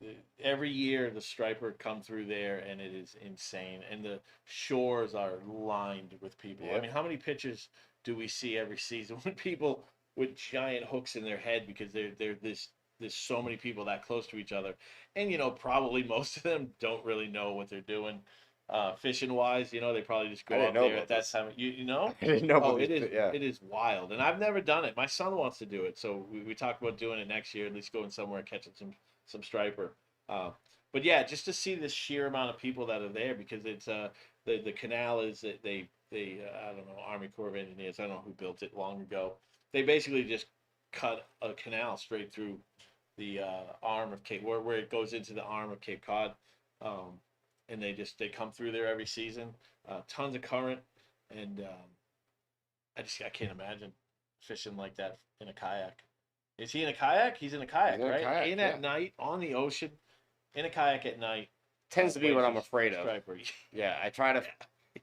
every year the striper come through there, and it is insane. And the shores are lined with people. Yeah. I mean, how many pictures do we see every season when people with giant hooks in their head because there's so many people that close to each other, and probably most of them don't really know what they're doing fishing wise. They probably just go out there at that time. You know? I didn't know. Oh, it is wild, and I've never done it. My son wants to do it, so we talked about doing it next year. At least going somewhere and catching some striper. But yeah, just to see the sheer amount of people that are there, because it's the canal is they I don't know, Army Corps of Engineers. I don't know who built it long ago. They basically just cut a canal straight through the arm of Cape, where it goes into the arm of Cape Cod, and they come through there every season. Tons of current, and I can't imagine fishing like that in a kayak. Is he in a kayak? He's in a kayak, He's in a right? kayak, in yeah. at night on the ocean, in a kayak at night. Tends to be what I'm Waiting afraid for of. striper. Yeah, I try to.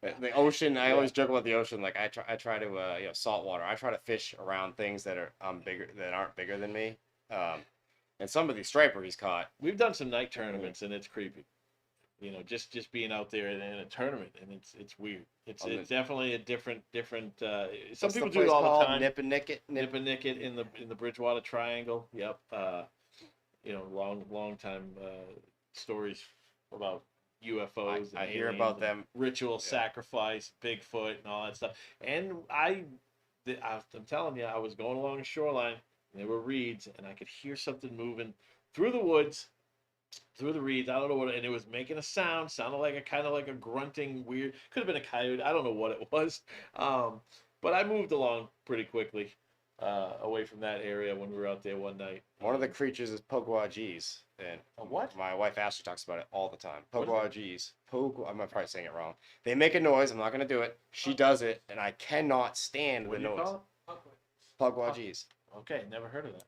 The ocean. I always joke about the ocean. Like I try to salt water. I try to fish around things that are bigger that aren't bigger than me. And some of these striper he's caught. We've done some night tournaments, and it's creepy. Just being out there in a tournament, and it's weird. It's definitely a different. Some people do it all the time. Nip and nick it. Nip and nick it in the Bridgewater Triangle. Yep. Long time stories about UFOs. I and hear aliens about and them. Ritual sacrifice, Bigfoot, and all that stuff. And I'm telling you, I was going along the shoreline, and there were reeds, and I could hear something moving through the woods, through the reeds. I don't know what, and it was making a sound. Sounded like a grunting weird. Could have been a coyote. I don't know what it was. But I moved along pretty quickly away from that area when we were out there one night. One of the creatures is Pogwagees, and what? My wife Ashley talks about it all the time. What is Pogwagees. I'm probably saying it wrong. They make a noise. I'm not going to do it. She does it, and I cannot stand What the do you noise. call it? Pogwagees. Okay, never heard of that.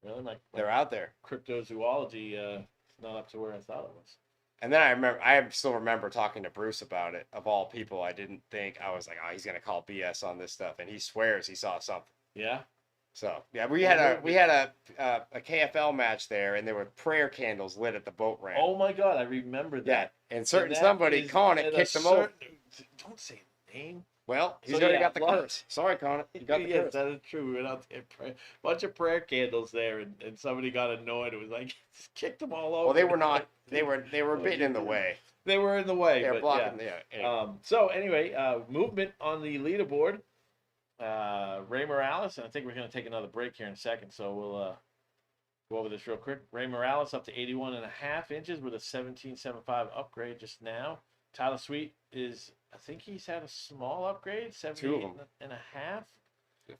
Really, They're out there. Cryptozoology not up to where I thought it was. And then I still remember talking to Bruce about it. Of all people, I didn't think, I was like, oh, he's gonna call BS on this stuff, and he swears he saw something. Yeah. So yeah, we had a KFL match there, and there were prayer candles lit at the boat ramp. Oh my God, I remember that. Yeah, and that somebody is Conant at a kicked him over. Don't say the name. Well, he's So, already yeah, got the well- curse. Sorry, Conant, you got the Yes, curse. that is true. We went out there, bunch of prayer candles there, and somebody got annoyed. It was like kicked them all over. Well, they were not. They were a bit in the way. They were in the way. They were but blocking. Yeah. Yeah. Anyway. So anyway, movement on the leaderboard. Ray Morales, and I think we're going to take another break here in a second, so we'll go over this real quick. Ray Morales up to 81.5 inches with a 17.75 upgrade just now. Tyler Sweet is, I think he's had a small upgrade, 78.5.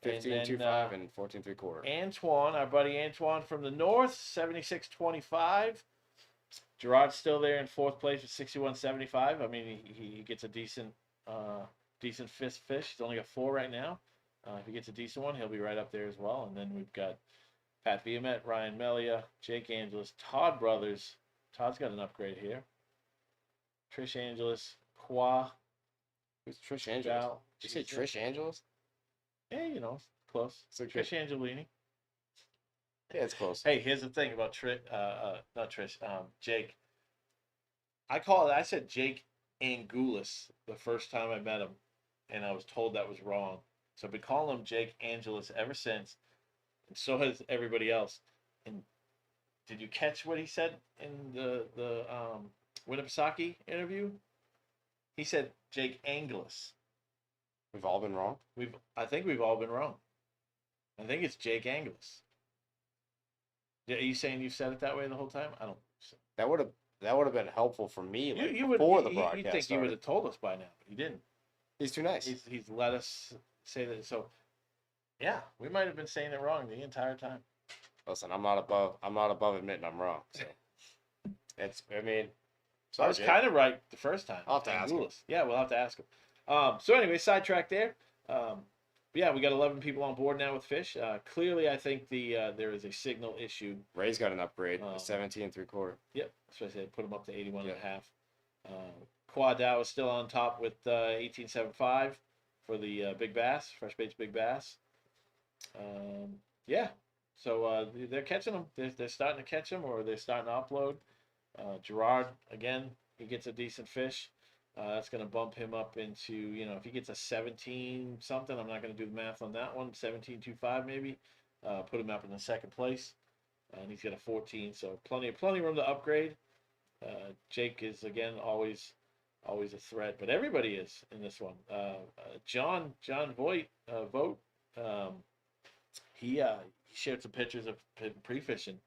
15.25 and 14.75. Antoine, our buddy Antoine from the north, 76.25. Gerard's still there in fourth place with 61.75. I mean, he gets a decent fish. He's only got 4 right now. If he gets a decent one, he'll be right up there as well. And then we've got Pat Viamet, Ryan Melia, Jake Angeles, Todd Brothers. Todd's got an upgrade here. Trish Angeles, Qua. Who's Trish Angeles? Did you say Trish Angeles? Yeah, you know, close. It's okay. Trish Angelini. Yeah, it's close. Hey, here's the thing about Jake. I said Jake Angulis the first time I met him, and I was told that was wrong. So I've been calling him Jake Angelis ever since, and so has everybody else. And did you catch what he said in the Winnipesaukee interview? He said Jake Angelis. We've all been wrong. I think we've all been wrong. I think it's Jake Angelis. Are you saying you said it that way the whole time? I don't. That would have been helpful for me. Like, You before would. the broadcast You'd think started. he would have told us by now, but he didn't. He's too nice. He's let us say that. So, yeah, we might have been saying it wrong the entire time. Listen, I'm not above admitting I'm wrong. So it's. I mean, I was kind of right the first time. I'll have to ask him. Yeah, we'll have to ask him. So anyway, sidetrack there. But yeah, we got 11 people on board now with fish. Clearly, I think there is a signal issue. Ray's got an upgrade, 17.75. Yep, that's what I said. Put him up to 81.5. Quad Dow is still on top with 18.75 for the big bass, fresh baits big bass. Yeah, so they're catching them. They're starting to catch them, or they're starting to upload. Gerard, again, he gets a decent fish. That's going to bump him up into, if he gets a 17 something, I'm not going to do the math on that one, 17.25 maybe, put him up in the second place. And he's got a 14, so plenty of room to upgrade. Jake is, again, always a threat, but everybody is in this one. John Vogt, he shared some pictures of him pre-fishing,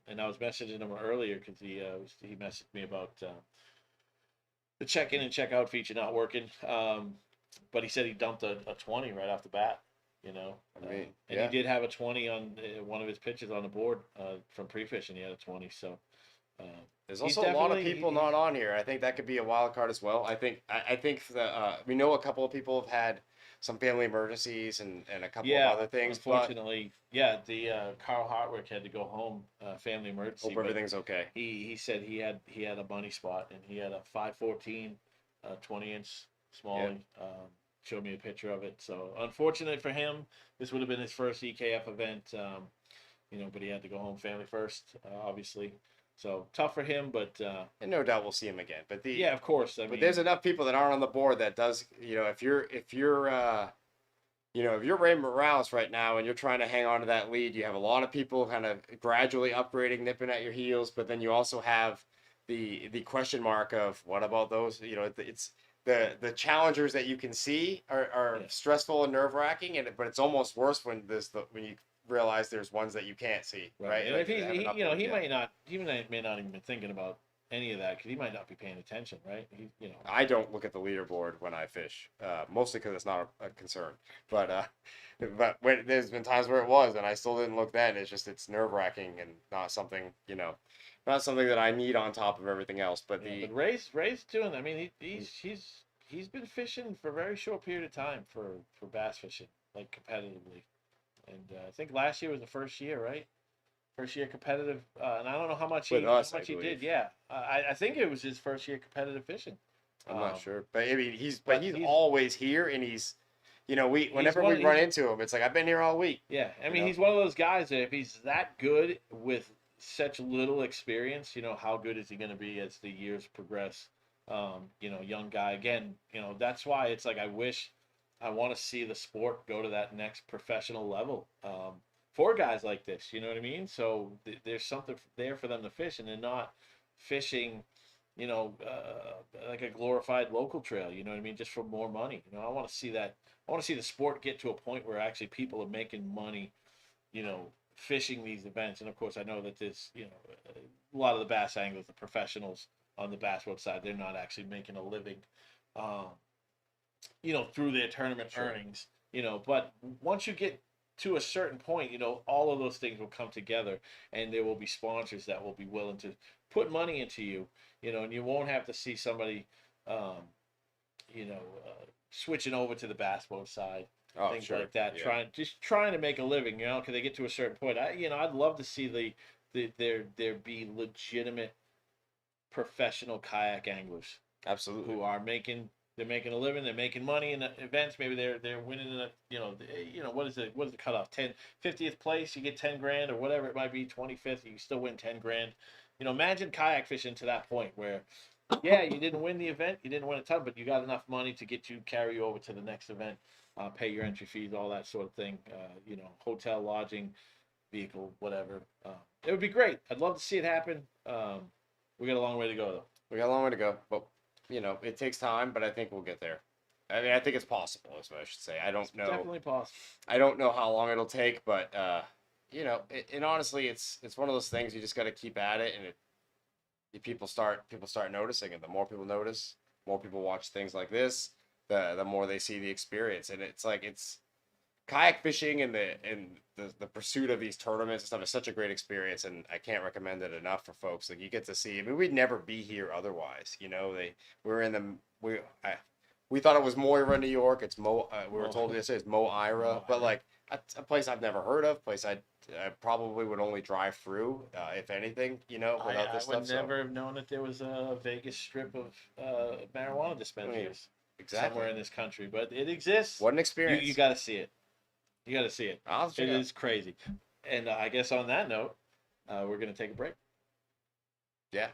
and I was messaging him earlier because he messaged me about the check-in and check-out feature not working, but he said he dumped a 20 right off the bat. And he did have a 20 on one of his pitches on the board from pre-fishing. He had a 20, so. There's also a lot of people not on here. I think that could be a wild card as well. I think we know a couple of people have had some family emergencies and a couple of other things. Unfortunately, the Carl Hartwick had to go home, family emergency. Hope everything's okay. He said he had a money spot, and he had a 514, 20-inch small. Showed me a picture of it. So unfortunate for him. This would have been his first EKF event, but he had to go home family first, obviously. So tough for him, but and no doubt we'll see him again. But of course. But there's enough people that aren't on the board that does. If you're Ray Morales right now and you're trying to hang on to that lead, you have a lot of people kind of gradually upgrading, nipping at your heels. But then you also have the question mark of what about those? It's the challengers that you can see are stressful and nerve wracking, but it's almost worse when you realize there's ones that you can't see, right? And Like, if he may not even been thinking about any of that because he might not be paying attention, right? I don't look at the leaderboard when I fish, mostly because it's not a concern. But there's been times where it was, and I still didn't look then. It's nerve wracking and not something not something that I need on top of everything else. But but Ray's doing. I mean, he's been fishing for a very short period of time for bass fishing, like competitively. And I think last year was the first year, right? first year competitive, and I don't know how much With he us, how I much he did. believe. Yeah, I think it was his first year competitive fishing. I'm not sure, but I mean, he's but he's he's- always here, and he's, you know, whenever we run into him, it's like I've been here all week. Yeah, I You mean, know? he's one of those guys that if he's that good with such little experience, you know, how good is he going to be as the years progress? You know, young guy again. You know, that's why it's like I want to see the sport go to that next professional level for guys like this. You know what I mean? So there's something there for them to fish, and they're not fishing, you know, like a glorified local trail. You know what I mean? Just for more money. You know, I want to see that. I want to see the sport get to a point where actually people are making money, you know, fishing these events. And of course, I know that there's, you know, a lot of the bass anglers, the professionals on the bass boat side, they're not actually making a living, you know, through their tournament earnings, you know. But once you get to a certain point, you know, all of those things will come together, and there will be sponsors that will be willing to put money into you, you know, and you won't have to see somebody, you know, switching over to the bass boat side, things sure. like that, Yeah. trying to make a living, you know, because they get to a certain point. I'd love to see there be legitimate professional kayak anglers Absolutely. who are making a living, they're making money in the events. Maybe they're winning in a, you know, what is the cutoff? 50th place, you get 10 grand or whatever it might be, 25th, you still win 10 grand. You know, imagine kayak fishing to that point where, yeah, you didn't win the event, you didn't win a ton, but you got enough money to carry you over to the next event, pay your entry fees, all that sort of thing. You know, hotel, lodging, vehicle, whatever. It would be great. I'd love to see it happen. We got a long way to go though. We got a long way to go, but you know, it takes time, but I think we'll get there. I mean, I think it's possible, is what I should say. I don't know. Definitely possible. I don't know how long it'll take, but you know, and honestly, it's one of those things you just got to keep at it, and people start noticing, and the more people notice, more people watch things like this, the more they see the experience, and it's like kayak fishing and the pursuit of these tournaments and stuff is such a great experience, and I can't recommend it enough for folks. Like, you get to see. I mean, we'd never be here otherwise. You know, we thought it was Moira, New York. It's we were told yesterday it's Moira, but like a place I've never heard of, place I probably would only drive through, if anything. You know, without this I would stuff. never have known that there was a Vegas strip of marijuana dispensaries Exactly. somewhere in this country, but it exists. What an experience! You got to see it. You got to see it. I'll check It it out. is crazy. And I guess on that note, we're going to take a break. Yeah.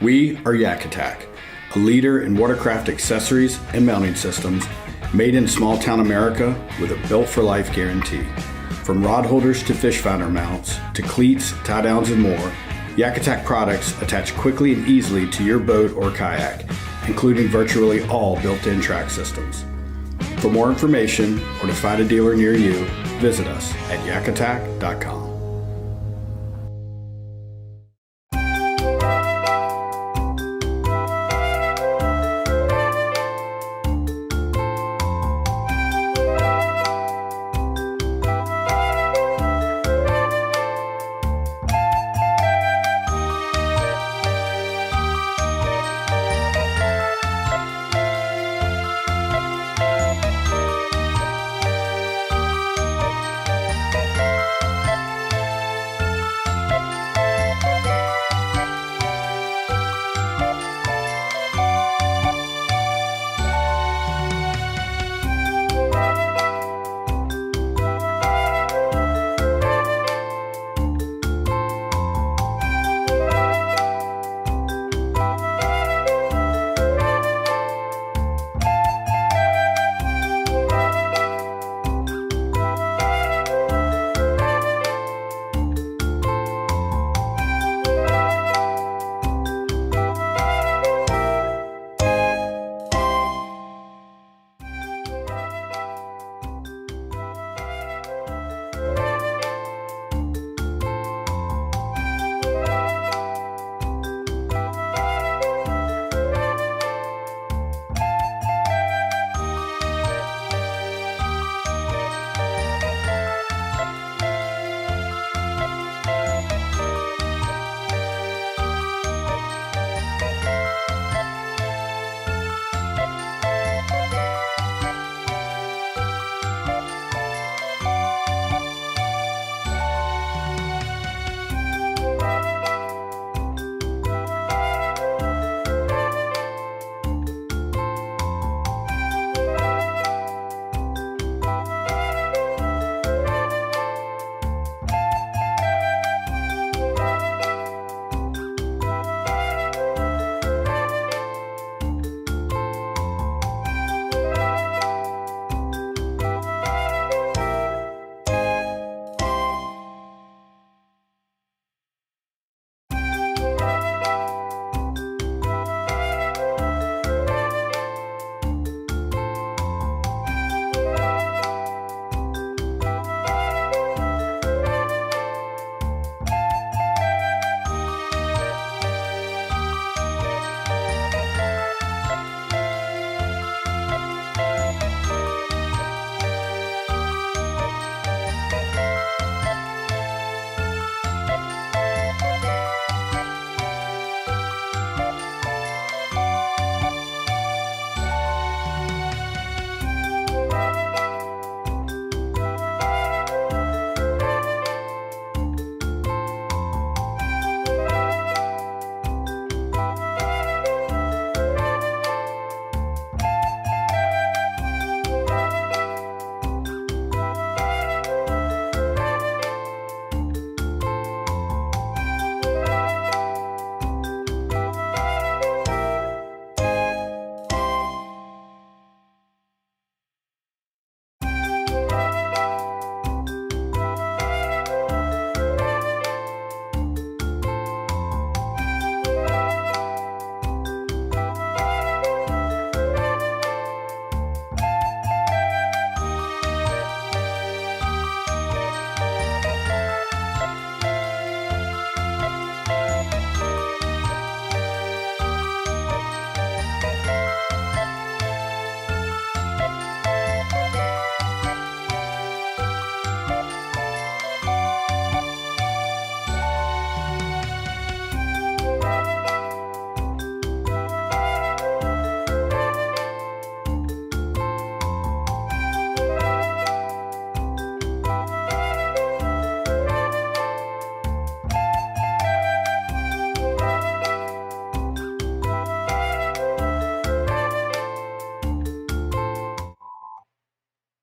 We are Yak Attack, a leader in watercraft accessories and mounting systems made in small town America with a built for life guarantee. From rod holders to fish finder mounts to cleats, tie downs, and more, Yak Attack products attach quickly and easily to your boat or kayak, including virtually all built-in track systems. For more information or to find a dealer near you, visit us at yakattack.com.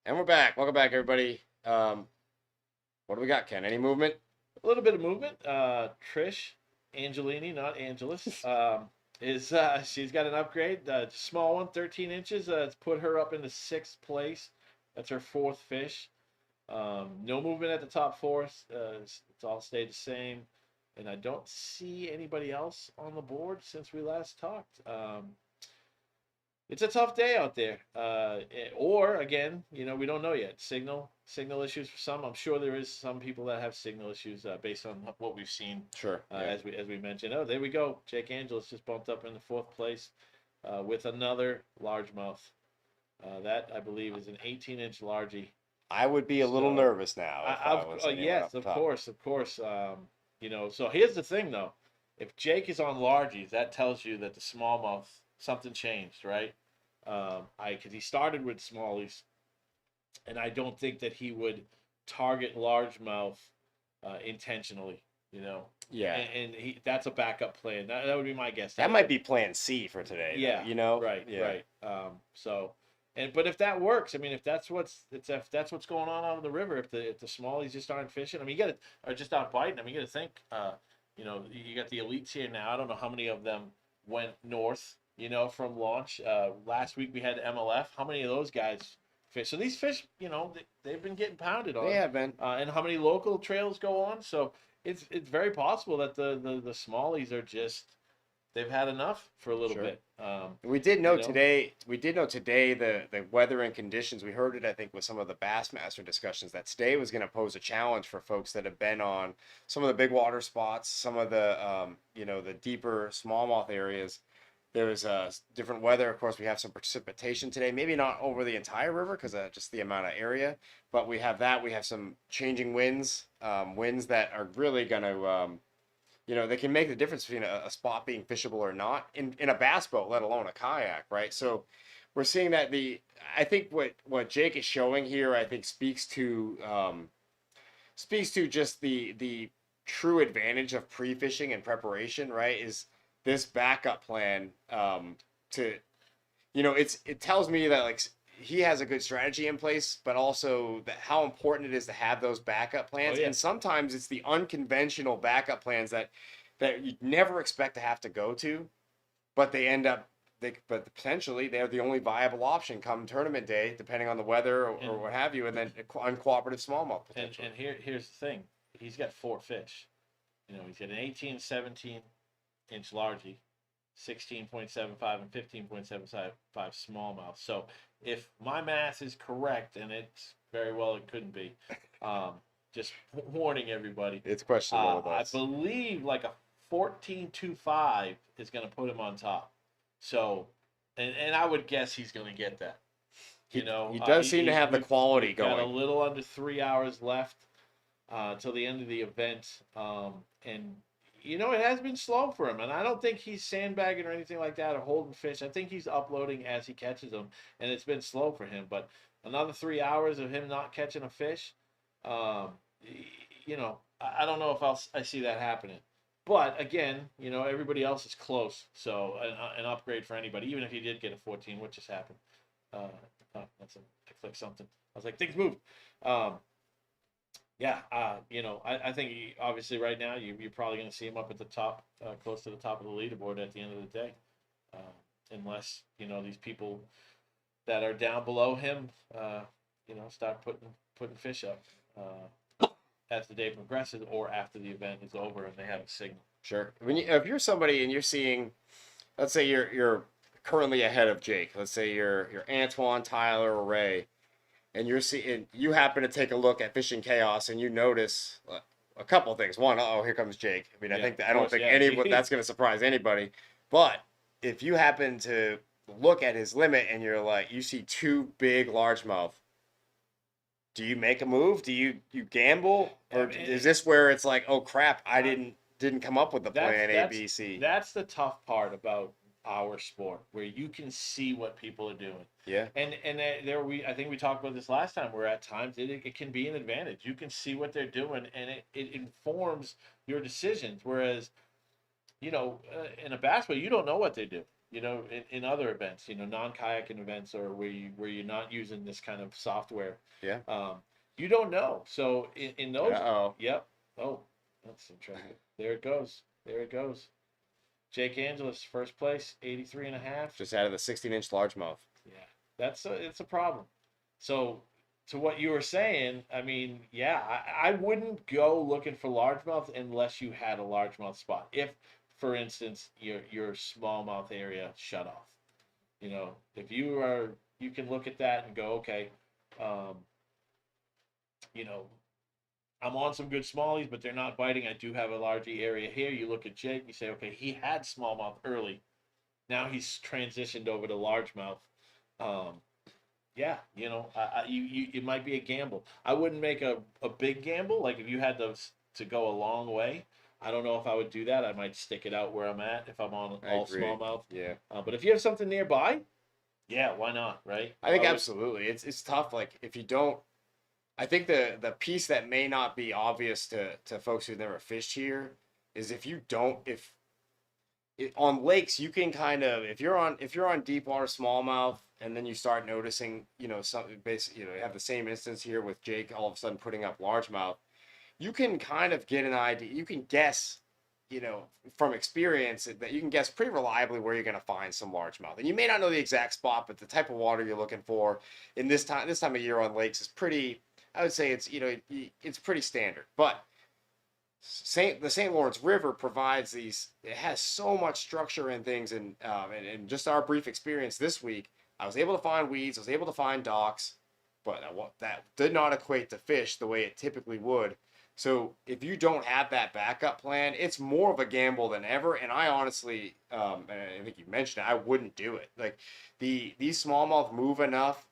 And we're back. Welcome back, everybody. What do we got, Ken? Any movement? A little bit of movement. Trish Angelini, not Angelus, is she's got an upgrade, small one, 13 inches. It's put her up into 6th place. That's her 4th fish. No movement at the top 4. It's all stayed the same, and I don't see anybody else on the board since we last talked. It's a tough day out there. Or again, we don't know yet. Signal issues for some. I'm sure there is some people that have signal issues based on what we've seen. Sure. As we mentioned. Oh, there we go. Jake Angeles just bumped up into 4th place with another largemouth. That I believe is an 18-inch largie. I would be a little nervous now. If I was anyone yes, up of top. course. So here's the thing though. If Jake is on largies, that tells you that the smallmouth, something changed, right? Because he started with smallies, and I don't think that he would target largemouth intentionally. Yeah. And that's a backup plan. That would be my guess. That might be plan C for today. Yeah. Though, Right. Yeah. Right. But if that works, I mean, if that's what's going on out of the river, if the smallies just aren't fishing, I mean, or just aren't biting. I mean, you got to think. You got the elites here now. I don't know how many of them went north. From launch. Last week we had MLF. How many of those guys fish? So these fish, they've been getting pounded on. They have been. And how many local trails go on? So it's very possible that the smallies are just, they've had enough for a little bit. We did know today. We did know today the weather and conditions. We heard it, I think, with some of the Bassmaster discussions that today was going to pose a challenge for folks that have been on some of the big water spots, some of the the deeper smallmouth areas. There's different weather. Of course, we have some precipitation today. Maybe not over the entire river because just the amount of area. But we have that. We have some changing winds, winds that are really going to, they can make the difference between a spot being fishable or not in a bass boat, let alone a kayak, right? So we're seeing that I think what Jake is showing here, I think speaks to just the true advantage of pre-fishing and preparation, right? Is this backup plan it tells me that like he has a good strategy in place, but also that how important it is to have those backup plans. And sometimes it's the unconventional backup plans that you never expect to have to go to, but but potentially they're the only viable option come tournament day, depending on the weather or what have you, and then uncooperative smallmouth potential. And here's the thing. He's got 4 fish. He's got an 18, 17-inch largie, 16.75 and 15.75 smallmouth. So if my math is correct, and it's very well it couldn't be, just warning everybody. It's questionable with us. I believe like a 14.25 is going to put him on top. So, and I would guess he's going to get that. He does seem to have the quality going. Got a little under 3 hours left till the end of the event, and it has been slow for him, and I don't think he's sandbagging or anything like that or holding fish. I think he's uploading as he catches them, and it's been slow for him. But another 3 hours of him not catching a fish, I don't know if I see that happening. But again, everybody else is close, so an upgrade for anybody, even if he did get a 14. What just happened? I clicked something. I was like, things moved. I think obviously right now you're probably going to see him up at the top, close to the top of the leaderboard at the end of the day, unless these people that are down below him, start putting fish up as the day progresses or after the event is over and they have a signal. Sure. If you're somebody and you're seeing, let's say you're currently ahead of Jake. Let's say you're Antoine, Tyler, or Ray. And you happen to take a look at Fishing Chaos and you notice a couple of things. One, here comes Jake. I mean, I don't think that's going to surprise anybody. But if you happen to look at his limit and you're like, you see 2 big largemouth, do you make a move? Do you gamble? Or is this where it's like, oh crap, I didn't come up with the plan A, B, C? That's the tough part about our sport, where you can see what people are doing. Yeah. And I think we talked about this last time, where at times it can be an advantage. You can see what they're doing, and it informs your decisions. Whereas, in a bass boat, you don't know what they do. In other events, non-kayaking events, or where you're not using this kind of software. Yeah. You don't know. So in those. Uh-oh. Yep. Oh, that's interesting. There it goes. Jake Angelis, first place, 83.5. Just out of the 16-inch largemouth. Yeah, it's a problem. So to what you were saying, I mean, yeah, I wouldn't go looking for largemouth unless you had a largemouth spot. If, for instance, your smallmouth area shut off, if you can look at that and go, okay, um, you know, I'm on some good smallies, but they're not biting. I do have a larger area here. You look at Jake, you say, okay, he had smallmouth early. Now he's transitioned over to largemouth. Yeah, it might be a gamble. I wouldn't make a big gamble. Like if you had to go a long way, I don't know if I would do that. I might stick it out where I'm at if I'm on all smallmouth. Yeah. But if you have something nearby, yeah, why not, right? I think absolutely. It's tough. Like if you don't, I think the piece that may not be obvious to folks who've never fished here is on lakes you can kind of if you're on deep water smallmouth and then you start noticing something basically you have the same instance here with Jake all of a sudden putting up largemouth, you can kind of get an idea. You can guess from experience that you can guess pretty reliably where you're going to find some largemouth, and you may not know the exact spot, but the type of water you're looking for in this time of year on lakes is pretty. I would say it's pretty standard, but the St. Lawrence River provides these. It has so much structure and things, and just our brief experience this week, I was able to find weeds, I was able to find docks, but that did not equate to fish the way it typically would. So if you don't have that backup plan, it's more of a gamble than ever. And I honestly, and I think you mentioned it, I wouldn't do it. Like these smallmouth move enough.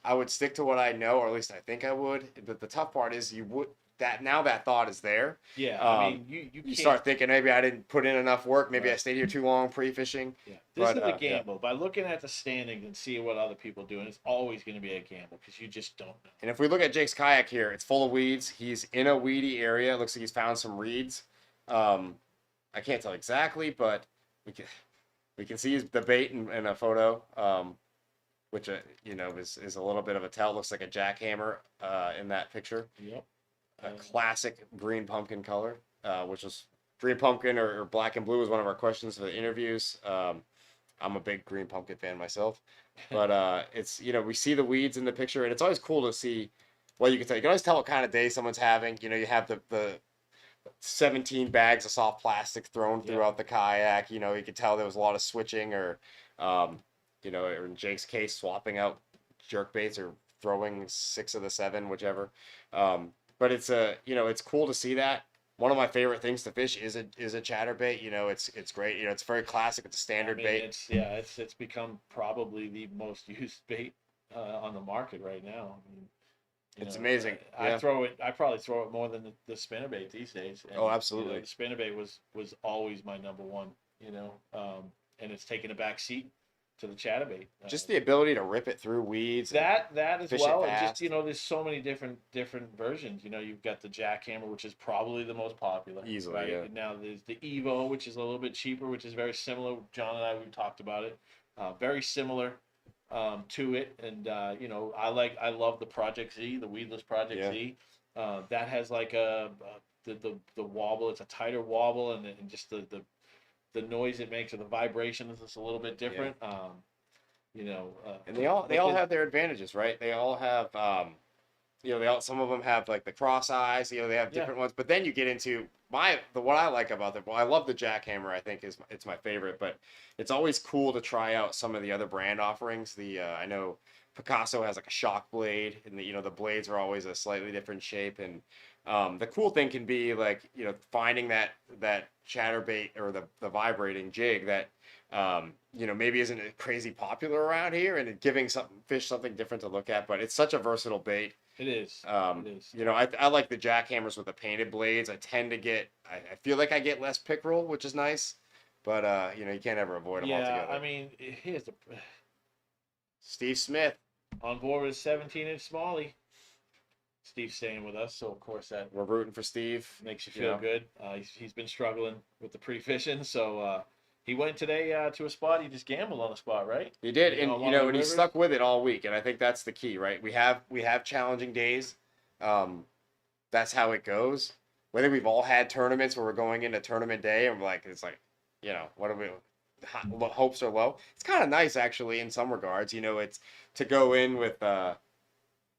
I would stick to what I know, or at least I think I would. But the tough part is that thought is there. Yeah, I mean, you start thinking maybe I didn't put in enough work. Maybe I stayed here too long pre-fishing. Yeah, this is a gamble. By looking at the standings and seeing what other people do, and it's always going to be a gamble because you just don't know. And if we look at Jake's kayak here, it's full of weeds. He's in a weedy area. It looks like he's found some reeds. I can't tell exactly, but we can see the bait in a photo. Which is a little bit of a tell. Looks like a jackhammer in that picture. Yep. A classic green pumpkin color, which was green pumpkin or black and blue was one of our questions for the interviews. I'm a big green pumpkin fan myself, but it's we see the weeds in the picture, and it's always cool to see. Well, you can always tell what kind of day someone's having. You have the 17 bags of soft plastic thrown throughout the kayak. You can tell there was a lot of switching or or in Jake's case, swapping out jerk baits or throwing 6 of the 7, whichever. But it's it's cool to see that. One of my favorite things to fish is a chatterbait. It's great. It's very classic. It's a standard bait. It's become probably the most used bait on the market right now. I mean, it's amazing. I probably throw it more than the spinnerbait these days. And, absolutely. The spinnerbait was always my number one. And it's taken a back seat to the chatterbait. Just the ability to rip it through weeds. That as well. And just there's so many different versions. You've got the jackhammer, which is probably the most popular. Easily, right? yeah. Now there's the Evo, which is a little bit cheaper, which is very similar. John and I we've talked about it. Very similar to it, and I love the Project Z, the weedless Project Z. That has like the wobble. It's a tighter wobble, and just the noise it makes or the vibration is just a little bit different. And they all have their advantages, right? They all have some of them have like the cross eyes, they have different ones, but then you get into what I like about them. Well, I love the jackhammer. I think it's my favorite, but it's always cool to try out some of the other brand offerings. I know Picasso has like a shock blade, and the blades are always a slightly different shape. And the cool thing can be like finding that chatterbait or the vibrating jig that maybe isn't crazy popular around here, and giving fish something different to look at. But it's such a versatile bait. It is. It is. I like the jackhammers with the painted blades. I tend to get. I feel like I get less pickerel, which is nice. But you can't ever avoid them altogether. I mean, here's the. Steve Smith on board with 17-inch smallie. Steve's staying with us, so of course that we're rooting for Steve. Makes you feel good. He's been struggling with the pre-fishing, so he went today to a spot. He just gambled on a spot, right? He did, and he stuck with it all week, and I think that's the key, right? We have challenging days. That's how it goes. Whether we've all had tournaments where we're going into tournament day and it's like what are we? Hopes are low. It's kind of nice actually in some regards. It's to go in with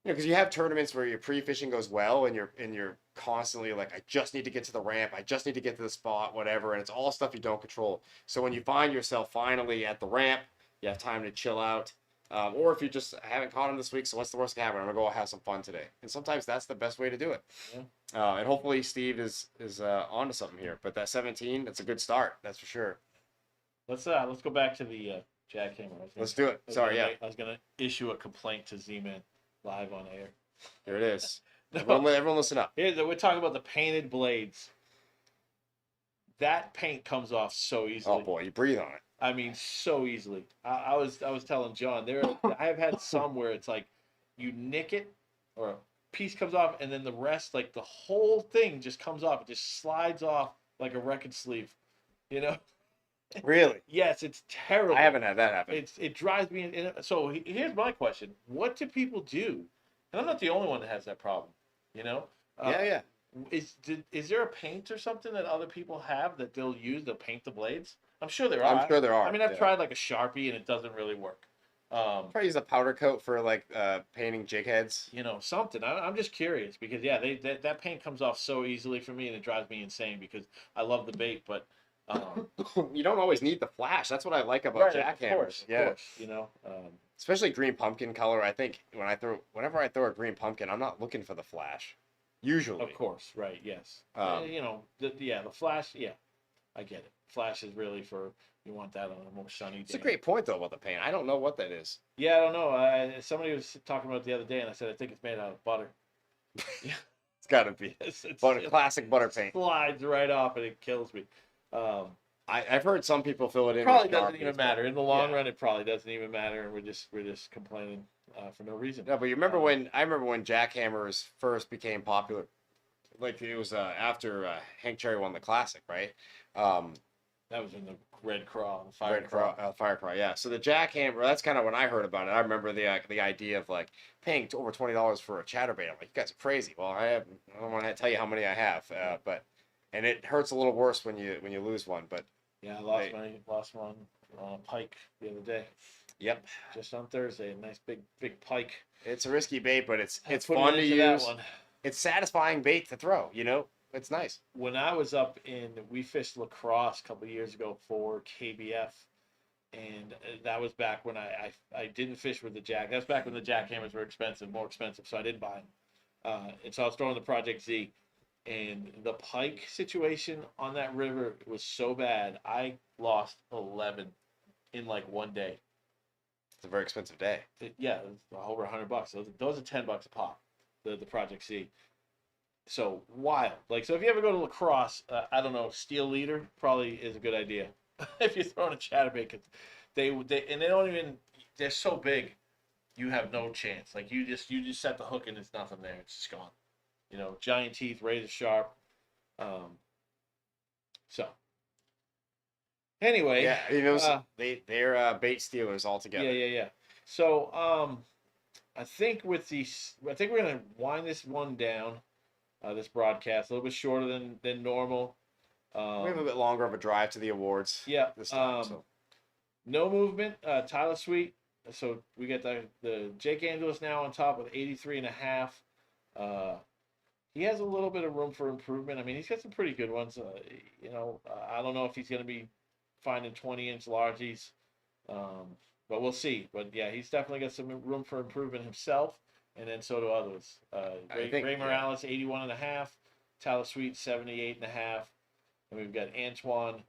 because you have tournaments where your pre-fishing goes well and you're constantly like, I just need to get to the ramp, I just need to get to the spot, whatever, and it's all stuff you don't control. So when you find yourself finally at the ramp, you have time to chill out. Or if you just haven't caught them this week, so what's the worst that can happen? I'm gonna go have some fun today. And sometimes that's the best way to do it. Yeah. And hopefully Steve is onto something here. But that 17, that's a good start, that's for sure. Let's go back to the jackhammer. Let's do it. Sorry, yeah. I was gonna issue a complaint to Z-Man live on air. Here it is. No. Everyone listen up. We're talking about the painted blades. That paint comes off so easily. Oh boy, you breathe on it. I mean, so easily. I was telling John I've had some where it's like you nick it or a piece comes off and then the rest, like the whole thing just comes off. It just slides off like a record sleeve. Really? Yes, it's terrible. I haven't had that happen. It drives me. So here's my question: what do people do? And I'm not the only one that has that problem. Yeah. Is there a paint or something that other people have that they'll use to paint the blades? I'm sure there are. I'm sure there are. I mean, I've tried like a Sharpie and it doesn't really work. Probably use a powder coat for like painting jig heads. Something. I'm just curious because that paint comes off so easily for me and it drives me insane because I love the bait, but. You don't always need the flash. That's what I like about jackhammers. Of course. Especially green pumpkin color. I think whenever I throw a green pumpkin, I'm not looking for the flash. Usually. Of course, right? Yes. The flash. Yeah, I get it. Flash is really for you want that on a more sunny day. It's a great point though about the paint. I don't know what that is. Yeah, I don't know. Somebody was talking about it the other day, and I said I think it's made out of butter. Yeah, it's got to be classic butter paint. Slides right off, and it kills me. I've heard some people fill it in. Probably doesn't even matter in the long run. It probably doesn't even matter, and we're just complaining for no reason. No, but you remember when jackhammers first became popular? Like it was after Hank Cherry won the classic, right? That was in the Red Craw, Fire Craw. Yeah. So the jackhammer, that's kind of when I heard about it. I remember the idea of like paying over $20 for a chatterbait. I'm like, you guys are crazy. Well, I don't want to tell you how many I have, and it hurts a little worse when you lose one. But yeah, I lost one on a pike the other day. Yep. Just on Thursday, a nice big pike. It's a risky bait, but it's fun to use. It's satisfying bait to throw. It's nice. When I was we fished lacrosse a couple of years ago for KBF, and that was back when I didn't fish with the jack. That's back when the jackhammers were more expensive, so I didn't buy them. And so I was throwing the Project Z, and the pike situation on that river was so bad. I lost 11 in like one day. It's a very expensive day. Yeah, it was over $100. Those are $10 a pop. The Project C. So wild. So if you ever go to lacrosse, I don't know, steel leader probably is a good idea if you're throwing a chatterbait. Cause they don't even, they're so big, you have no chance. Like you just set the hook and it's nothing there. It's just gone. Giant teeth, razor sharp. So anyway, yeah, they're bait stealers altogether. Yeah. So I think we're gonna wind this one down. This broadcast a little bit shorter than normal. We have a bit longer of a drive to the awards. Yeah. This time, so. No movement. Tyler Sweet. So we got the Jake Angeles now on top with 83.5. He has a little bit of room for improvement. I mean, he's got some pretty good ones. I don't know if he's going to be finding 20-inch largies, but we'll see. But yeah, he's definitely got some room for improvement himself. And then so do others. Ray Morales, 81.5. Tyler Sweet, 78.5. And we've got Antoine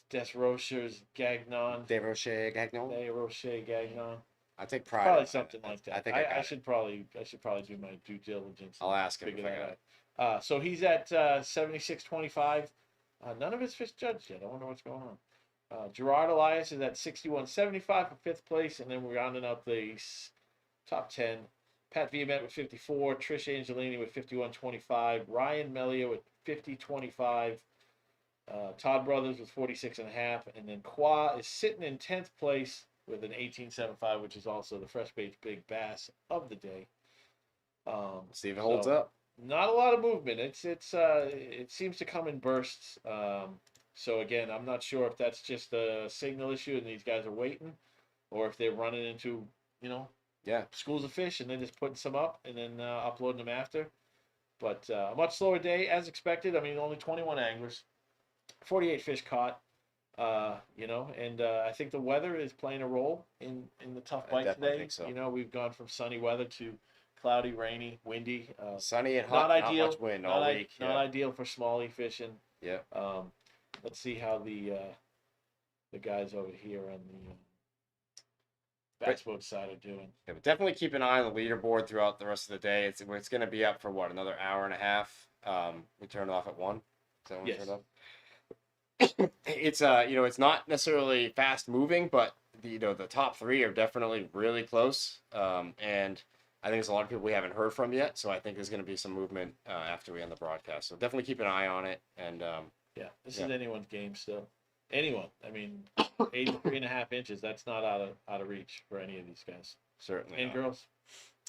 Desrochers Gagnon. Desrochers Gagnon. I take pride. Probably something like that. I think I should probably do my due diligence. I'll ask him. Figure that out. So he's at 76.25. None of his fish judged yet. I wonder what's going on. Gerard Elias is at 61.75 for 5th place, and then we're rounding up the top 10. Pat Viamet with 54, Trish Angelini with 51.25, Ryan Melia with 50.25, Todd Brothers with 46.5, and then Qua is sitting in 10th place with an 18.75, which is also the Fresh Baits Big Bass of the day. See if it holds up. Not a lot of movement. It seems to come in bursts. So again, I'm not sure if that's just a signal issue and these guys are waiting, or if they're running into, Yeah. schools of fish and they're just putting some up and then uploading them after. But a much slower day as expected. I mean, only 21 anglers, 48 fish caught. And I think the weather is playing a role in the tough I bite definitely today. think so. We've gone from sunny weather to cloudy, rainy, windy. Sunny and hot, not ideal. not much wind not all i- week. Not ideal for smallie fishing. Yeah. Let's see how the guys over here on the bass boat side are doing. Yeah, but definitely keep an eye on the leaderboard throughout the rest of the day. It's going to be up for what, another hour and a half. We turn it off at 1. Is that when we Yes. turn it off? It's it's not necessarily fast moving, but the top 3 are definitely really close. And I think there's a lot of people we haven't heard from yet, so I think there's going to be some movement after we end the broadcast. So definitely keep an eye on it. And This is anyone's game still. Anyone. I mean, 83.5 inches. That's not out of reach for any of these guys certainly and not. girls,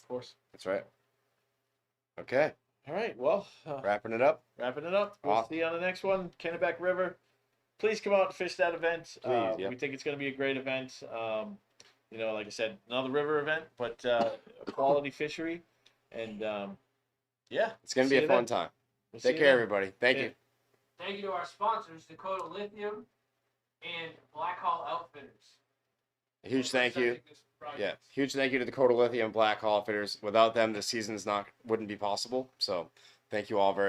of course. That's right. Okay, All right. Well, wrapping it up. wrapping it up. We'll Awesome. see you on the next one. Kennebec River. Please come out and fish that event. Please, yeah. We think it's going to be a great event. Like I said, another river event, but a quality fishery. And It's going to be a fun time. We'll see Take you care, then. everybody. Thank you. Thank you to our sponsors, Dakota Lithium and Black Hall Outfitters. A huge thank For you. accepting this project. Yeah, huge thank you to Dakota Lithium and Black Hall Fitters. Without them, the season's wouldn't be possible. So, thank you all very